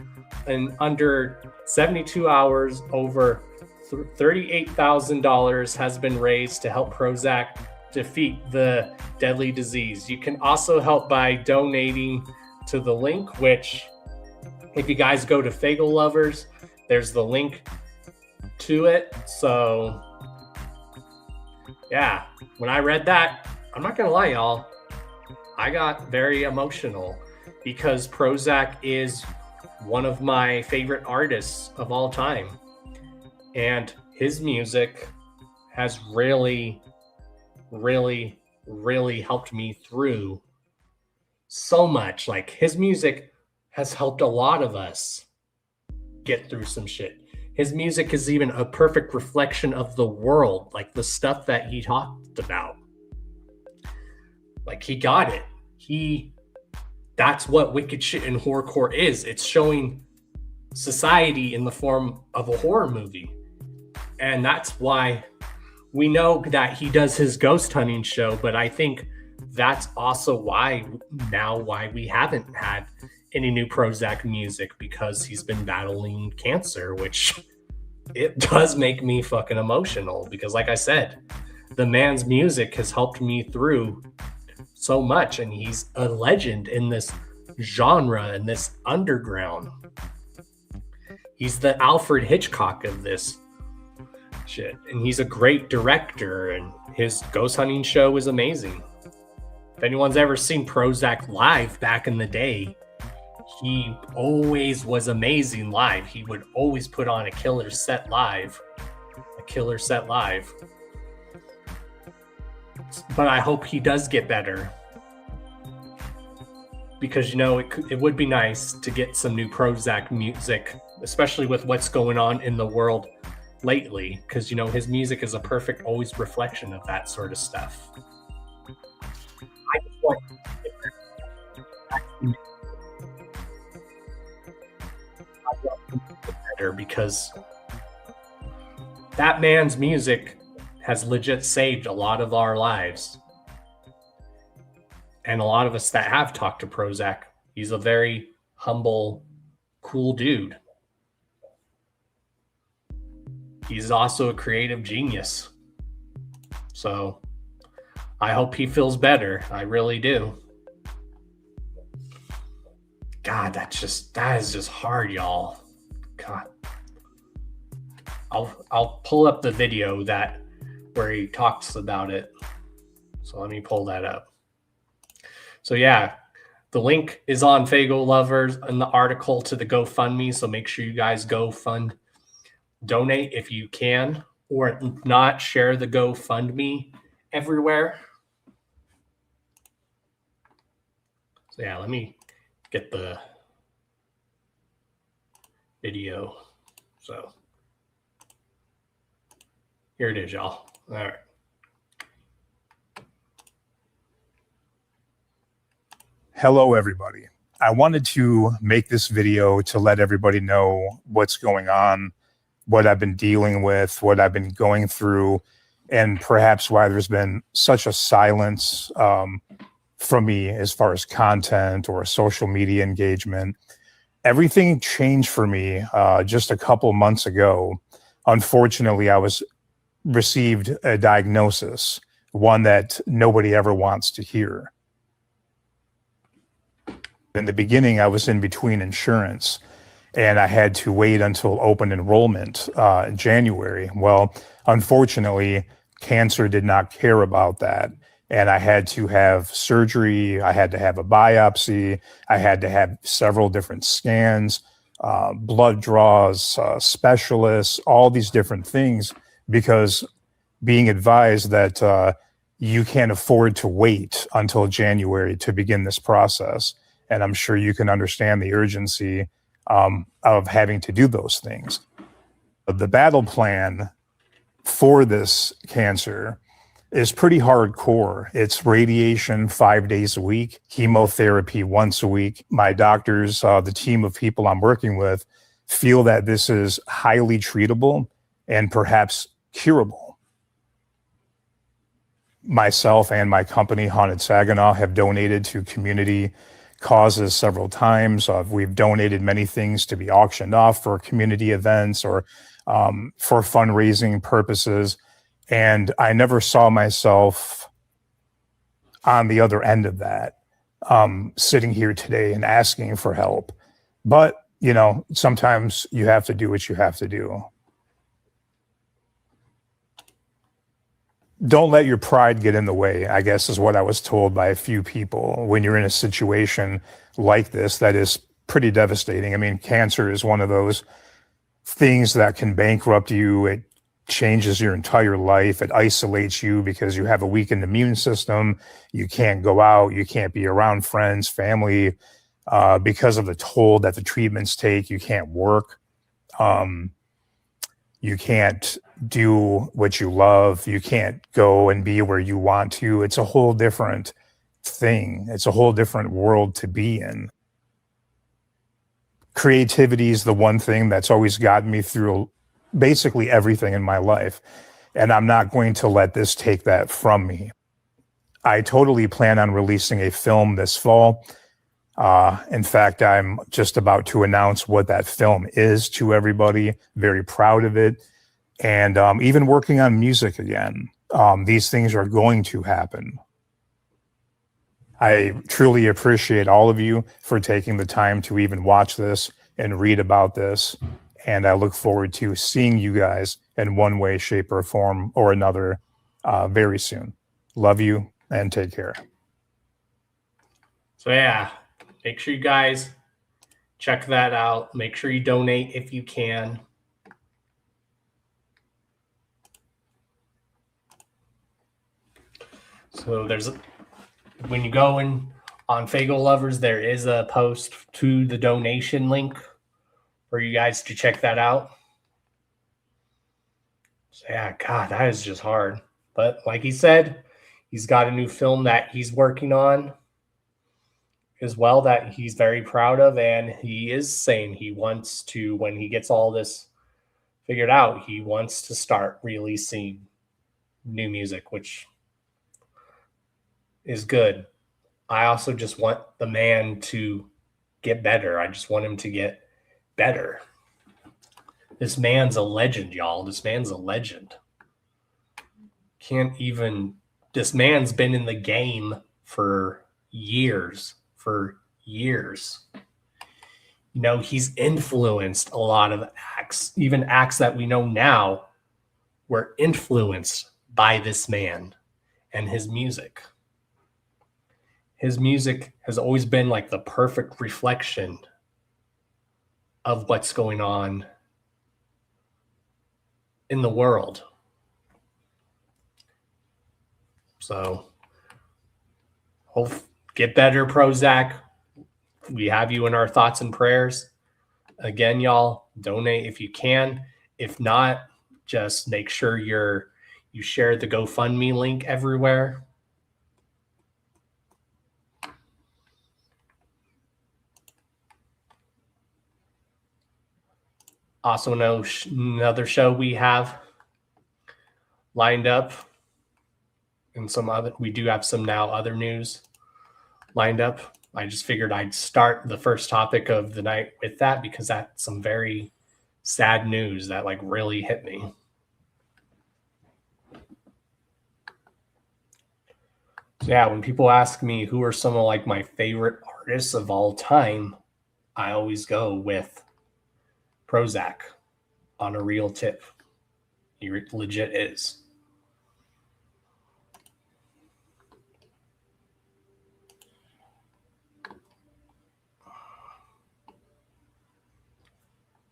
in under 72 hours, over $38,000 has been raised to help Prozac defeat the deadly disease. You can also help by donating to the link, which, if you guys go to Fagel Lovers, there's the link to it. So yeah, when I read that, I'm not gonna lie, y'all, I got very emotional because Prozac is one of my favorite artists of all time, and his music has really helped me through so much. Like, his music has helped a lot of us get through some shit. His music is even a perfect reflection of the world, like the stuff that he talked about. Like, he got it. That's what wicked shit and horrorcore is. It's showing society in the form of a horror movie. And that's why we know that he does his ghost hunting show, but I think that's also why we haven't had any new Prozac music, because he's been battling cancer, which it does make me fucking emotional because, like I said, the man's music has helped me through so much, and he's a legend in this genre, in this underground. He's the Alfred Hitchcock of this shit, and he's a great director, and his ghost hunting show is amazing. If anyone's ever seen Prozac live back in the day, he always was amazing live. He would always put on a killer set live. But I hope he does get better, because, you know, it would be nice to get some new Prozac music, especially with what's going on in the world lately, because, you know, his music is a perfect always reflection of that sort of stuff. I just want better, because that man's music has legit saved a lot of our lives. And a lot of us that have talked to Prozac, he's a very humble, cool dude. He's also a creative genius. So I hope he feels better. I really do. God, that is just hard, y'all. God. I'll pull up the video where he talks about it. So let me pull that up. So yeah, The link is on Fago Lovers in the article to the GoFundMe, so make sure you guys donate if you can, or if not, share the GoFundMe everywhere. So yeah, let me get the video. So here it is, y'all. All right. Hello, everybody. I wanted to make this video to let everybody know what's going on, what I've been dealing with, what I've been going through, and perhaps why there's been such a silence from me as far as content or social media engagement. Everything changed for me just a couple months ago. Unfortunately, I received a diagnosis, one that nobody ever wants to hear. In the beginning, I was in between insurance, and I had to wait until open enrollment in January. Well, unfortunately, cancer did not care about that, and I had to have surgery. I had to have a biopsy. I had to have several different scans, blood draws, specialists, all these different things, because being advised that you can't afford to wait until January to begin this process. And I'm sure you can understand the urgency of having to do those things. The battle plan for this cancer is pretty hardcore. It's radiation 5 days a week, chemotherapy once a week. My doctors, the team of people I'm working with, feel that this is highly treatable and perhaps curable. Myself and my company, Haunted Saginaw, have donated to community causes several times. We've donated many things to be auctioned off for community events or for fundraising purposes. And I never saw myself on the other end of that, sitting here today and asking for help. But, you know, sometimes you have to do what you have to do. Don't let your pride get in the way, I guess, is what I was told by a few people when you're in a situation like this that is pretty devastating. I mean, cancer is one of those things that can bankrupt you. It changes your entire life. It isolates you because you have a weakened immune system. You can't go out. You can't be around friends, family, because of the toll that the treatments take. You can't work. You can't do what you love. You can't go and be where you want to. It's a whole different thing. It's a whole different world to be in. Creativity is the one thing that's always gotten me through basically everything in my life. And I'm not going to let this take that from me. I totally plan on releasing a film this fall. In fact, I'm just about to announce what that film is to everybody. Very proud of it. And even working on music again. These things are going to happen. I truly appreciate all of you for taking the time to even watch this and read about this. And I look forward to seeing you guys in one way, shape, or form or another very soon. Love you and take care. So yeah, make sure you guys check that out. Make sure you donate if you can. So when you go in on Fago Lovers, there is a post to the donation link for you guys to check that out. So yeah, God, that is just hard. But like he said, he's got a new film that he's working on as well that he's very proud of. And he is saying he wants to, when he gets all this figured out, he wants to start releasing new music, which is good. I also just want the man to get better. I just want him to get better. This man's a legend, y'all. This man's a legend. This man's been in the game for years. You know, he's influenced a lot of acts. Even acts that we know now were influenced by this man and his music. his music has always been like the perfect reflection of what's going on in the world. So, get better, Prozac. We have you in our thoughts and prayers. Again, y'all, donate if you can. If not, just make sure you share the GoFundMe link everywhere. Also, another show we have lined up, and we do have some other news lined up. I just figured I'd start the first topic of the night with that because that's some very sad news that like really hit me. So yeah, when people ask me who are some of like my favorite artists of all time, I always go with Prozac on a real tip. He legit is.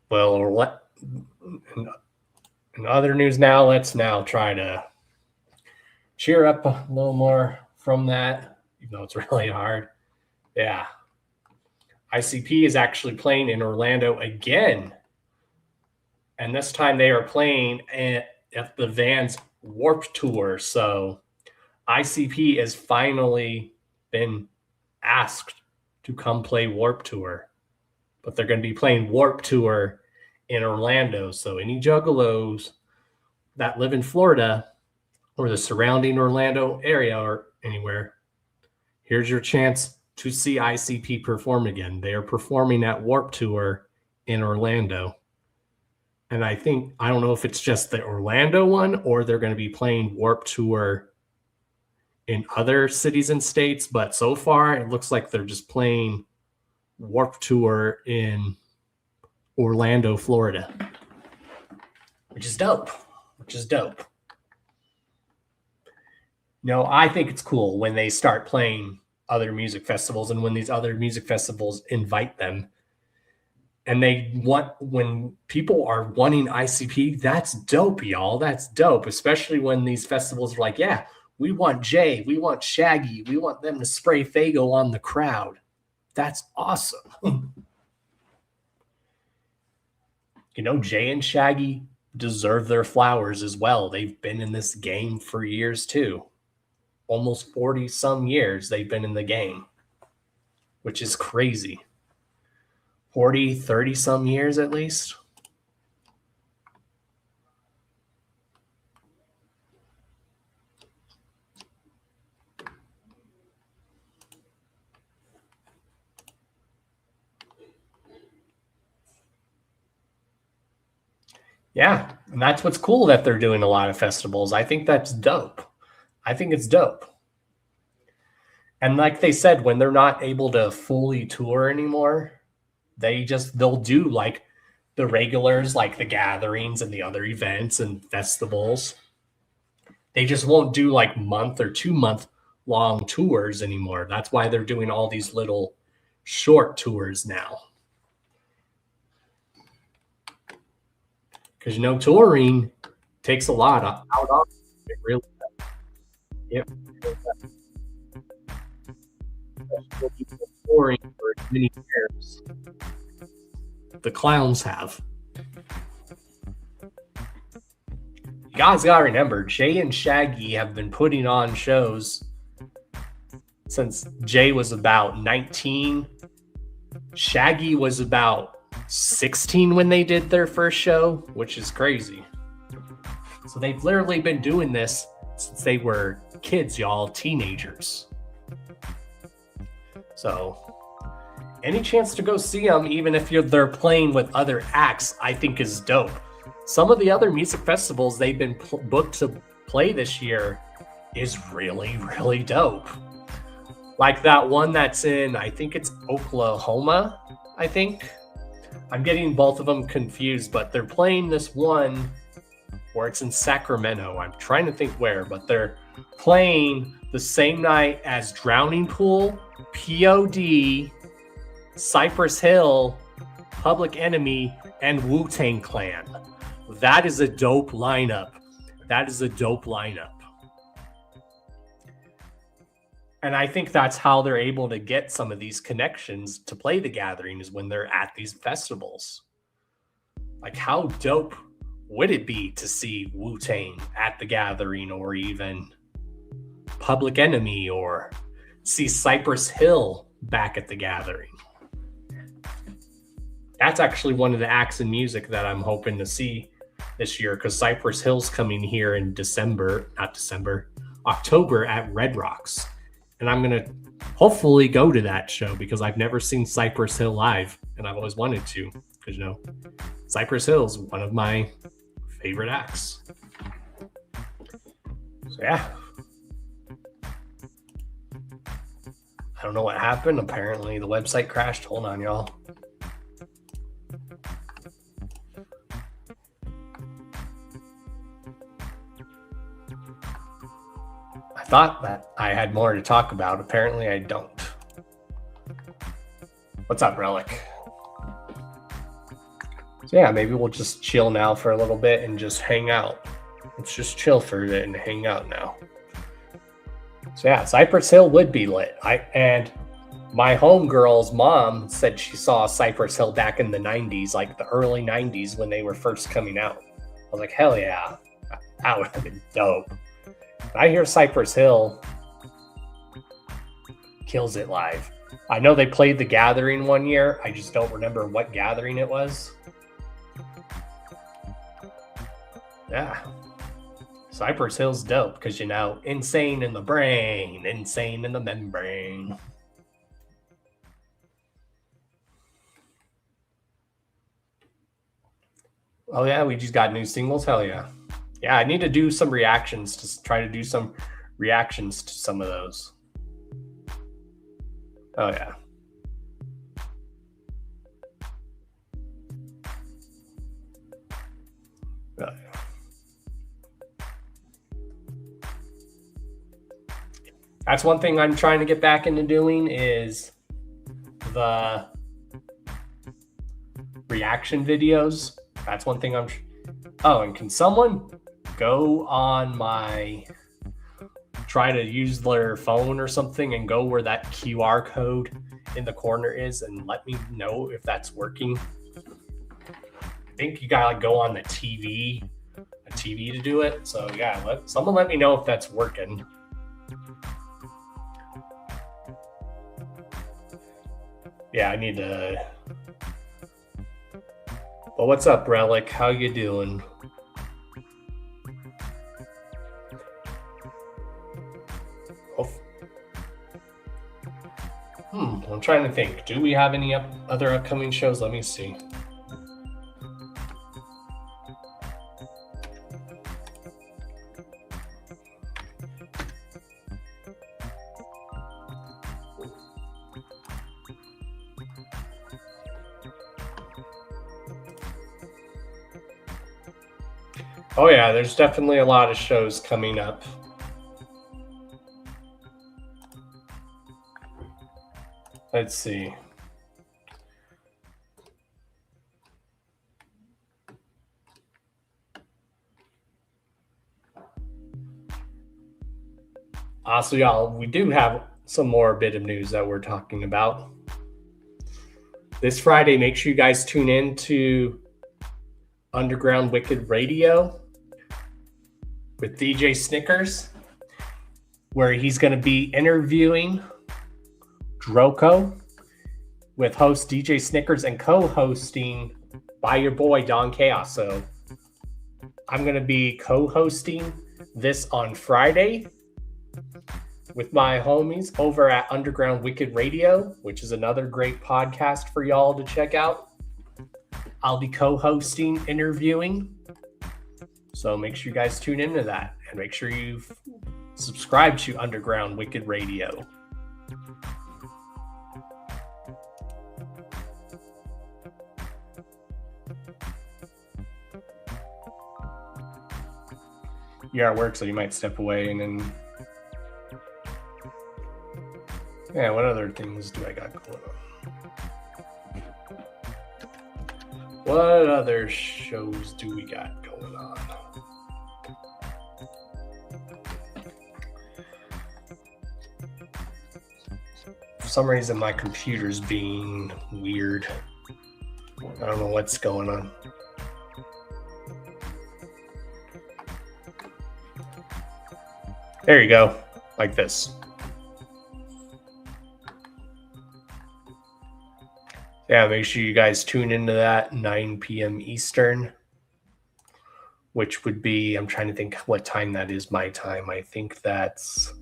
Well, in other news now, let's now try to cheer up a little more from that, even though it's really hard. Yeah. ICP is actually playing in Orlando again. And this time they are playing at the Vans Warped Tour. So ICP has finally been asked to come play Warped Tour. But they're going to be playing Warped Tour in Orlando. So any juggalos that live in Florida or the surrounding Orlando area or anywhere, here's your chance to see ICP perform again. They are performing at Warped Tour in Orlando. And I don't know if it's just the Orlando one or they're going to be playing Warped Tour in other cities and states. But so far, it looks like they're just playing Warped Tour in Orlando, Florida, which is dope. I think it's cool when they start playing other music festivals and when these other music festivals invite them. And when people are wanting ICP, that's dope, y'all. That's dope, especially when these festivals are like, yeah, we want Jay, we want Shaggy, we want them to spray Faygo on the crowd. That's awesome. Jay and Shaggy deserve their flowers as well. They've been in this game for years too. Almost 40 some years they've been in the game, which is crazy. 40, 30 some years at least. Yeah, and that's what's cool that they're doing a lot of festivals. I think that's dope. I think it's dope. And like they said, when they're not able to fully tour anymore, they'll do like the regulars, like the gatherings and the other events and festivals. They just won't do like month or 2 month long tours anymore. That's why they're doing all these little short tours now. Because touring takes a lot out of it. Really does. Yep. Touring for as many years the clowns have. You guys gotta remember, Jay and Shaggy have been putting on shows since Jay was about 19. Shaggy was about 16 when they did their first show, which is crazy. So they've literally been doing this since they were kids, y'all, teenagers. So any chance to go see them, even if they're playing with other acts, I think is dope. Some of the other music festivals they've been booked to play this year is really, really dope. Like that one that's in, I think it's Oklahoma, I think. I'm getting both of them confused, but they're playing this one where it's in Sacramento. I'm trying to think where, but they're playing the same night as Drowning Pool, POD, Cypress Hill, Public Enemy, and Wu-Tang Clan. That is a dope lineup. That is a dope lineup. And I think that's how they're able to get some of these connections to play The Gathering, is when they're at these festivals. Like, how dope would it be to see Wu-Tang at The Gathering, or even Public Enemy, or see Cypress Hill back at The Gathering? That's actually one of the acts in music that I'm hoping to see this year, because Cypress Hill's coming here in October at Red Rocks. And I'm going to hopefully go to that show, because I've never seen Cypress Hill live, and I've always wanted to, because, you know, Cypress Hill is one of my favorite acts. So, yeah. I don't know what happened. Apparently the website crashed. Hold on, y'all. I thought that I had more to talk about. Apparently I don't. What's up, Relic? So yeah, maybe we'll just chill now for a little bit and just hang out. Let's just chill for a bit and hang out now. So yeah, Cypress Hill would be lit. And my homegirl's mom said she saw Cypress Hill back in the 90s, like the early 90s when they were first coming out. I was like, hell yeah, that would have been dope. I hear Cypress Hill kills it live. I know they played The Gathering one year. I just don't remember what gathering it was. Yeah. Cypress Hill's dope because, you know, insane in the brain, insane in the membrane. Oh, yeah, we just got new singles? Hell yeah. Yeah, I need to do some reactions, to try to do some reactions to some of those. Oh, yeah. Oh, yeah. That's one thing I'm trying to get back into doing, is the reaction videos. That's one thing I'm... Oh, and can someone go on my... Try to use their phone or something and go where that QR code in the corner is and let me know if that's working? I think you gotta go on the TV to do it. So yeah, someone let me know if that's working. Yeah, I need to... Well, what's up, Relic? How you doing? I'm trying to think. Do we have any other upcoming shows? Let me see. Oh yeah, there's definitely a lot of shows coming up. Let's see. So y'all, we do have some more bit of news that we're talking about. This Friday, make sure you guys tune in to Underground Wicked Radio with DJ Snickers, where he's going to be interviewing Droko with host DJ Snickers and co-hosting by your boy Don Chaos. So I'm going to be co-hosting this on Friday with my homies over at Underground Wicked Radio, which is another great podcast for y'all to check out. I'll be co-hosting, interviewing. So make sure you guys tune into that, and make sure you subscribe to Underground Wicked Radio. You're at work, so you might step away and then Yeah, what other things do I got going on? What other shows do we got going on? For some reason, my computer's being weird. I don't know what's going on. There you go, like this. Yeah, make sure you guys tune into that 9 p.m. Eastern, which would be, I'm trying to think what time that is my time. I think that's,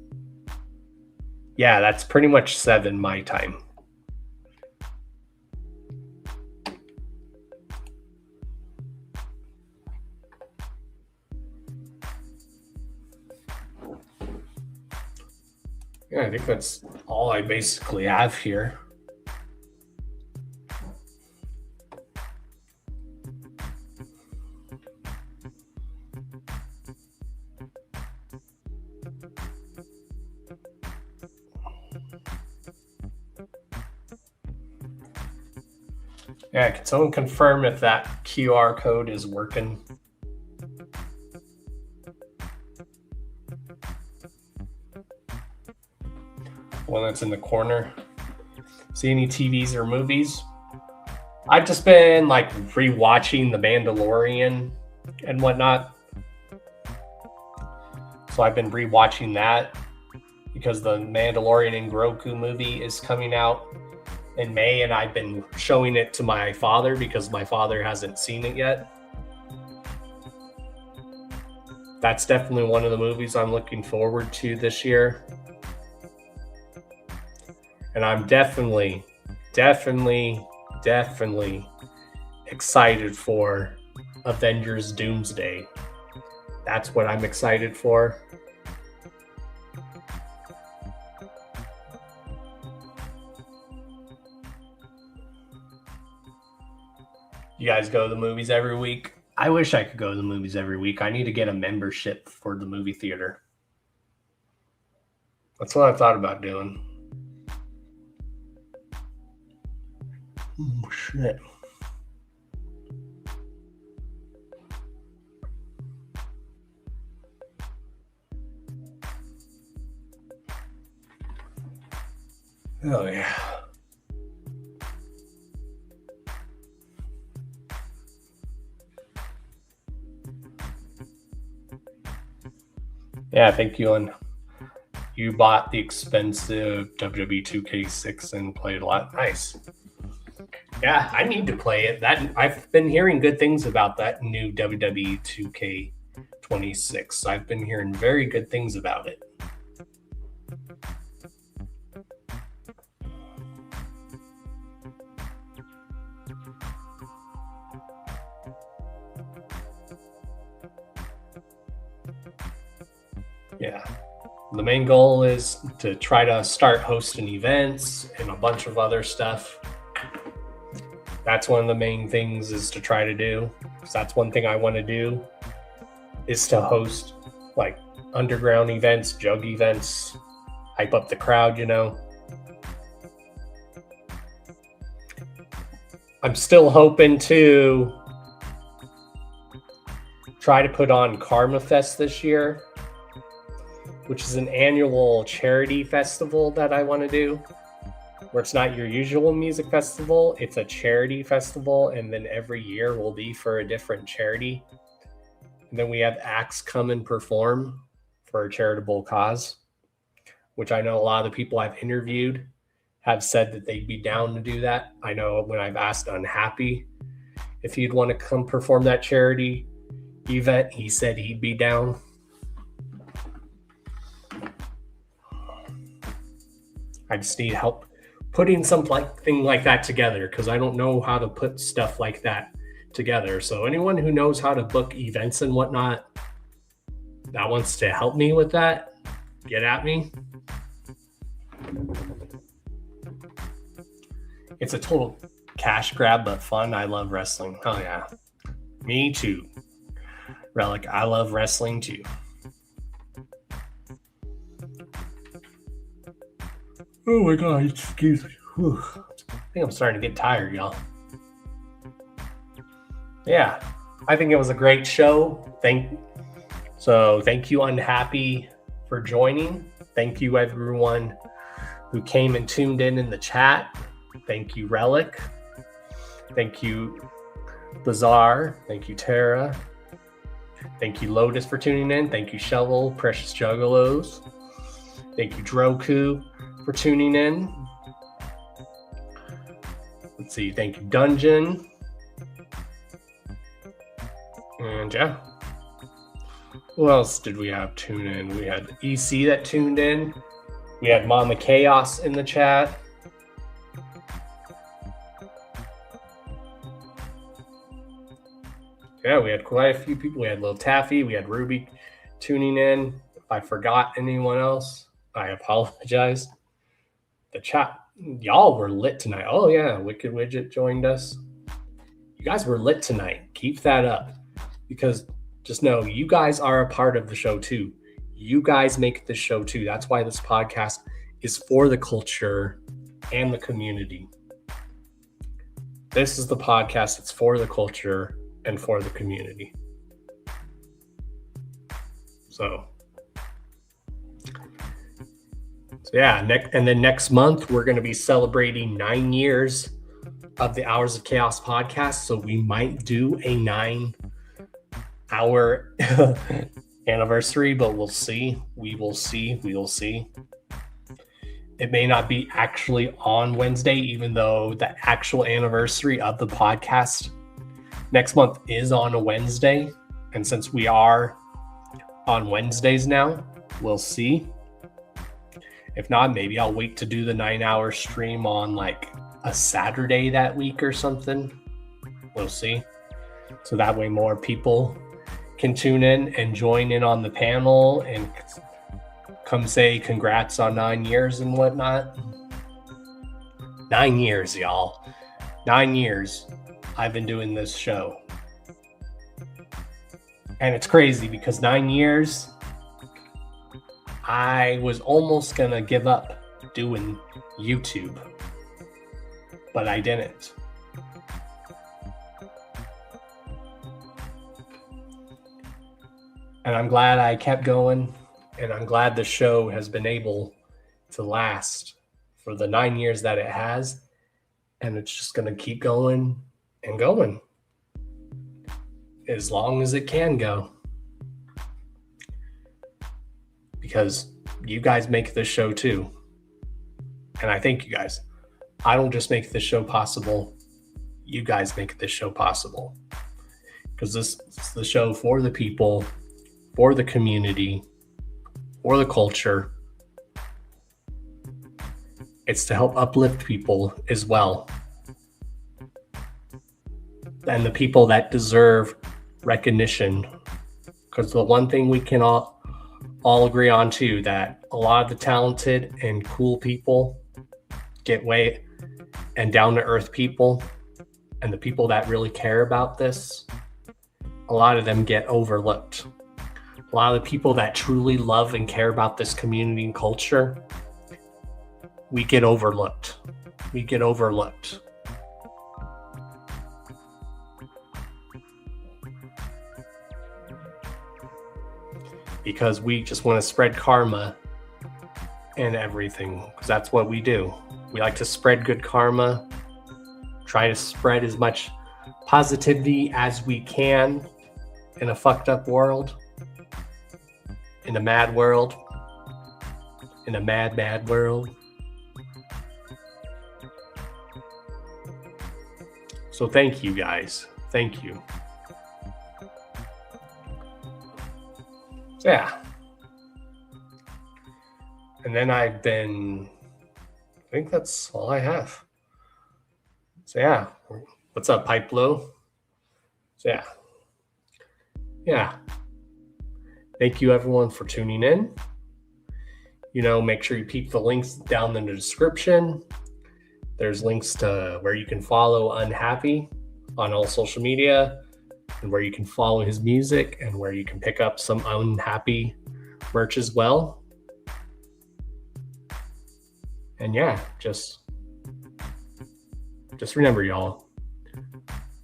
yeah, that's pretty much 7 my time. Yeah, I think that's all I basically have here. Yeah, can someone confirm if that QR code is working? One that's in the corner. See any TVs or movies? I've just been like rewatching The Mandalorian and whatnot. So I've been rewatching that because the Mandalorian and Grogu movie is coming out in May, and I've been showing it to my father because my father hasn't seen it yet. That's definitely one of the movies I'm looking forward to this year. And I'm definitely excited for Avengers Doomsday. That's what I'm excited for. You guys go to the movies every week? I wish I could go to the movies every week. I need to get a membership for the movie theater. That's what I thought about doing. Oh, shit. Oh, yeah. Yeah, thank you. And you bought the expensive WWE 2K6 and played a lot. Nice. Yeah, I need to play it. That I've been hearing good things about that new WWE 2K26. I've been hearing very good things about it. Yeah. The main goal is to try to start hosting events and a bunch of other stuff. That's one of the main things is to try to do. Because that's one thing I want to do is to host like underground events, jug events, hype up the crowd, you know. I'm still hoping to try to put on Karma Fest this year, which is an annual charity festival that I want to do, where it's not your usual music festival, it's a charity festival, and then every year will be for a different charity. And then we have acts come and perform for a charitable cause, which I know a lot of the people I've interviewed have said that they'd be down to do that. I know when I've asked Unhappy if he'd want to come perform that charity event, he said he'd be down. I just need help putting something like that together because I don't know how to put stuff like that together. So anyone who knows how to book events and whatnot that wants to help me with that, get at me. It's a total cash grab, but fun. I love wrestling. Oh, yeah. Me too. Relic, I love wrestling too. Oh my God, excuse me. Whew. I think I'm starting to get tired, y'all. Yeah, I think it was a great show. Thank you, Unhappy, for joining. Thank you, everyone who came and tuned in the chat. Thank you, Relic. Thank you, Bazaar. Thank you, Tara. Thank you, Lotus, for tuning in. Thank you, Shovel, Precious Juggalos. Thank you, Droku, for tuning in. Let's see. Thank you, Dungeon. And yeah. Who else did we have tune in? We had EC that tuned in. We had Mama Chaos in the chat. Yeah, we had quite a few people. We had Lil Taffy. We had Ruby tuning in. If I forgot anyone else, I apologize. The chat, y'all were lit tonight. Oh yeah, Wicked Widget joined us. You guys were lit tonight. Keep that up. Because just know, you guys are a part of the show too. You guys make the show too. That's why this podcast is for the culture and the community. This is the podcast that's for the culture and for the community. So yeah, and then next month we're going to be celebrating 9 years of the Hours of Chaos podcast. So we might do a 9-hour anniversary, but we'll see. We will see. It may not be actually on Wednesday, even though the actual anniversary of the podcast next month is on a Wednesday. And since we are on Wednesdays now, we'll see. If not, maybe I'll wait to do the 9-hour stream on like a Saturday that week or something. We'll see. So that way more people can tune in and join in on the panel and come say congrats on 9 years and whatnot. 9 years, y'all. 9 years I've been doing this show. And it's crazy because 9 years I was almost gonna give up doing YouTube, but I didn't. And I'm glad I kept going, and I'm glad the show has been able to last for the 9 years that it has, and it's just gonna keep going and going as long as it can go. Because you guys make this show too. And I thank you guys. I don't just make this show possible. You guys make this show possible. Because this is the show for the people, for the community, for the culture. It's to help uplift people as well. And the people that deserve recognition. Because the one thing we can all agree on too, that a lot of the talented and cool people get way, and down to earth people and the people that really care about this, a lot of them get overlooked. A lot of the people that truly love and care about this community and culture, we get overlooked. Because we just want to spread karma and everything, because that's what we do. We like to spread good karma, try to spread as much positivity as we can in a fucked up world, in a mad world, in a mad world. So thank you guys. Thank you. Yeah. And then I think that's all I have. So yeah. What's up, Pipe Low? So yeah. Thank you everyone for tuning in. Make sure you peep the links down in the description. There's links to where you can follow Unhappy on all social media, and where you can follow his music, and where you can pick up some Unhappy merch as well. And yeah, just remember, y'all,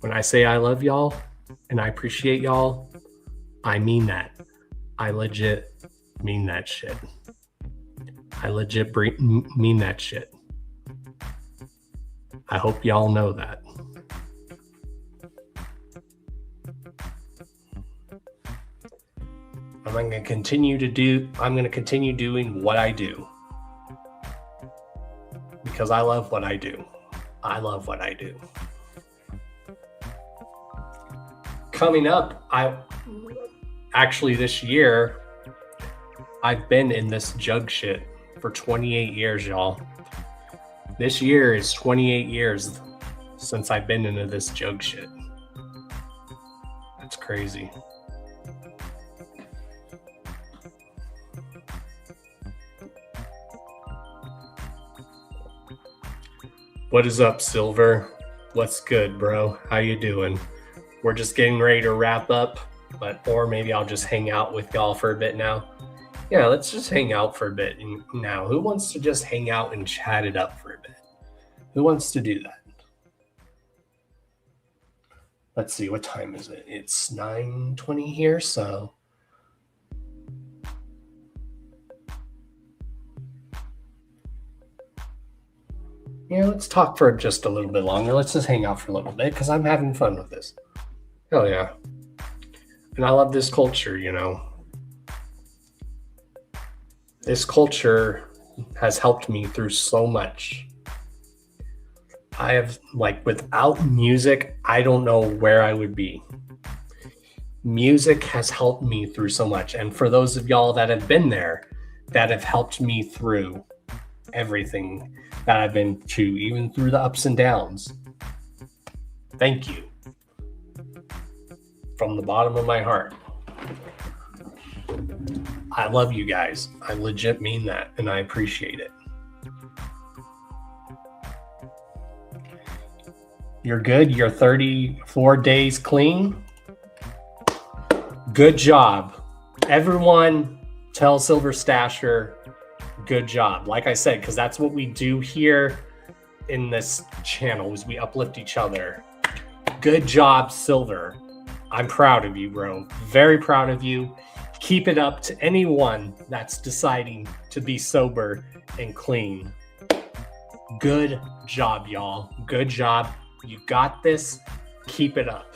when I say I love y'all and I appreciate y'all, I mean that. I legit mean that shit. I legit mean that shit. I hope y'all know that. I'm going to continue doing what I do. Because I love what I do. I love what I do. Coming up, this year, I've been in this jug shit for 28 years, y'all. This year is 28 years since I've been into this jug shit. That's crazy. What is up, Silver? What's good, bro? How you doing? We're just getting ready to wrap up, or maybe I'll just hang out with y'all for a bit now. Yeah, let's just hang out for a bit now. Who wants to just hang out and chat it up for a bit? Who wants to do that? Let's see, what time is it? It's 9:20 here, so... yeah, let's talk for just a little bit longer. Let's just hang out for a little bit, because I'm having fun with this. Hell yeah. And I love this culture, you know. This culture has helped me through so much. I have, without music, I don't know where I would be. Music has helped me through so much. And for those of y'all that have been there, that have helped me through everything that I've been to, even through the ups and downs. Thank you. From the bottom of my heart. I love you guys. I legit mean that, and I appreciate it. You're good? You're 34 days clean? Good job. Everyone tell Silver Stasher, good job. Like I said, because that's what we do here in this channel, is we uplift each other. Good job, Silver. I'm proud of you, bro. Very proud of you. Keep it up to anyone that's deciding to be sober and clean. Good job, y'all. Good job. You got this. Keep it up.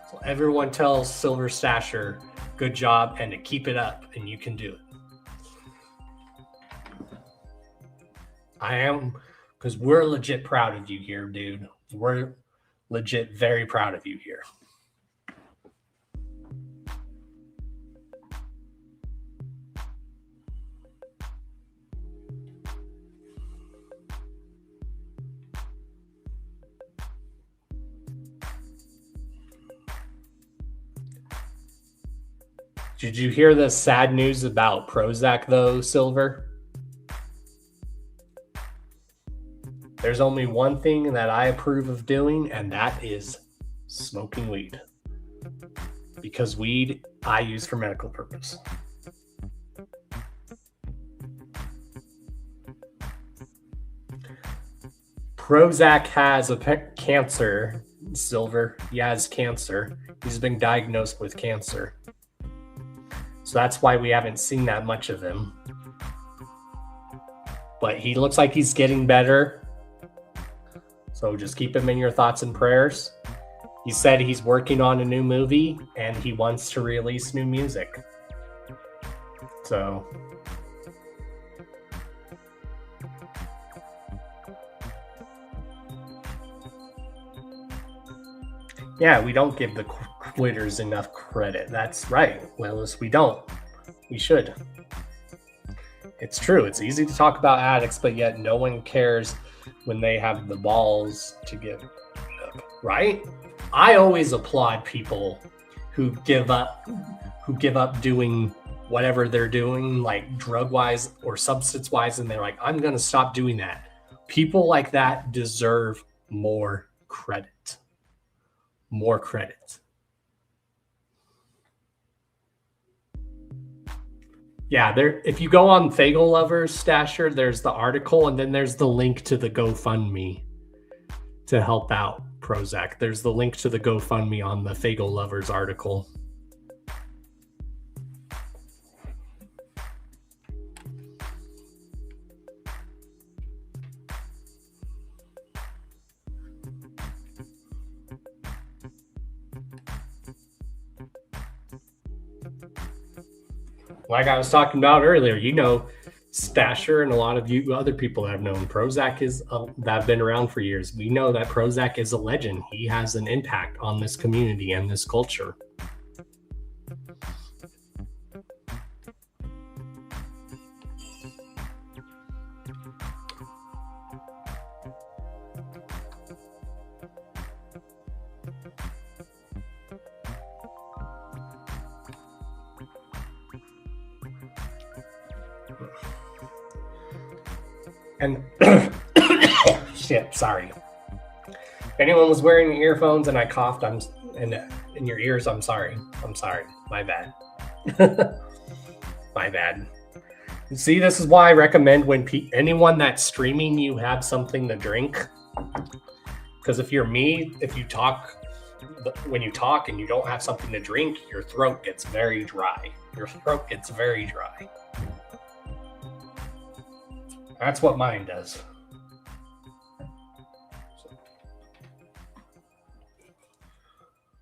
So everyone tells Silver Stasher, good job, and to keep it up, and you can do it. I am, because we're legit proud of you here, dude. We're legit very proud of you here. Did you hear the sad news about Prozac, though, Silver? There's only one thing that I approve of doing, and that is smoking weed. Because weed I use for medical purpose. Prozac has a cancer, Silver. He has cancer. He's been diagnosed with cancer. So that's why we haven't seen that much of him. But he looks like he's getting better. So just keep him in your thoughts and prayers. He said he's working on a new movie and he wants to release new music. So yeah, we don't give the quitters enough credit. That's right, Willis. We don't. We should. It's true. It's easy to talk about addicts, but yet no one cares when they have the balls to give up, right? I always applaud people who give up doing whatever they're doing, like drug-wise or substance-wise, and they're like, I'm going to stop doing that. People like that deserve more credit. More credit. Yeah, there. If you go on Fagel Lovers Stasher, there's the article, and then there's the link to the GoFundMe to help out Prozac. There's the link to the GoFundMe on the Fagel Lovers article. Like I was talking about earlier, you know, Stasher and a lot of you other people that have known Prozac that have been around for years. We know that Prozac is a legend. He has an impact on this community and this culture. And shit, sorry. If anyone was wearing earphones and I coughed, in your ears, I'm sorry. I'm sorry. My bad. My bad. See, this is why I recommend when anyone that's streaming, you have something to drink. Because if you're me, when you talk and you don't have something to drink, your throat gets very dry. Your throat gets very dry. That's what mine does.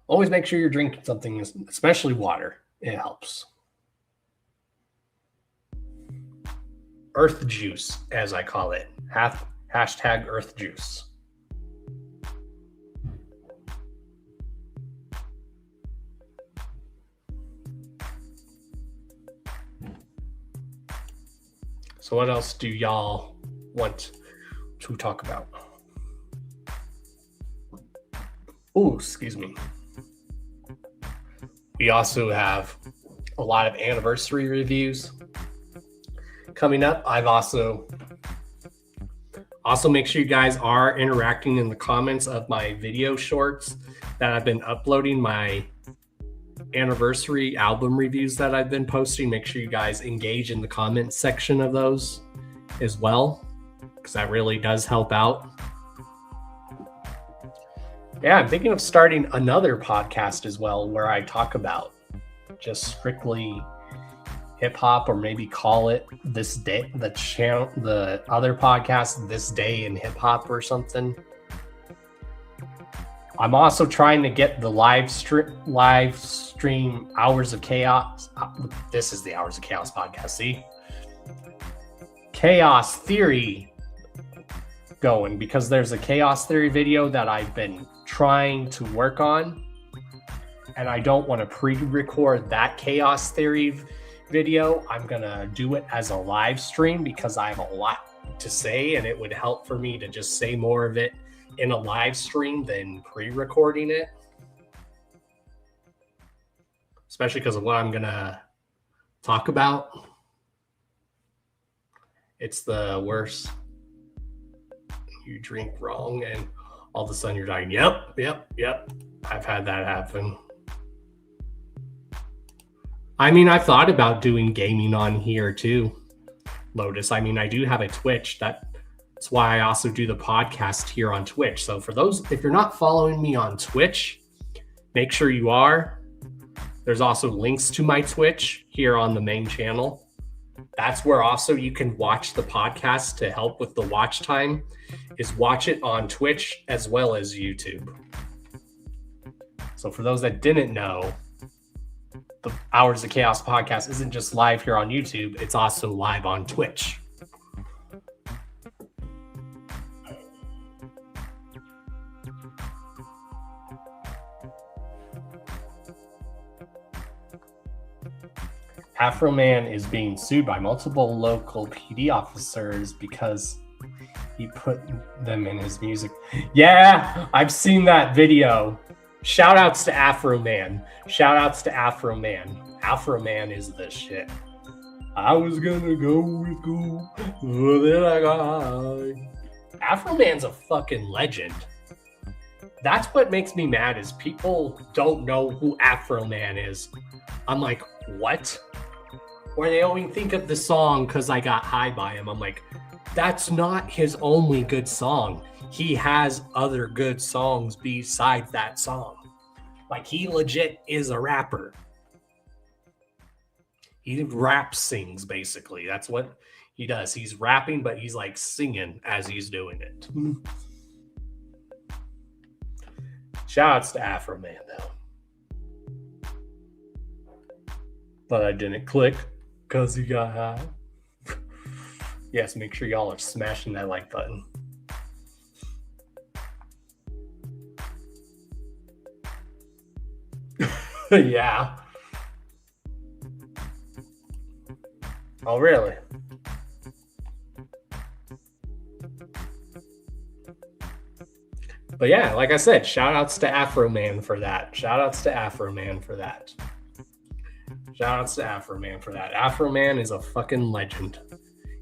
Always make sure you're drinking something, especially water. It helps. Earth juice, as I call it. Hashtag earth juice. So what else do y'all want to talk about? Oh, excuse me. We also have a lot of anniversary reviews coming up. I've also make sure you guys are interacting in the comments of my video shorts that I've been uploading, my anniversary album reviews that I've been posting. Make sure you guys engage in the comment section of those as well, because that really does help out. Yeah, I'm thinking of starting another podcast as well where I talk about just strictly hip hop, or maybe call it This Day, the other podcast, This Day in Hip Hop or something. I'm also trying to get the live stream Hours of Chaos. This is the Hours of Chaos podcast. See, Chaos Theory going, because there's a Chaos Theory video that I've been trying to work on, and I don't want to pre-record that Chaos Theory video. I'm gonna do it as a live stream because I have a lot to say, and it would help for me to just say more of it in a live stream than pre-recording it, especially because of what I'm gonna talk about. It's the worst. You drink wrong and all of a sudden you're dying. Yep. I've had that happen. I mean, I've thought about doing gaming on here too, Lotus. I mean, I do have a Twitch. That's why I also do the podcast here on Twitch. So for those, if you're not following me on Twitch, make sure you are. There's also links to my Twitch here on the main channel. That's where also you can watch the podcast to help with the watch time, is watch it on Twitch as well as YouTube. So for those that didn't know, the Hours of Chaos podcast isn't just live here on YouTube, it's also live on Twitch. Afro-Man is being sued by multiple local PD officers because he put them in his music. Yeah, I've seen that video. Shout outs to Afro-Man. Shout outs to Afro-Man. Afro-Man is the shit. I was gonna go with Go, but then I got... Afro-Man's a fucking legend. That's what makes me mad, is people don't know who Afro-Man is. I'm like, what? Or they only think of the song Cause I Got High by him. I'm like, that's not his only good song. He has other good songs besides that song. Like, he legit is a rapper. He rap sings, basically. That's what he does. He's rapping, but he's like singing as he's doing it. Shoutouts to Afro Man, though. But I didn't click because he got high. Yes, make sure y'all are smashing that like button. Yeah. Oh, really? But yeah, like I said, shout outs to Afro Man for that. Shout outs to Afro Man for that. Shout outs to Afro Man for that. Afro Man is a fucking legend.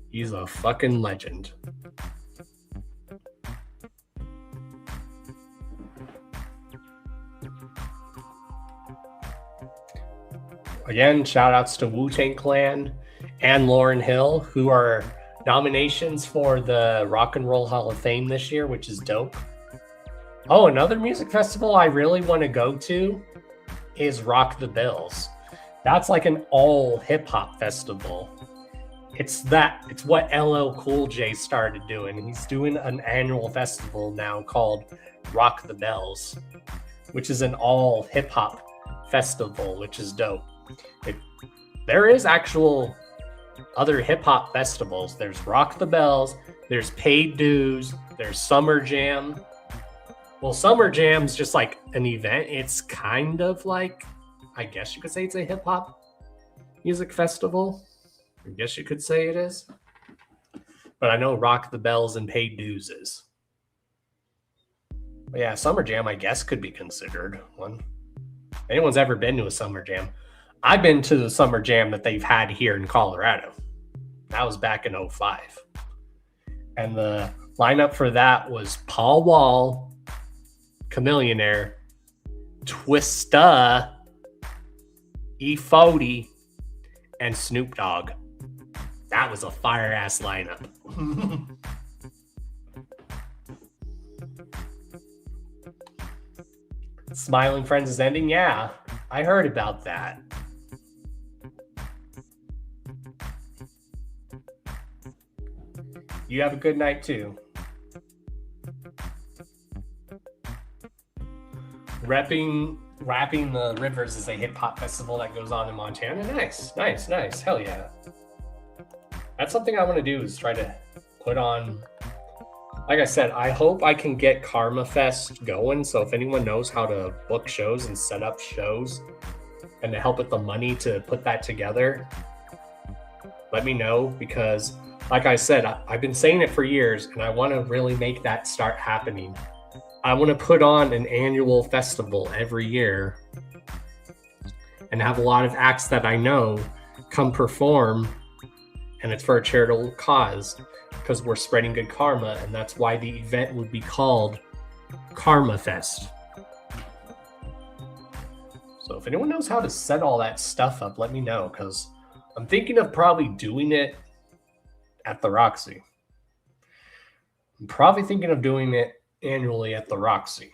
He's a fucking legend. Again, shout outs to Wu-Tang Clan and Lauryn Hill, who are nominations for the Rock and Roll Hall of Fame this year, which is dope. Oh, another music festival I really want to go to is Rock the Bells. That's like an all hip-hop festival. It's what LL Cool J started doing. He's doing an annual festival now called Rock the Bells, which is an all hip-hop festival, which is dope. There is actual other hip-hop festivals. There's Rock the Bells, there's Paid Dues, there's Summer Jam. Well, Summer Jam's just like an event. It's kind of like, I guess you could say it's a hip-hop music festival. I guess you could say it is. But I know Rock the Bells and Paid Dues is. But yeah, Summer Jam, I guess, could be considered one. If anyone's ever been to a Summer Jam, I've been to the Summer Jam that they've had here in Colorado. That was back in 2005. And the lineup for that was Paul Wall, Chamillionaire, Twista, E40, and Snoop Dogg. That was a fire-ass lineup. Smiling Friends is ending? Yeah, I heard about that. You have a good night, too. Rapping the Rivers is a hip-hop festival that goes on in Montana. Nice. Hell yeah. That's something I want to do, is try to put on... Like I said, I hope I can get Karma Fest going. So if anyone knows how to book shows and set up shows and to help with the money to put that together, let me know. Because like I said, I've been saying it for years and I want to really make that start happening. I want to put on an annual festival every year and have a lot of acts that I know come perform, and it's for a charitable cause because we're spreading good karma, and that's why the event would be called Karma Fest. So if anyone knows how to set all that stuff up, let me know, because I'm thinking of probably doing it at the Roxy. I'm probably thinking of doing it annually at the Roxy.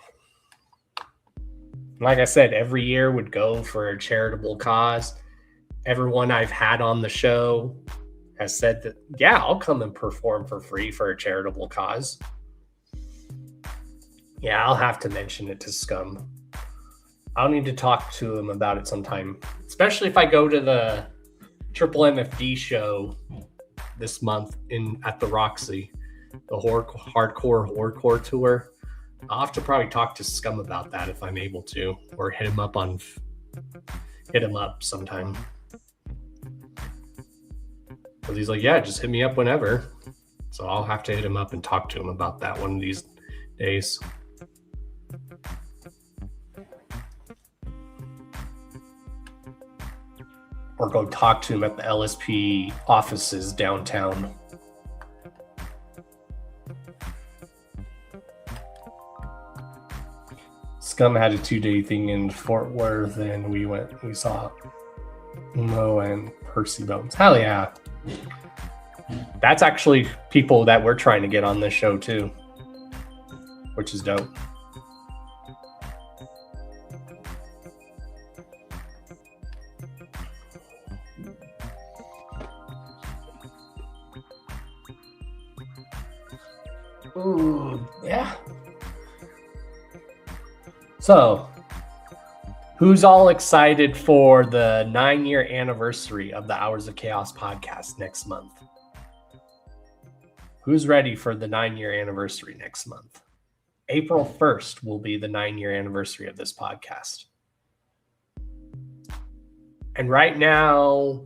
Like I said, every year would go for a charitable cause. Everyone I've had on the show has said that, yeah, I'll come and perform for free for a charitable cause. Yeah, I'll have to mention it to Scum. I'll need to talk to him about it sometime, especially if I go to the Triple MFD show this month at the Roxy, the hardcore horrorcore tour. I'll have to probably talk to Scum about that if I'm able to, or hit him up sometime. Because he's like, yeah, just hit me up whenever. So I'll have to hit him up and talk to him about that one of these days. Or go talk to him at the LSP offices downtown. Scum had a 2-day thing in Fort Worth, and we saw Umo and Percy Bones. Hell yeah. That's actually people that we're trying to get on this show too, which is dope. Ooh, yeah. So, who's all excited for the 9-year anniversary of the Hours of Chaos podcast next month? Who's ready for the 9-year anniversary next month? April 1st will be the 9-year anniversary of this podcast. And right now,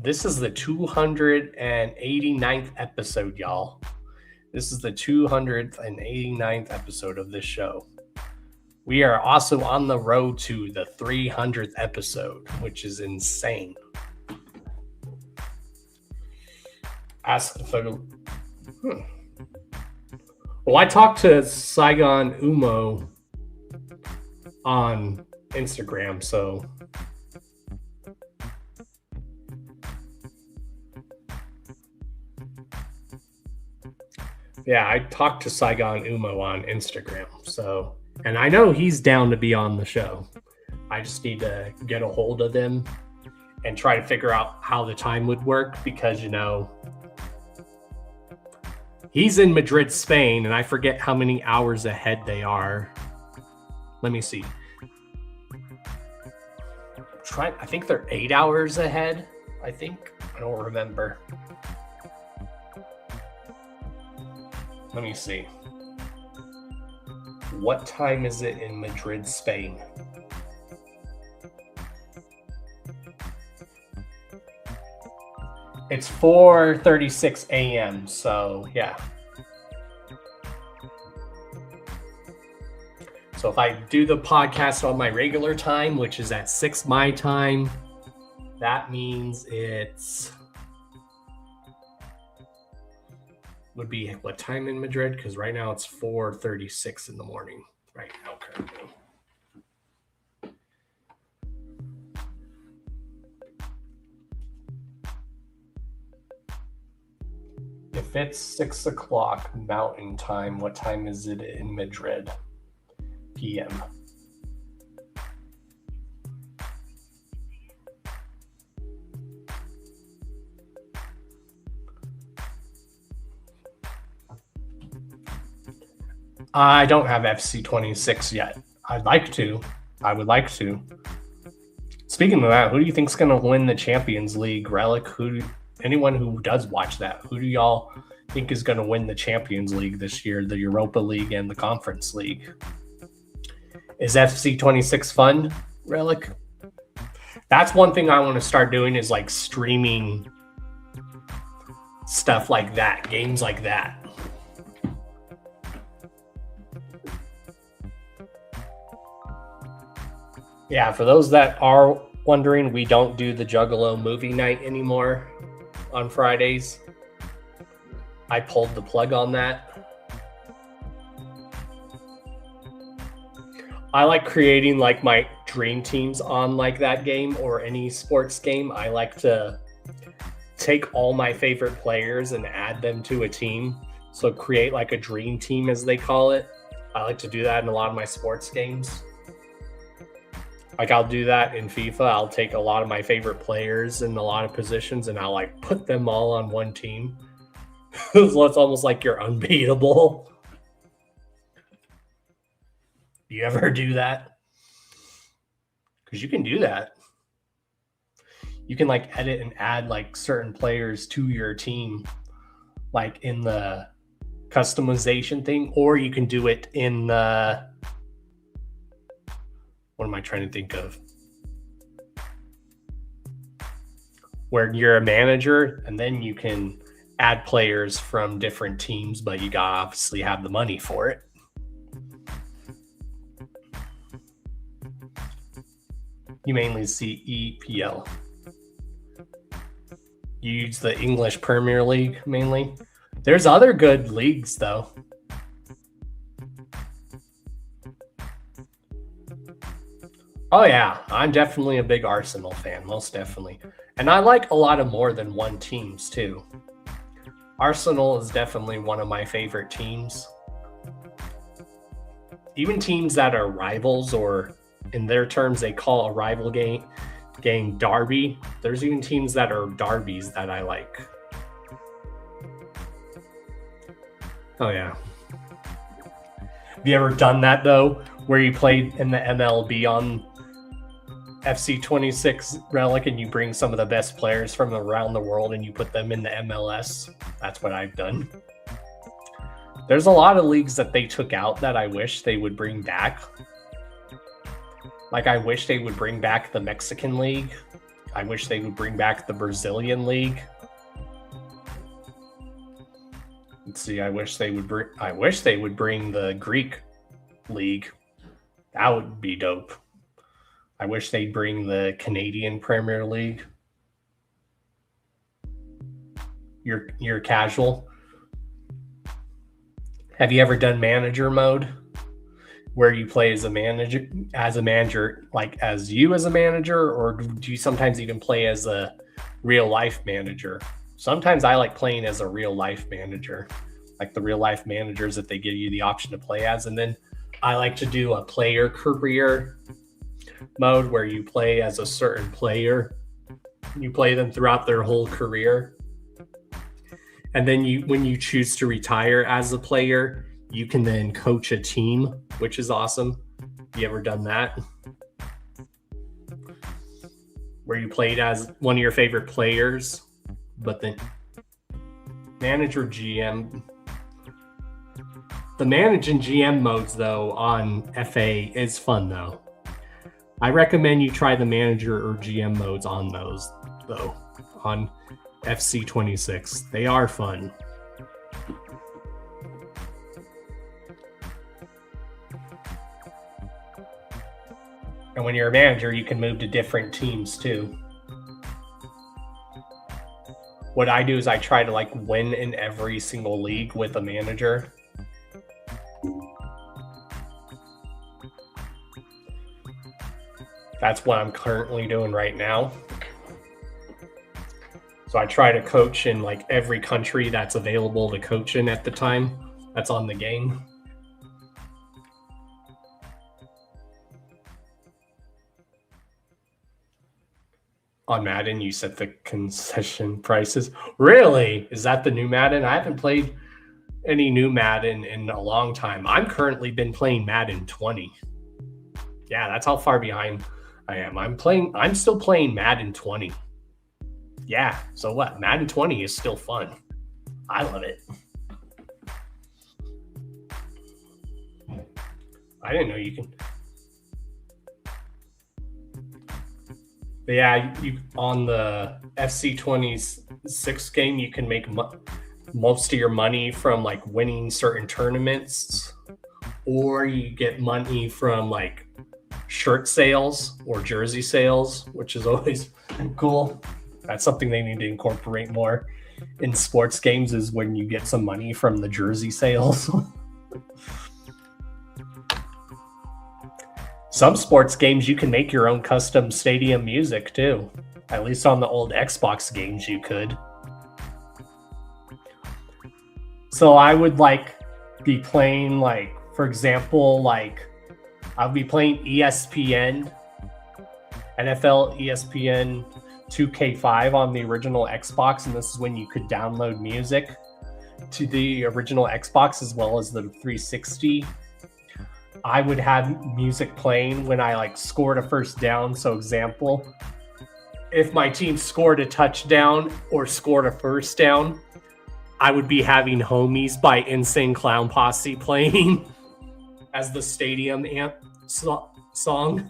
this is the 289th episode, y'all. This is the 289th episode of this show. We are also on the road to the 300th episode, which is insane. Ask the photo. Well, I talked to Saigon Umo on Instagram, so yeah, I talked to Saigon Umo on Instagram, so, and I know he's down to be on the show. I just need to get a hold of him and try to figure out how the time would work because, you know, he's in Madrid, Spain, and I forget how many hours ahead they are. Let me see. I think they're 8 hours ahead, I think. I don't remember. Let me see. What time is it in Madrid, Spain? It's 4:36 a.m. So, yeah. So if I do the podcast on my regular time, which is at 6 my time, that means it's would be what time in Madrid? Because right now it's 4:36 in the morning right now currently. If it's 6 o'clock Mountain Time, what time is it in Madrid? PM. I don't have FC26 yet. I'd like to. I would like to. Speaking of that, who do you think's going to win the Champions League? Relic? Anyone who does watch that, who do y'all think is going to win the Champions League this year, the Europa League and the Conference League? Is FC26 fun, Relic? That's one thing I want to start doing is like streaming stuff like that, games like that. Yeah, for those that are wondering, we don't do the Juggalo movie night anymore on Fridays. I pulled the plug on that. I like creating like my dream teams on like that game or any sports game. I like to take all my favorite players and add them to a team. So create like a dream team as they call it. I like to do that in a lot of my sports games. Like I'll do that in FIFA. I'll take a lot of my favorite players in a lot of positions and I'll like put them all on one team. So it's almost like you're unbeatable. Do you ever do that? Because you can do that. You can like edit and add like certain players to your team, like in the customization thing, or you can do it in the, what am I trying to think of? Where you're a manager and then you can add players from different teams, but you gotta obviously have the money for it. You mainly see EPL. You use the English Premier League mainly. There's other good leagues though. Oh yeah, I'm definitely a big Arsenal fan, most definitely. And I like a lot of more than one teams too. Arsenal is definitely one of my favorite teams. Even teams that are rivals, or in their terms they call a rival game derby. There's even teams that are derbies that I like. Oh yeah. Have you ever done that though, where you played in the MLB on FC26 Relic and you bring some of the best players from around the world and you put them in the MLS? That's what I've done. There's a lot of leagues that they took out that I wish they would bring back. Like, I wish they would bring back the Mexican League. I wish they would bring back the Brazilian League. Let's see, I wish they would bring the Greek League. That would be dope. I wish they'd bring the Canadian Premier League. You're casual. Have you ever done manager mode, where you play as a manager, like as you as a manager, or do you sometimes even play as a real life manager? Sometimes I like playing as a real life manager, like the real life managers that they give you the option to play as. And then I like to do a player career mode where you play as a certain player. You play them throughout their whole career. And then when you choose to retire as a player, you can then coach a team, which is awesome. You ever done that? Where you played as one of your favorite players, but then manager GM. The manage and GM modes, though, on FA is fun, though. I recommend you try the manager or GM modes on those, though, on FC26. They are fun. And when you're a manager, you can move to different teams too. What I do is I try to like win in every single league with a manager. That's what I'm currently doing right now. So I try to coach in like every country that's available to coach in at the time that's on the game. On Madden, you set the concession prices. Really? Is that the new Madden? I haven't played any new Madden in a long time. I'm currently been playing Madden 20. Yeah, that's how far behind I am. I'm still playing Madden 20. Yeah, so what? Madden 20 is still fun. I love it. I didn't know you can. But yeah, you on the FC26 game, you can make most of your money from like winning certain tournaments, or you get money from like shirt sales or jersey sales, which is always cool. That's something they need to incorporate more in sports games, is when you get some money from the jersey sales. Some sports games, you can make your own custom stadium music too. At least on the old Xbox games, you could. So I would like be playing like, for example, like I'll be playing ESPN, NFL ESPN 2K5 on the original Xbox, and this is when you could download music to the original Xbox as well as the 360. I would have music playing when I like scored a first down. So example, if my team scored a touchdown or scored a first down, I would be having Homies by Insane Clown Posse playing as the stadium amp song.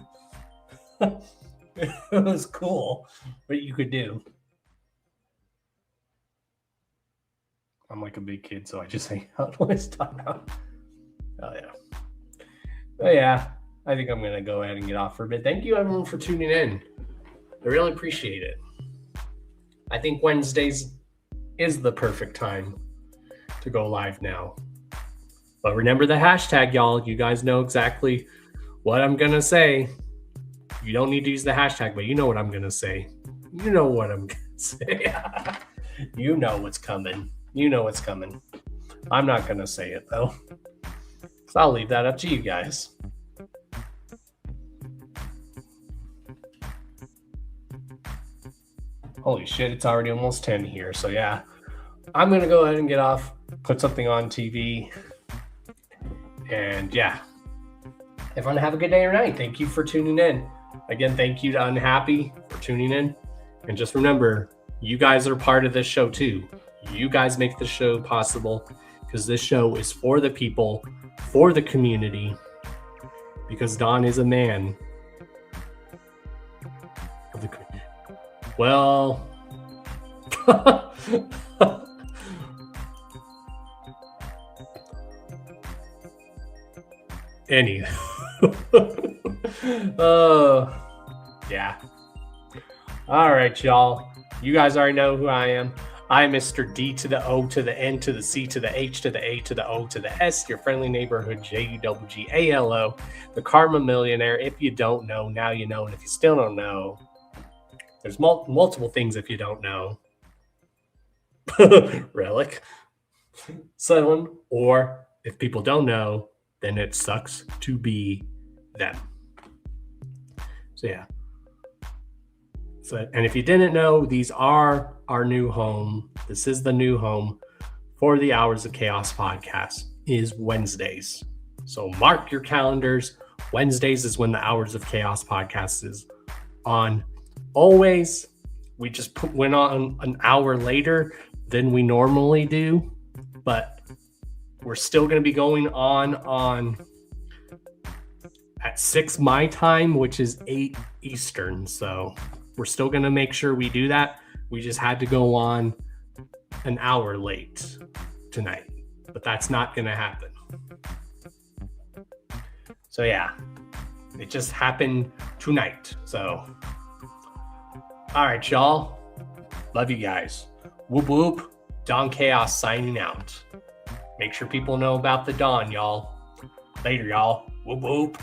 It was cool, what you could do. I'm like a big kid, so I just hang out when it's time out. Oh yeah. But yeah, I think I'm going to go ahead and get off for a bit. Thank you, everyone, for tuning in. I really appreciate it. I think Wednesdays is the perfect time to go live now. But remember the hashtag, y'all. You guys know exactly what I'm going to say. You don't need to use the hashtag, but you know what I'm going to say. You know what I'm going to say. You know what's coming. You know what's coming. I'm not going to say it, though. So I'll leave that up to you guys. Holy shit, it's already almost 10 here. So yeah, I'm going to go ahead and get off, put something on TV. And yeah, everyone have a good day or night. Thank you for tuning in. Again, thank you to Unhappy for tuning in. And just remember, you guys are part of this show too. You guys make the show possible because this show is for the people, for the community, because Don is a man of the community. Well, anyway, yeah. All right, y'all. You guys already know who I am. I'm Mr. D to the O to the N to the C to the H to the A to the O to the S, your friendly neighborhood JUGGALO, the Karma Millionaire. If you don't know, now you know. And if you still don't know, there's multiple things if you don't know. Relic. Someone, or if people don't know, then it sucks to be them. So yeah. So, and if you didn't know, these are our new home. This is the new home for the Hours of Chaos podcast, is Wednesdays. So mark your calendars. Wednesdays is when the Hours of Chaos podcast is on. Always, we just went on an hour later than we normally do, but we're still going to be going on at 6 my time, which is 8 Eastern. So we're still going to make sure we do that. We just had to go on an hour late tonight, but that's not going to happen. So yeah, it just happened tonight. So all right, y'all. Love you guys. Whoop whoop. Don Chaos signing out. Make sure people know about the Don, y'all. Later, y'all. Whoop whoop.